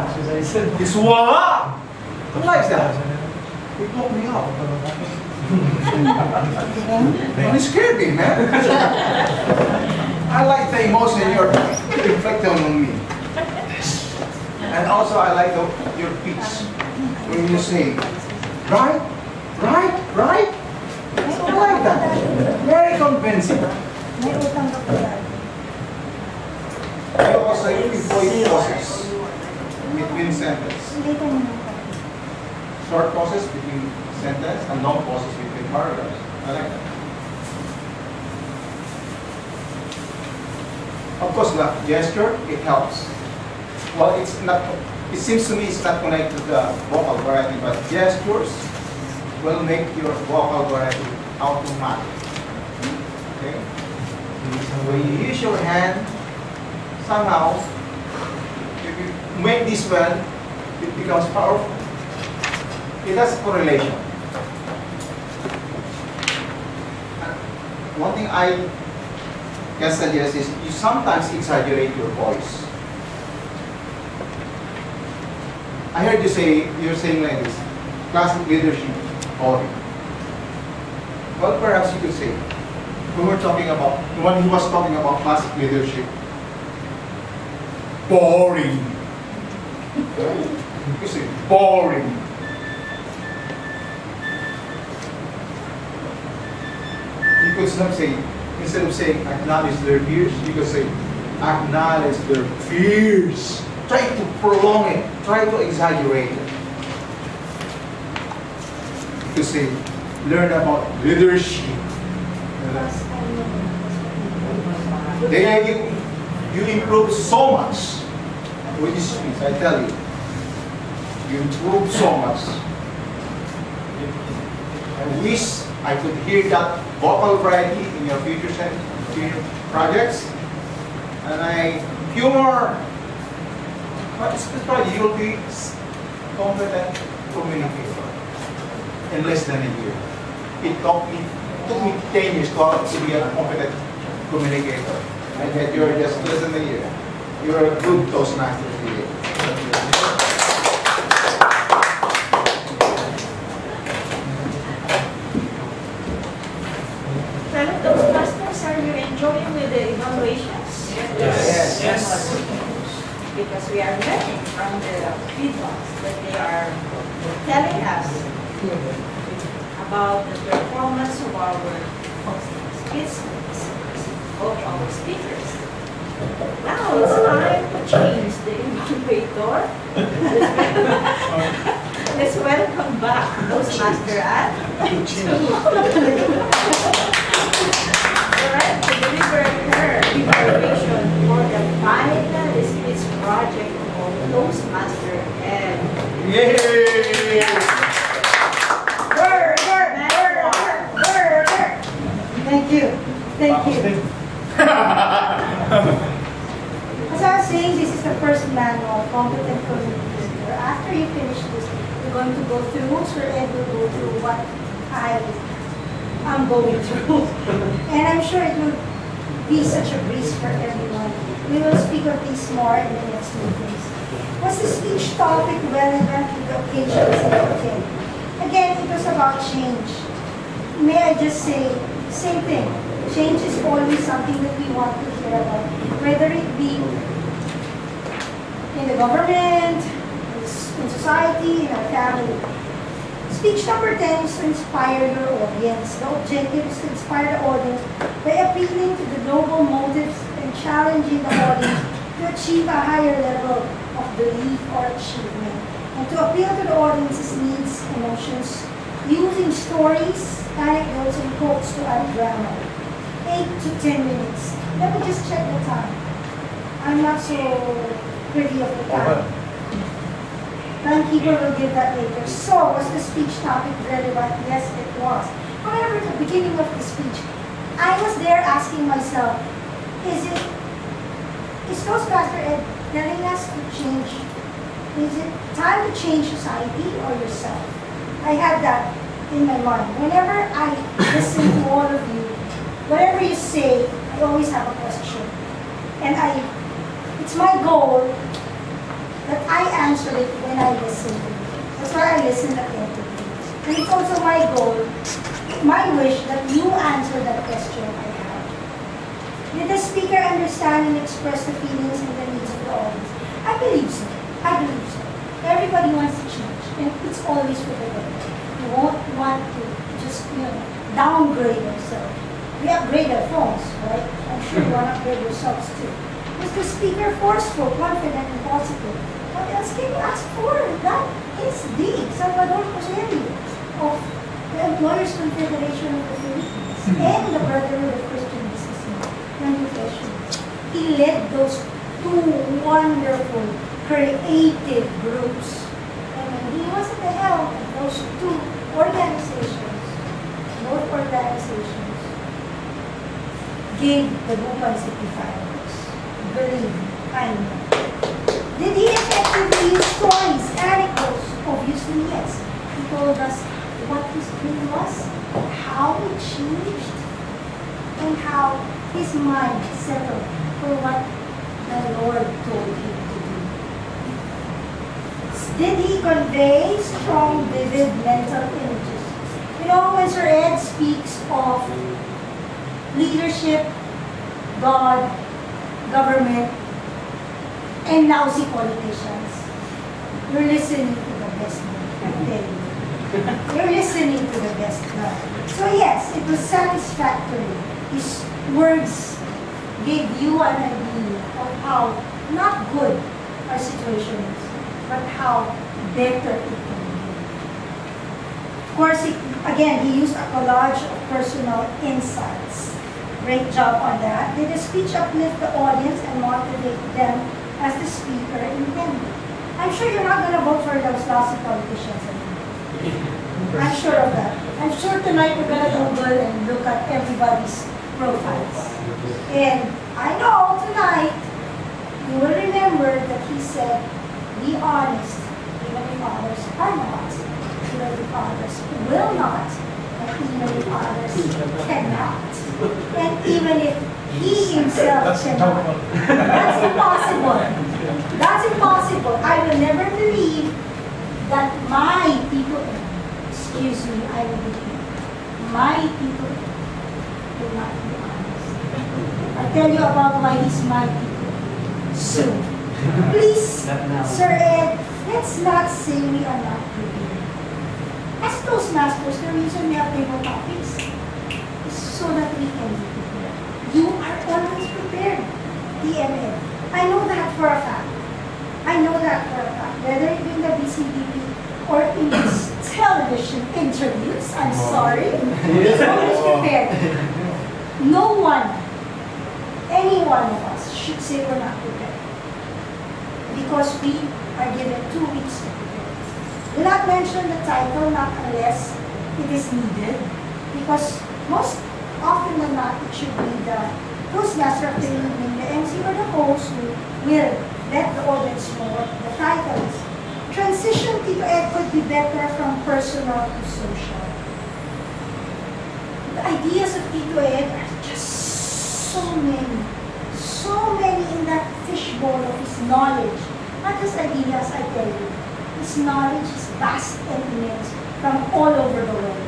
It's voila! Who likes that? It woke me up. It scared me, man. I like the emotion you're reflecting on me. And also I like your pitch. When you say, right, right, right. I like that. Very convincing. You also employ pauses between sentences. Short pauses between sentence and long pauses between paragraphs. I like that. Of course, the gesture, it helps. Well, it's not, it seems to me it's not connected to the vocal variety, but gestures will make your vocal variety automatic. Okay? When you use your hand, somehow, if you make this well, it becomes powerful. It has correlation. One thing I can suggest is you sometimes exaggerate your voice. I heard you say, you're saying like this, classic leadership, boring. Well, perhaps you could say, when we're talking about, when he was talking about classic leadership, boring. You say, boring. You could say, instead of saying acknowledge their fears, you could say acknowledge their fears. Try to prolong it. Try to exaggerate it. You could say learn about leadership. Then you improve so much with this speech, I tell you. You improve so much. I wish I could hear that vocal variety in your future projects. And few more, but especially you'll be competent communicator in less than a year. It took me 10 years to be a competent communicator. And yet you're just less than a year. You're a good Toastmasters today. Fellow Toastmasters, are you enjoying with the evaluations? Yes. Yes. Because we are learning from the feedbacks that they are telling us about the performance of our speakers. Now it's time to change the evaluator. Let's welcome back Toastmaster Ann to deliver her evaluation for the final speech project of Toastmaster Ann. Yay! Thank you. Thank you. As I was saying, this is the first manual, Competent Communicator. After you finish this, you're going to go through, Sir Ed will go through what I'm going through. And I'm sure it will be such a breeze for everyone. We will speak of this more in the next meetings. Was the speech topic relevant to the occasion? Again, it was about change. May I just say, same thing. Change is always something that we want to hear about, whether it be in the government, in society, in our family. Speech number 10 is to inspire your audience. The objective is to inspire the audience by appealing to the noble motives and challenging the audience to achieve a higher level of belief or achievement. And to appeal to the audience's needs, emotions, using stories, anecdotes, and quotes to add drama. 8 to 10 minutes. Let me just check the time. I'm not so pretty of the time. Timekeeper will give that later. So, was the speech topic relevant? Yes, it was. However, at the beginning of the speech, I was there asking myself, is Toastmaster Ed telling us to change? Is it time to change society or yourself? I had that in my mind. Whenever I listen to all of you, whatever you say, I always have a question. And it's my goal that I answer it when I listen to it. That's why I listen attentively. And it's also my goal, my wish, that you answer that question I have. Did the speaker understand and express the feelings and the needs of the audience? I believe so. I believe so. Everybody wants to change, and it's always for the better. You won't want to just, downgrade yourself. We upgrade our phones, right? I'm sure you want to upgrade yourselves too. Was the speaker forceful, confident, and positive? What else can you ask for? That is the Salvador Jose. of the Employers Confederation of the Philippines and the Brotherhood of Christian Businessmen and Professionals. He led those two wonderful, creative groups. And when he was at the helm of those two organizations, both organizations gave the Dagupan City fireworks. Believe me, I know. Did he effectively use stories, anecdotes? Obviously, yes. He told us what his dream was, how it changed, and how his mind settled for what the Lord told him to do. Did he convey strong, vivid mental images? You know, when Sir Ed speaks of leadership, God, government, and lousy politicians, you're listening to the best man, I tell you. You're listening to the best man. So yes, it was satisfactory. His words gave you an idea of how not good our situation is, but how better it can be. Of course, again, he used a collage of personal insights. Great job on that. Did the speech uplift the audience and motivate them as the speaker intended? I'm sure you're not going to vote for those lousy politicians anymore. I'm sure of that. I'm sure tonight we're going to Google and look at everybody's profiles. And I know tonight you will remember that he said, be honest, even if others are not, even if others will not, and even if others cannot. And even if he himself cannot. That's impossible. That's impossible. I will never believe that my people, excuse me, I will believe my people will not be honest. I'll tell you about why he's my people soon. Please, Sir Ed, let's not say we are not prepared. As Toastmasters, the reason we have table topics is so that we can be prepared. You are always prepared, DML. I know that for a fact. I know that for a fact. Whether it be in the BCBP or in these television interviews, I'm sorry, he's always prepared. No one, any one of us, should say we're not prepared. Because we are given 2 weeks to prepare. Do not mention the title, not unless it is needed. Because most often than not, it should be the Toastmaster of the evening, the MC or the host who will let the audience know what the title is. Transition, Tito Ed, could be better from personal to social. The ideas of Tito Ed are just so many in that fishbowl of his knowledge. Not just ideas, I tell you. His knowledge is vast and immense from all over the world.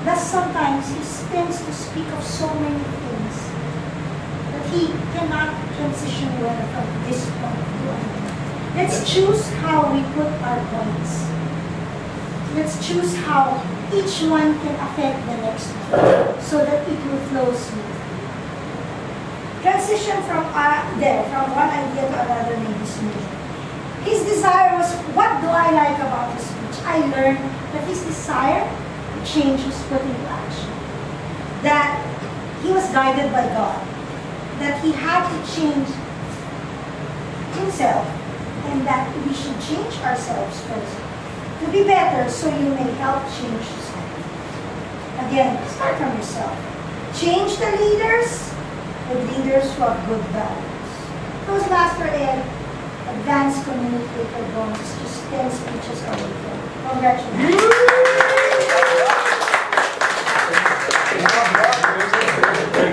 Thus, sometimes he tends to speak of so many things that he cannot transition well from this point to another. Let's choose how we put our points. Let's choose how each one can affect the next one so that it will flow smoothly. Transition from one idea to another may be smooth. His desire was, what do I like about the speech? I learned that his desire to change was put into action. That he was guided by God. That he had to change himself and that we should change ourselves first to be better so you may help change society. Again, start from yourself. Change the leaders with leaders who have good values. Toastmaster Ed, advanced communicator bonus, just 10 speeches away from. Congratulations.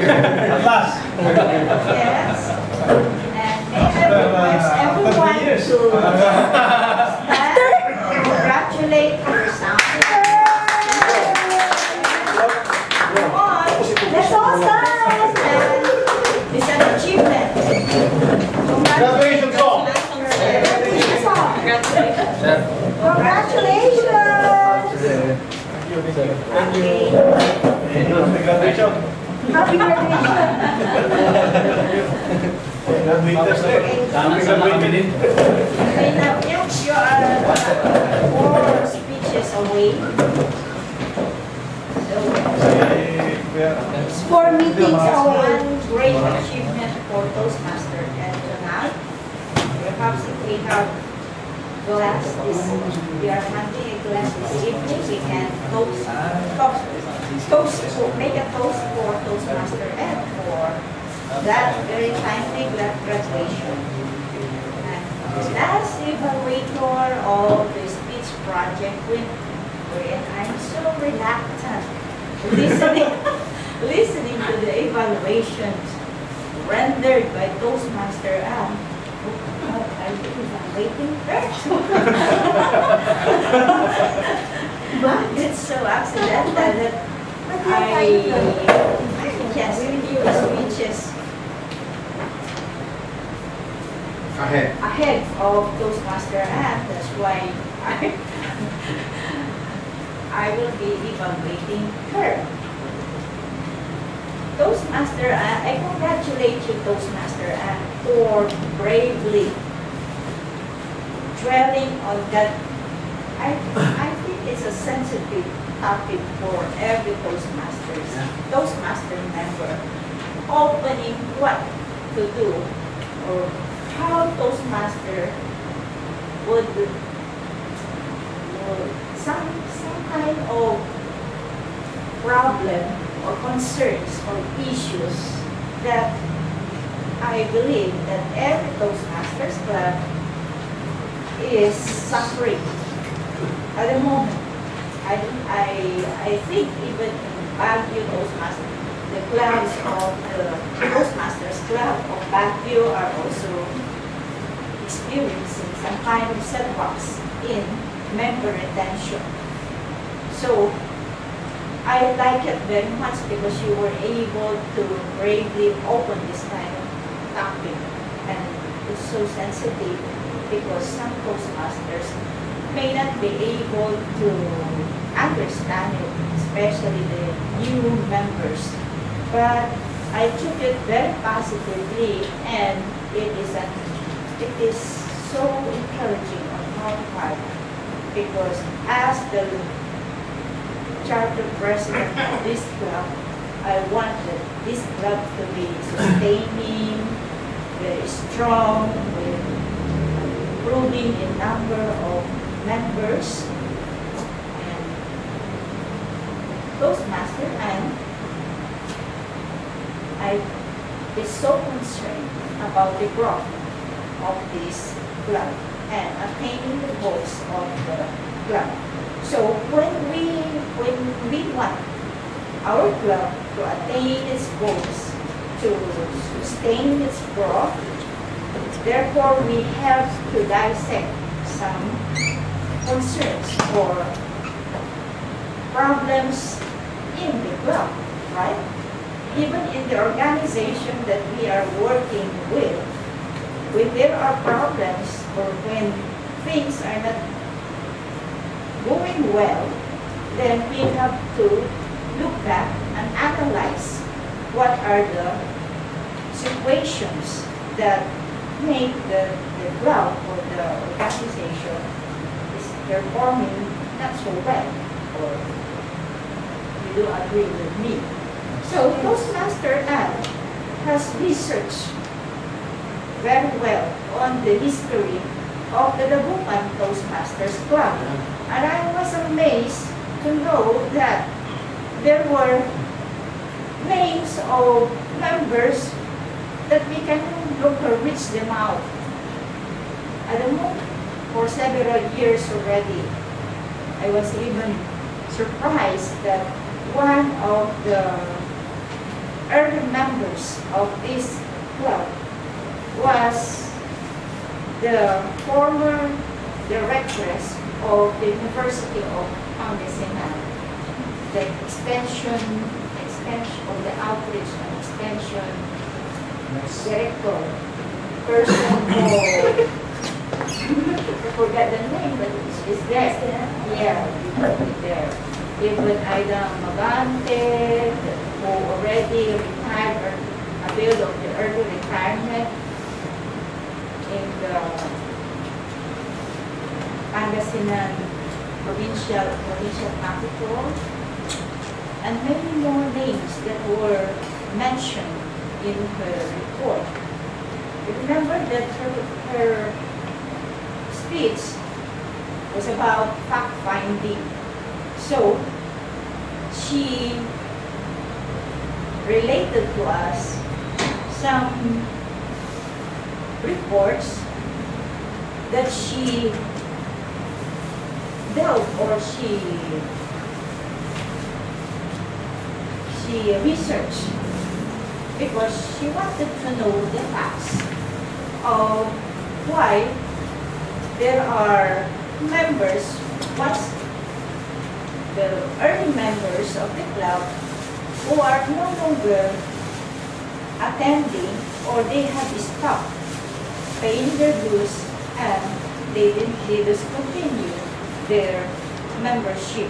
At last. Yes. And may I request everyone to congratulate your sound. Let's all stand. It's an achievement. Congratulations, song. Congratulations. Congratulations. Happy graduation. Okay, now, if you are 4 speeches away It's 4 meetings away. One great achievement for Toastmaster, and tonight, perhaps if we have glass this, we are having a glass this evening, we can make a toast for Toastmaster and for that very timely graduation. And last evaluator of the speech project wherein I'm so reluctant listening to the evaluations rendered by Toastmaster Am. I'm waiting first. But it's so accidental that I just review the speeches ahead of Toastmaster Am. That's why I will be evaluating her. Toastmaster Anne, I congratulate you, Toastmaster Anne, for bravely dwelling on that. I think it's a sensitive topic for every Toastmaster member, opening what to do or how Toastmaster would some kind of problem or concerns or issues that I believe that every Toastmasters club is suffering at the moment. I think even in Baguio Toastmasters, the clubs of the Toastmasters Club of Baguio are also experiencing some kind of setbacks in member retention. So I like it very much because you were able to bravely open this kind of topic, and it's so sensitive because some Toastmasters may not be able to understand it, especially the new members. But I took it very positively, and it is so encouraging on our part because as the charter president of this club, I wanted this club to be sustaining, very strong, with improving in number of members. And Toastmaster, and I is so concerned about the growth of this club and attaining the goals of the club. So when we want our club to attain its goals, to sustain its growth, therefore we have to dissect some concerns or problems in the club, right? Even in the organization that we are working with, when there are problems or when things are not going well, then we have to look back and analyze what are the situations that make the club or the organization is performing not so well, or you do agree with me. So Toastmaster Anne has researched very well on the history of the Dagupan Toastmasters Club. And I was amazed to know that there were names of members that we can no longer reach them out at the moment for several years already. I was even surprised that one of the early members of this club was the former directress of the University of Pangasinan, the extension of the outreach and extension director, person who I forgot the name, but she's there. Yeah, there. Even Aida Magante, who already retired or availed of the early retirement in the Pangasinan provincial capital, and many more names that were mentioned in her report. Remember that her speech was about fact-finding. So, she related to us some reports that she dealt or she researched because she wanted to know the facts of why there are members, what's the early members of the club who are no longer attending or they have stopped paying their dues and they discontinue their membership.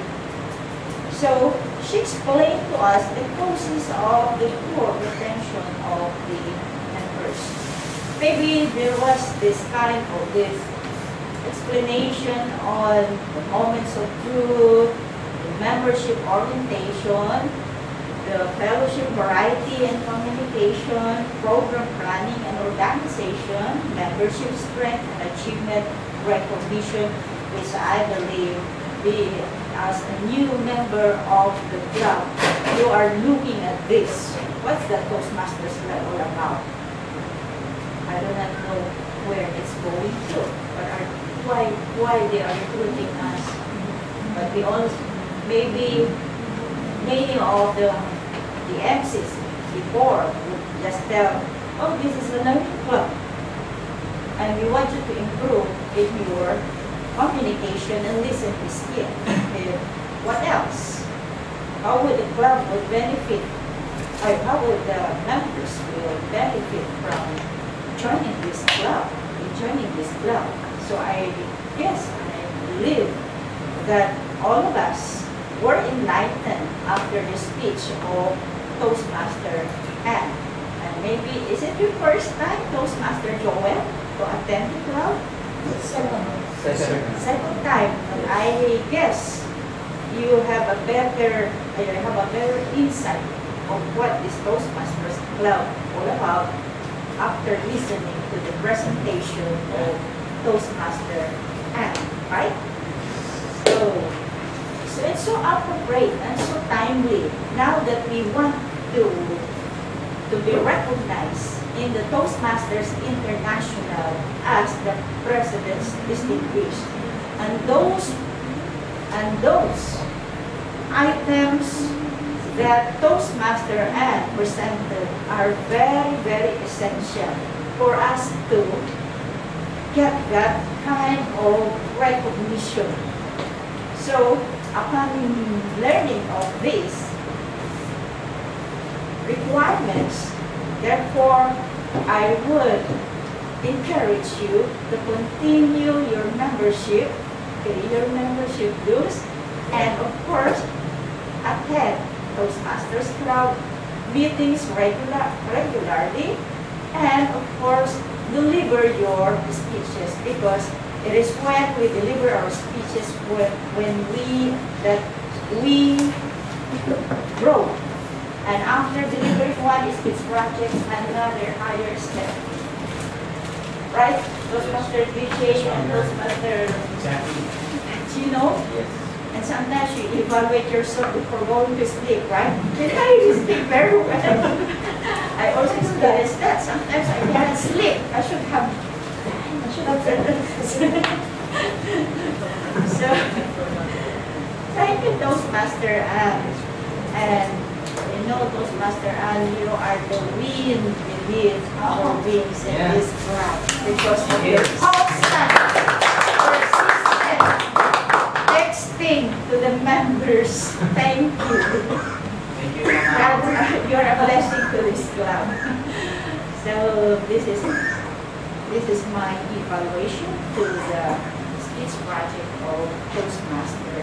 So she explained to us the causes of the poor retention of the members. Maybe there was this kind of this explanation on the moments of truth, the membership orientation, the fellowship variety and communication, program planning and organization, membership strength and achievement recognition, which I believe as a new member of the club, you are looking at this. What's the Toastmasters club all about? I do not know where it's going to, but why they are recruiting us. But we also, maybe many of the MCs before would just tell, oh, this is a learning club. And we want you to improve in your communication and listening skill. What else? How would the club would benefit, or how would the members will benefit from joining this club, So I guess, I believe that all of us were enlightened after the speech of Toastmaster Anne. And maybe, is it your first time, Toastmaster Joel, to attend the club? Second time. And I guess you have a better insight of what this Toastmasters Club all about after listening to the presentation of Toastmaster Anne, right? So it's so appropriate and so timely now that we want to be recognized in the Toastmasters International as the President's Distinguished. And those items that Toastmaster Anne presented are very, very essential for us to get that kind of recognition. So, upon learning of these requirements, therefore, I would encourage you to continue your membership, pay your membership dues, and of course, attend Toastmasters Club meetings regularly, and of course, deliver your speeches, because it is when we deliver our speeches when we grow. And after delivering one speech project, another higher step. Right? Toastmaster DJ and Toastmaster Gino. Yes. And sometimes you evaluate yourself before going to sleep, right? Did I sleep very well? I also experienced that. Sometimes I can't sleep. I should have So, thank you, Toastmaster and you know, Toastmaster and you are the wind beneath our wings in this club because of your constant, persistent texting to the members. Thank you. Thank you. You're a blessing to this club. So this is my evaluation to the speech project of Toastmaster.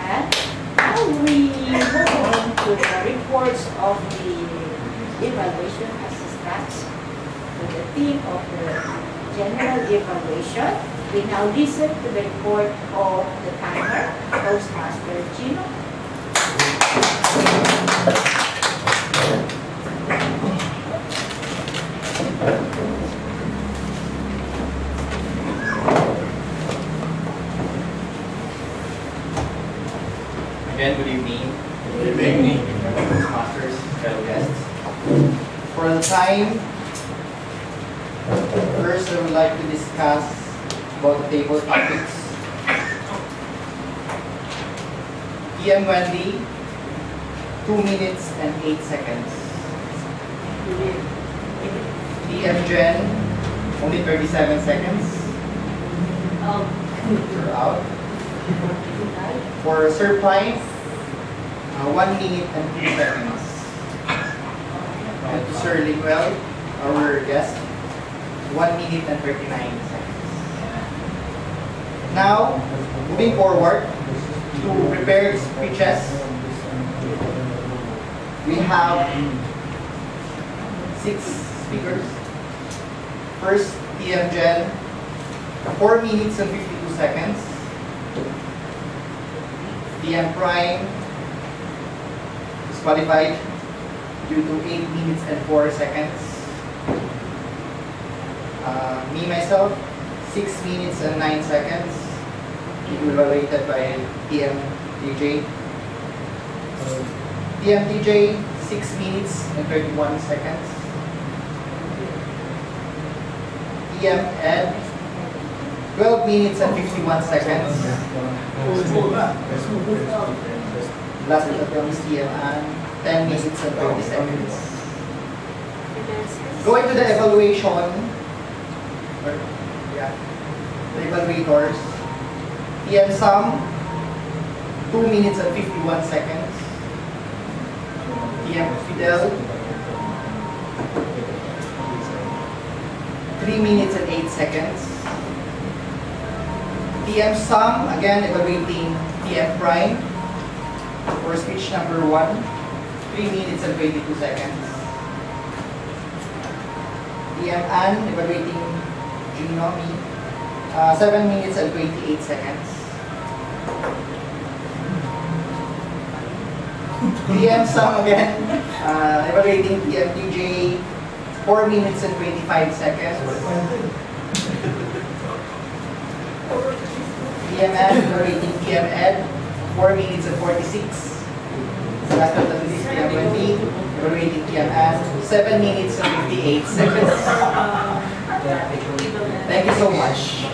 And now we move on to the reports of the evaluation assistants. So the theme of the general evaluation We now listen to the report of the timer, Toastmaster Gino. Again, good evening. Good evening. Toastmasters, fellow guests. For the time, first I would like to discuss about the table topics. PM Wendy, 2 minutes and 8 seconds. PM Jen, only 37 seconds. You're out. For Sir Clive, 1 minute and 2 seconds. And to Sir Linwell, our guest, 1 minute and 39 seconds. Now, moving forward to prepare speeches, we have 6 speakers. First, PM Jen, 4 minutes and 52 seconds. PM Prime, disqualified due to 8 minutes and 4 seconds. Me, myself, 6 minutes and 9 seconds. Evaluated by PM DJ. PM DJ, 6 minutes and 31 seconds. PM Ed, 12 minutes and 51 seconds. Last but not least, PM Ann, 10 minutes and 20 seconds. Going to the evaluation, the evaluators, PM Sam, 2 minutes and 51 seconds. PM Fidel, 3 minutes and 8 seconds. PM Sam, again evaluating PM Prime for speech number 1, 3 minutes and 22 seconds. PM Ann, evaluating Gino, 7 minutes and 28 seconds. PM Sam again, evaluating PM DJ, 4 minutes and 25 seconds. PM Ed, evaluating PM Ed, 4 minutes and 46. Last but not least, PM Wendy, evaluating PM Ed, 7 minutes and 58 seconds. Thank you so much.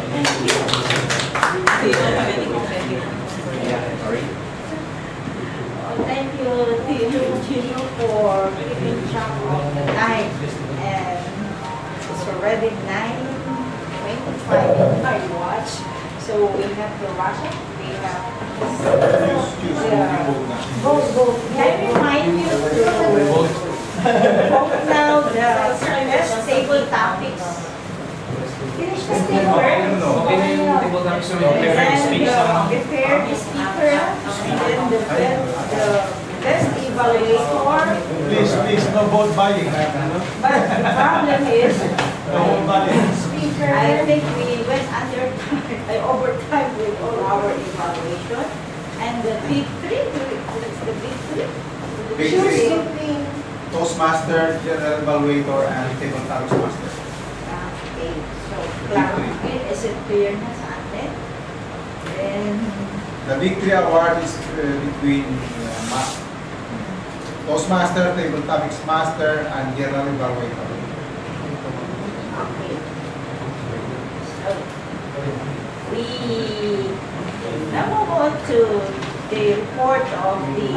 Thank you, Gino, for keeping track of the time. And it's already 9:25 in my watch. So we have to rush it. We have vote. Can I remind you to vote now the best table topics? Finish the speaker. And prepare the speaker. And then the best evaluator. Please, no vote buying. But the problem is, No vote buying. speaker, I think we went under overtime with all our evaluation. And the big three, what's the big three? Big Sure, three. something. Toastmaster, General Evaluator, and Table Topics Master. Okay, so clarify, is it clear na sa atin? Then, The Big Three Award is between Toastmaster, Table Topics Master, and General Evaluator. okay. So, we now move on to the report of the...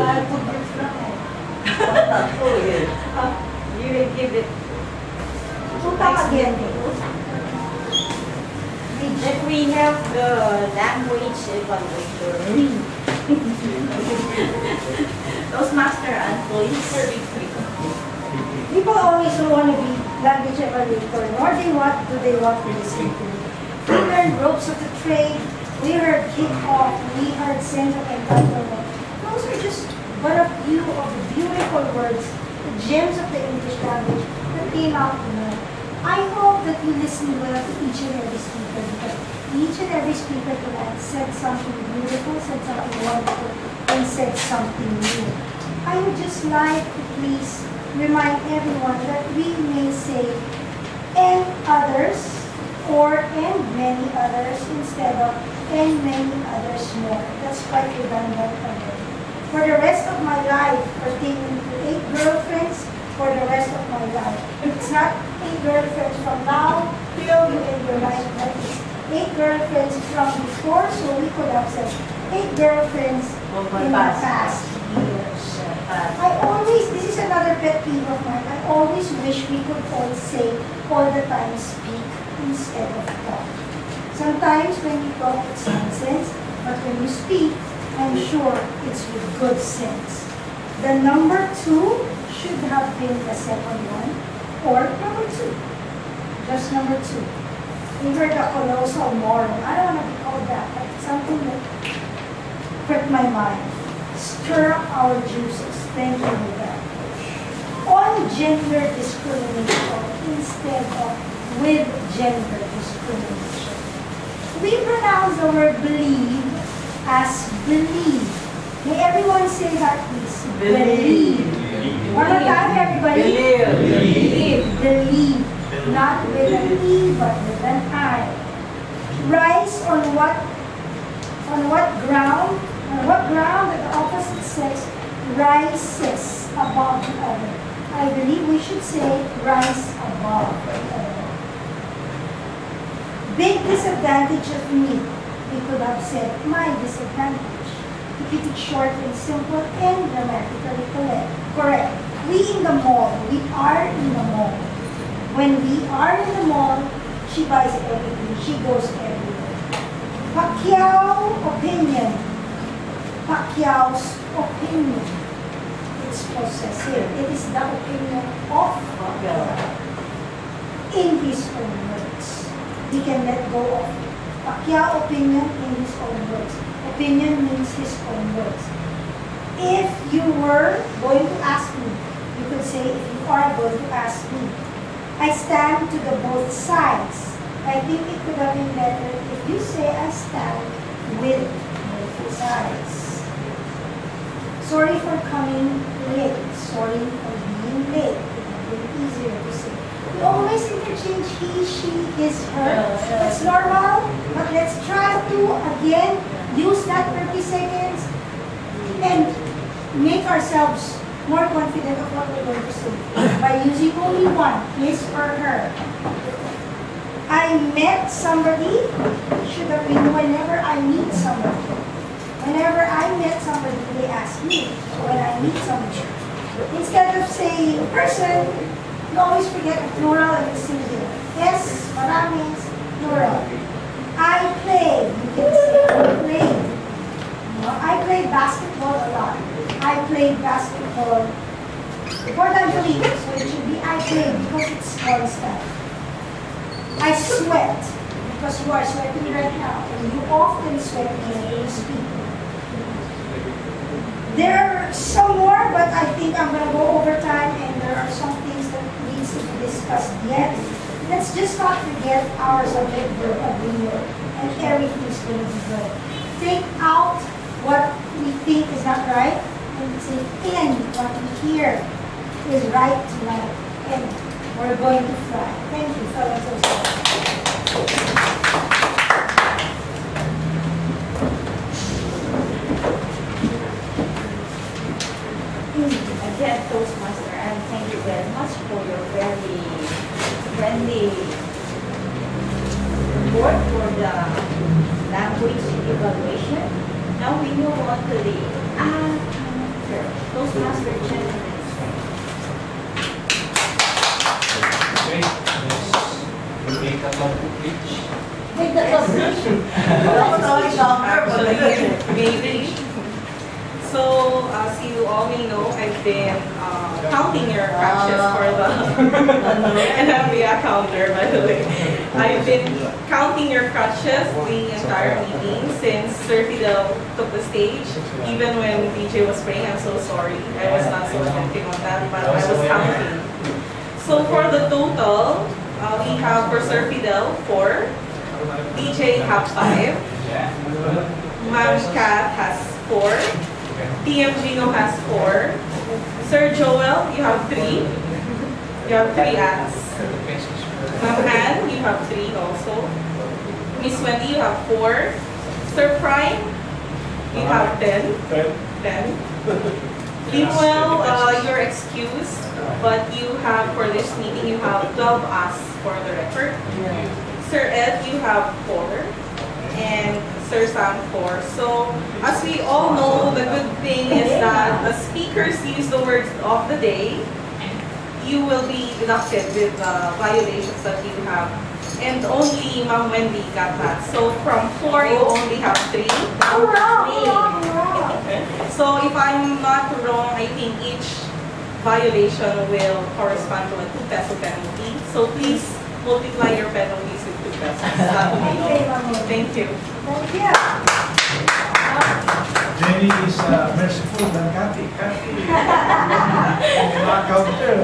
You will give it... again. Then we have the language evaluation. Toastmaster and police. People always want to be language evaluator, nor do they want to listen to me. We learned ropes of the trade, we heard kick-off, we heard sense of entitlement. Those are just but a few of the beautiful words, the gems of the English language that came out tonight. I hope hope that you listened well to each and every speaker, because each and every speaker tonight said something beautiful, said something wonderful, and said something new. I would just like to please remind everyone that we may say and others or and many others instead of and many others more. That's quite redundant already. For the rest of my life, pertaining to 8 girlfriends, for the rest of my life. It's not 8 girlfriends from now till you end your life, but it's 8 girlfriends from before, so we could have said 8 girlfriends in the past years. I always, this is another pet peeve of mine, I always wish we could all say, all the time speak instead of talk. Sometimes when you talk, it's nonsense, but when you speak, I'm sure it's with good sense. The number 2 should have been the second one, or number 2. Just number 2. We heard the colossal moral. I don't want to be called that, but it's something that hurt my mind. Stir up our juices. Thank you for that. On gender discrimination instead of with gender discrimination. We pronounce the word believe as believe. May everyone say that, please. Believe. One more time, everybody. Believe. Believe. Not with an E, but with an I. Rise on what ground? On what ground that the opposite sex rises above the other? I believe we should say rise above the other. Big disadvantage of me. We could have said my disadvantage. To keep it short and simple and grammatically correct. We in the mall. We are in the mall. When we are in the mall, she buys everything. She goes everywhere. Pacquiao opinion. Pacquiao's opinion. It's possessive. It is the opinion of Pacquiao. In his own words. We can let go of Pacquiao opinion in his own words. Opinion means his own words. If you were going to ask me, you could say, if you are going to ask me, I stand to the both sides. I think it could have been better if you say I stand with both sides. Sorry for coming late. Sorry for being late. It would have been easier to say. We always interchange he, she, his, her. That's normal, but let's try to, again, use that 30 seconds and make ourselves more confident of what we're going to say by using only one, his or her. I met somebody, should have been whenever I meet somebody. Whenever I met somebody, they ask me. So when I meet somebody, instead of saying person, you always forget the plural and the singular. Yes, maraming plural. I play. You can say I play. I play basketball a lot. I played basketball more than 3 years, so it should be I play because it's constant. I sweat because you are sweating right now, and you often sweat when you speak. There are some more, but I think I'm going to go over time, and there are some things that needs to be discussed yet. Let's just not forget our subject verb of the year, and everything's going to be good. Take out what we think is not right, and say in what we hear is right tonight, and we're going to fly. Thank you, fellow Toastmasters. Again, Toastmaster, and thank you very much for your very friendly report for the language evaluation. Now we move on to the Toastmaster gentlemen. Okay, let's make a complete. Take the translation. Maybe. So, as you all may know, I've been counting your crashes for the, and I'm the accounter, by the way. I've been counting your crutches the entire meeting since Sir Fidel took the stage. Even when DJ was praying, I'm so sorry. I was not so attentive on that, but I was counting. So for the total, We have for Sir Fidel 4, DJ have 5, Ma'am Kat has 4, TM Gino has 4, Sir Joel, you have 3. You have 3 as. Ma'am Ann, you have 3 also. Miss Wendy, you have 4. Sir Prime, you have 10. 10. Limuel, you're excused, but you have, for this meeting, you have 12 as for the record. Sir Ed, you have 4. And Sir Sam 4. So, as we all know, the good thing is that the speakers use the words of the day. You will be deducted with the violations that you have. And only Ma'am Wendy got that. So from 4, you only have 3. So if I'm not wrong, I think each violation will correspond to a 2 peso penalty. So please multiply your penalties with 2 pesos. That would be all. Thank you. Thank you. Jenny is merciful than Kathy. Kathy. Not counter.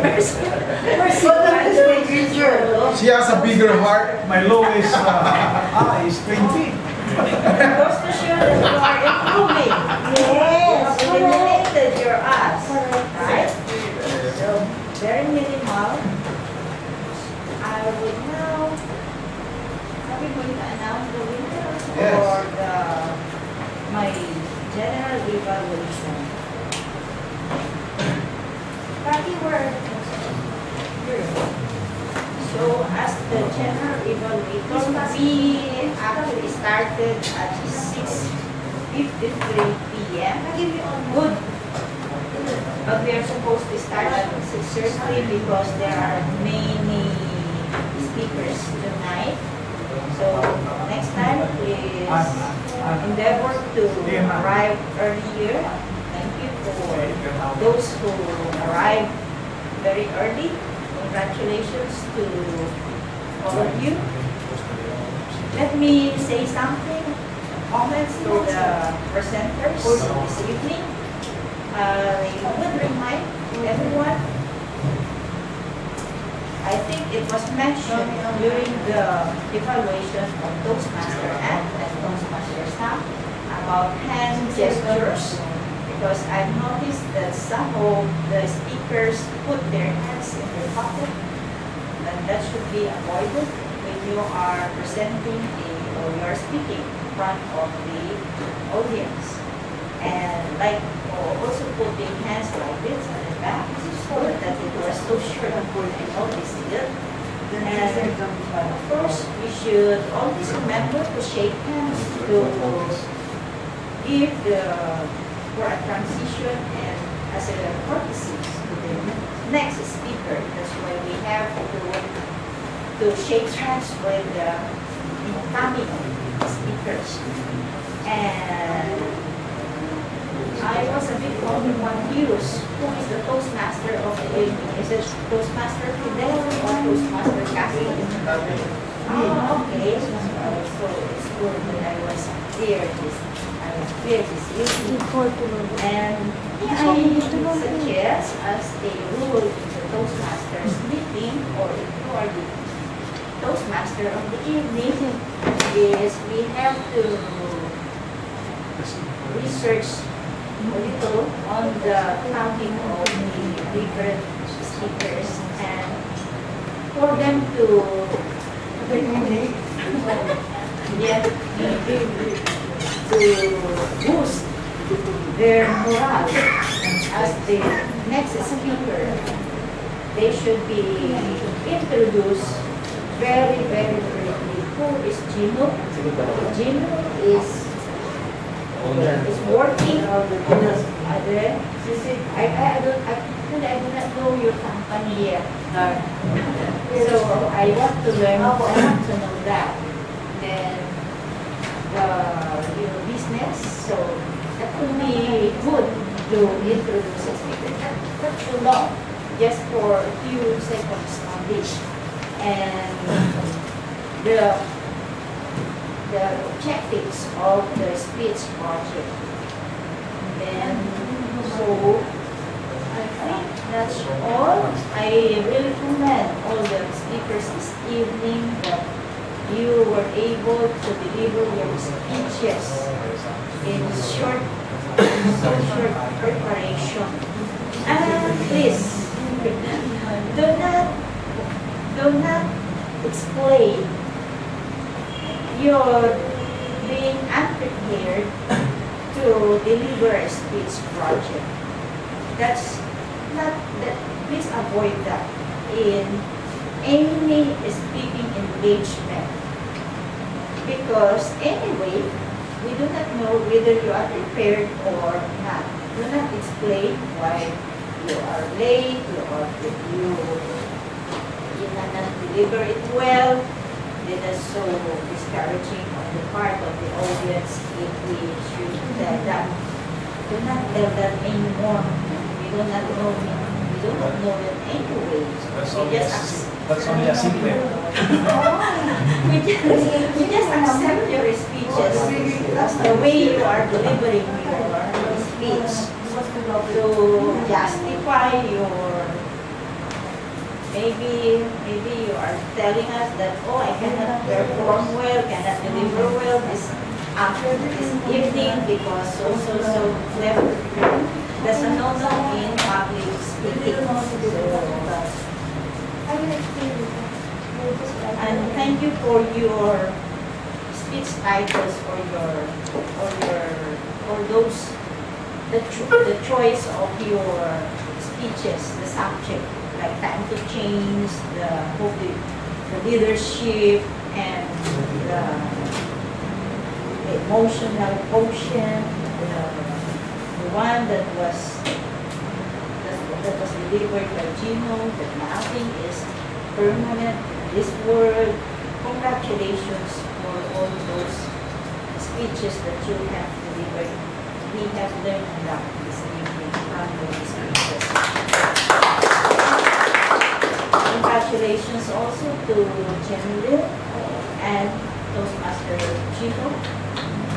She has a bigger heart. My lowest is 20. Goes to show that you are improving. Yes, you eliminated your ass. Right? So, very minimal. I would now, are we going to announce the winner or my general evaluation? Kathy, where? So, as the general evaluator, we actually started at 6:53 p.m. Good. But we are supposed to start at 6:30 because there are many speakers tonight. So, next time, please endeavor to arrive earlier. Thank you for those who arrived very early. Congratulations to all of you. Let me say something, comments to the presenters this evening. I would remind everyone, I think it was mentioned during the evaluation of Toastmaster and Toastmaster staff about hand gestures, because I've noticed that some of the speakers put their hands in their pocket, and that should be avoided when you are presenting or you are speaking in front of the audience. And like also putting hands like this on the back, so that it was so short and noticed it. And of course, we should always remember to shake hands, to give for a transition and as a courtesy to the next speaker. That's why we have to shake hands with the incoming speakers. And I was a bit confused. Who is the Toastmaster of the evening? Is it Toastmaster Fidel or Toastmaster Cassie? Oh, okay. So it's good that I was clear this evening. And I suggest as a rule in the Toastmasters meeting, or if you are the Toastmaster of the evening, is we have to research a little on the counting of the different speakers and for them to boost their morale as the next speaker. They should be introduced very, very briefly. Who is Gino? Gino is working on the other. I do not know your company yet. So I want to learn, I want to know that. Then your business, so that would be good to introduce a speaker. Not too long, just for a few seconds on this. And the objectives of the speech project. Then, so I think that's all. I really commend all the speakers Toastmasters this evening that you were able to deliver your speeches in short preparation. Please, do not explain your being unprepared to deliver a speech project. That's not that. Please avoid that in any speaking engagement, because anyway, we do not know whether you are prepared or not. Do not explain why you are late or if you cannot deliver it well. That is so discouraging on the part of the audience if we should tell that. Do not tell that anymore. We do not know it. We do not know them anyway. That's only a simple. We just accept your speeches as the way you are delivering your speech to justify your. Maybe you are telling us that, oh, I cannot perform well, cannot deliver well after this evening because so clever. That's a no-no in public speaking. And thank you for your speech titles or those the choice of your speeches, the subject, like time to change, the leadership, and the emotional quotient, the one that was delivered by Gino, that nothing is permanent in this world. Congratulations for all those speeches that you have delivered. We have learned a lot this evening from those speeches. Congratulations also to Jenny and Toastmaster Chico.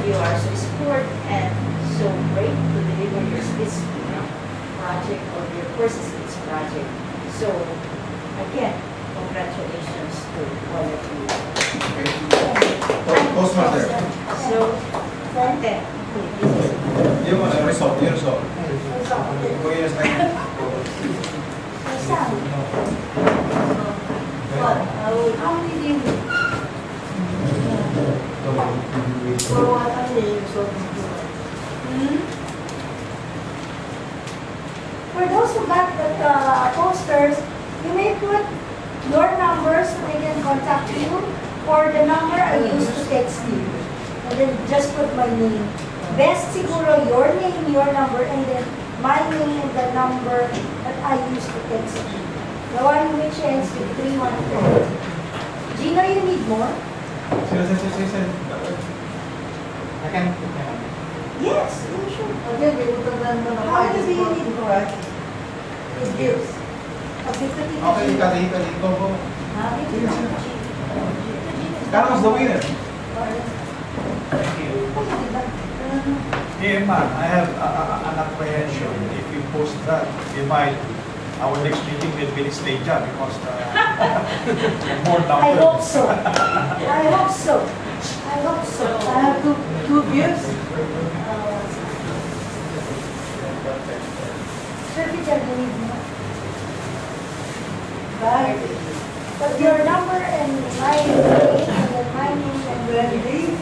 You are so sport and so great to deliver your speech project or your first speech project. So again, congratulations to all of you. Toastmaster. So, then, You want to resolve. How many do you need? For what are they For those who got the posters, you may put your number so they can contact you, or the number I used to text you. And then just put my name. Best siguro your name, your number, and then my name and the number that I used to text you. The one which ends with 313. Gino, you need more? I can put my hand. Yes, you should. Again, they would have done How many do you need? It gives. Okay, Italy, go. Carlos the winner. Thank you. Hey, man, I have an apprehension. If you post that, our next meeting will be in Stadia because more numbers. I hope so. I hope so. I hope so. I have two gifts. Certificate you need more. Bag. But your number and my name and then my name and Brandy.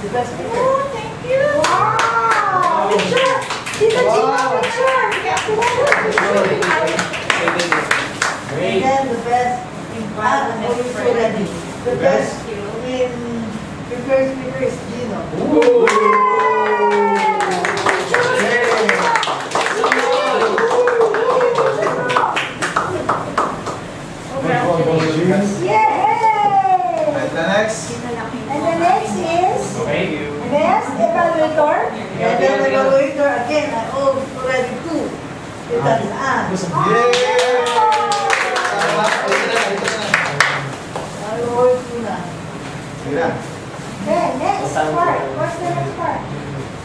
The best picture. Oh, thank you. Wow. Picture. Tita Gina, picture. And then the best already. The best in prepared speaker is Gino. Yay! And the next. And the next is Thank you. best evaluator. And then the evaluator again, I owe already two. That's Anne. I owe two na. Okay, next part. What's the next part?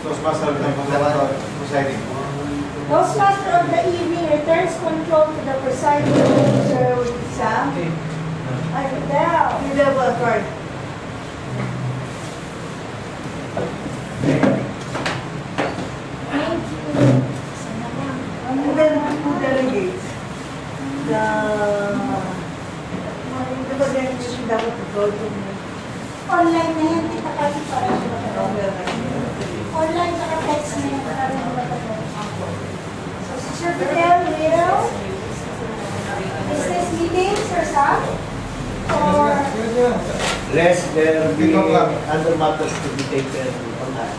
Toastmaster of the presiding. Toastmaster of the evening returns control to the presiding officer with exam. what card? And then who delegates? The presentation dapat ito. Online na yan, kita kasi para online saka text na yan para so, Sir Fidel will business meetings or some? Or Lest there be other matters to be taken online.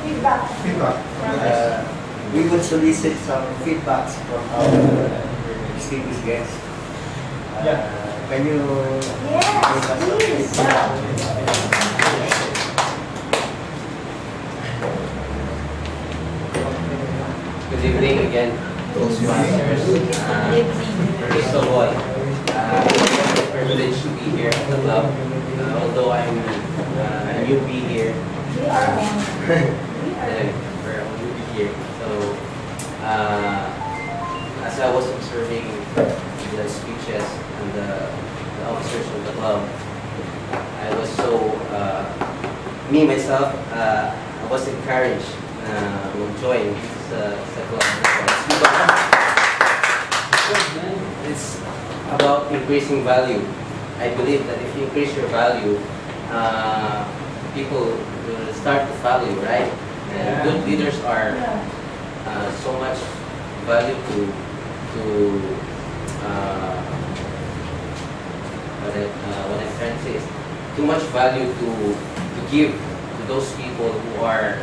feedback? We would solicit some feedbacks from our distinguished guests. Can you Yes, please. Good evening again, Toastmasters. First of all, it's a privilege to be here at the club. Although I'm a newbie here, we're a newbie here. So, as I was observing the speeches and the officers of the club, I was so, me myself, I was encouraged to join this club. It's about increasing value. I believe that if you increase your value, people will start to follow you, right? And good leaders are so much value to what I'm trying to say is too much value to give to those people who are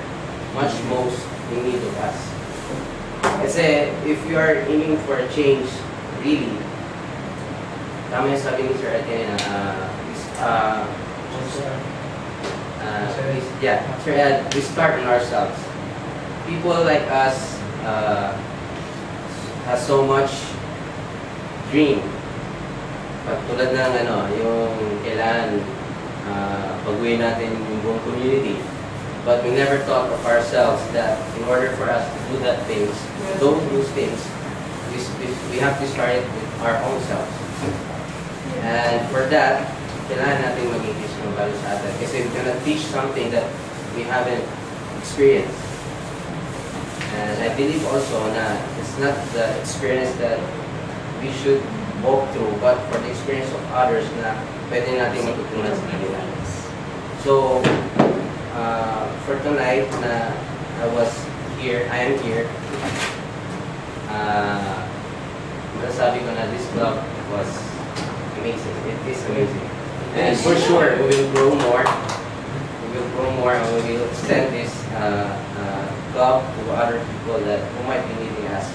much most in need of us. Kasi if you are aiming for a change, really, tama yung sabi ni Sir Ed kanina, Sir Ed, we start in ourselves. People like us has so much dream. Tulad ng yung kailangan baguhin natin yung buong community. But we never thought of ourselves that in order for us to do those things, we have to start it with our own selves. And for that, kailangan natin mag-increase ng value sa atin. Kasi we cannot teach something that we haven't experienced. And I believe also na it's not the experience that we should walk through, but for the experience of others na pwede natin matutunan sa kanila. So, for tonight na I am here, masasabi ko na this club was amazing. It is amazing. And for sure, we will grow more. We will grow more and we will extend this club to other people who might be needing us.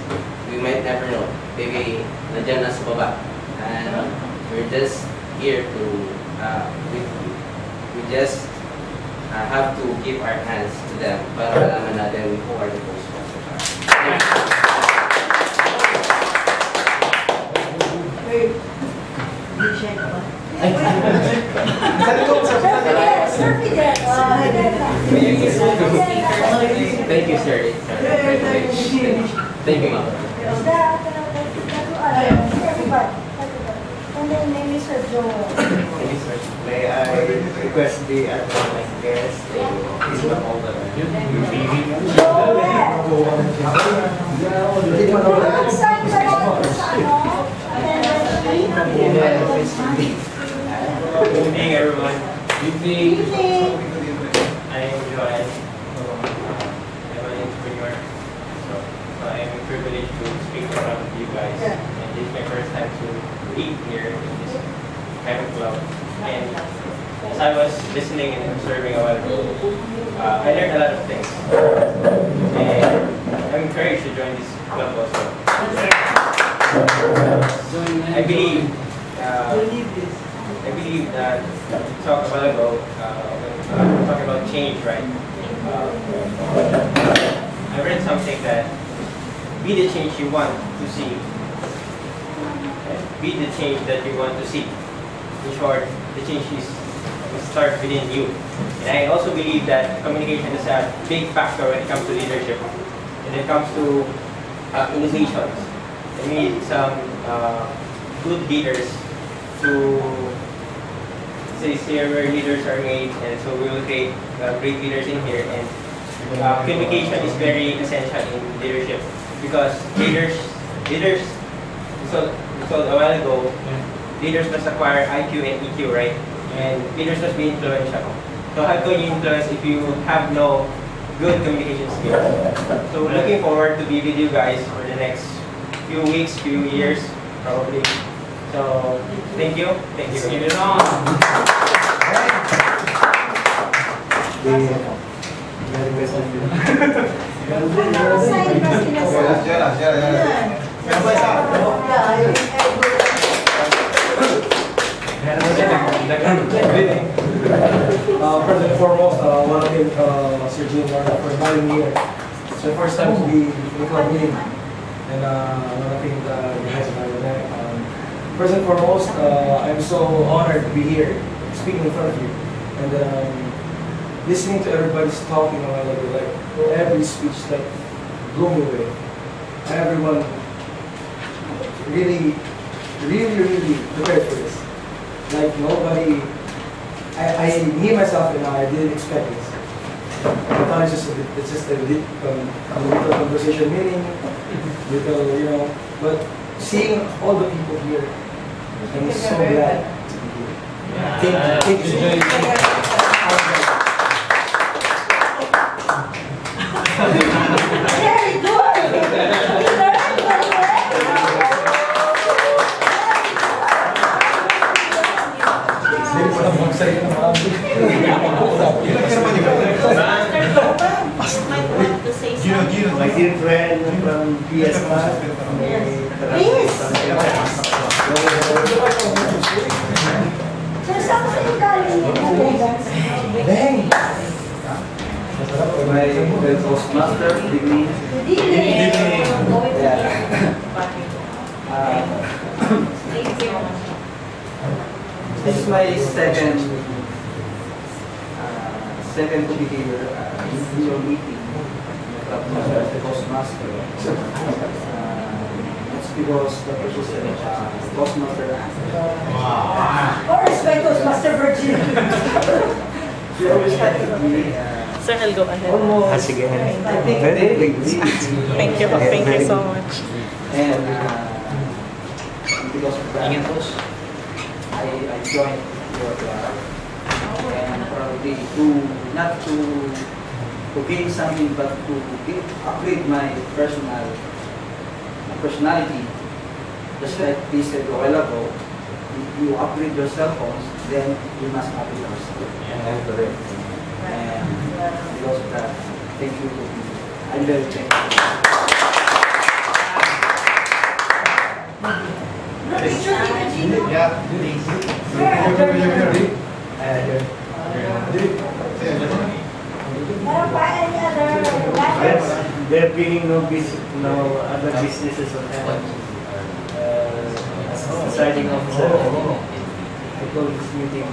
We might never know. Maybe nandiyan na sa baba. And we're just here to, we just have to give our hands to them para malaman natin who are the Toastmasters. Hey, you check ba? Sir Fidel. Thank you, sir. Thank you, ma'am. Everybody. And then name is Sir Joel. may I request the next guest please come over. Saan ba yan? Sa ano? Good evening, everyone. Good evening. I'm Joel. I'm an entrepreneur. So I'm privileged to speak in front of you guys. And this is my first time to lead here in this kind of club. And as I was listening and observing a while ago, I learned a lot of things. And I'm encouraged to join this club also. I believe that we talked a while ago when talking about change, right? I read something that be the change you want to see. Be the change that you want to see. In short, the change will start within you. And I also believe that communication is a big factor when it comes to leadership. When it comes to innovations. I need some good leaders to is here where leaders are made, and so we will create great leaders in here. And communication is very essential in leadership because leaders. So a while ago, leaders must acquire IQ and EQ, right? And leaders must be influential. So how can you influence if you have no good communication skills? So we're looking forward to be with you guys for the next few weeks, few years, probably. So thank you. Thank you. Get it on. First and foremost, I want to thank Sir Jim for inviting me here. It's my first time to be in the club meeting, and I want to thank the guys of my event. First and foremost, I'm so honored to be here, speaking in front of you, and listening to everybody's talking a while ago, like every speech like blew me away. Everyone really prepared for this. Like nobody, me myself and I didn't expect this. I thought it's just a little conversation meeting, little, but seeing all the people here, I'm so glad to be here. Thank you so much. Very good. My dear friend from PS Class. Sir, saan ka galing? Dang! My Toastmasters degree. This is my second computer individual meeting with the Toastmaster. That's because the person Toastmaster. Or respect Toastmaster Virgin. She always had to be Sir, I'll go ahead. almost, I think, daily. Thank you so much. And because of that, I joined your club, and probably not to gain something, but to upgrade my personality. Just like we said a while ago, if you upgrade your cell phones, then you must upgrade yourself. And because of that, thank you. I'm very thankful. Yeah, please. There being no other businesses on hand. Deciding officer, I call this meeting.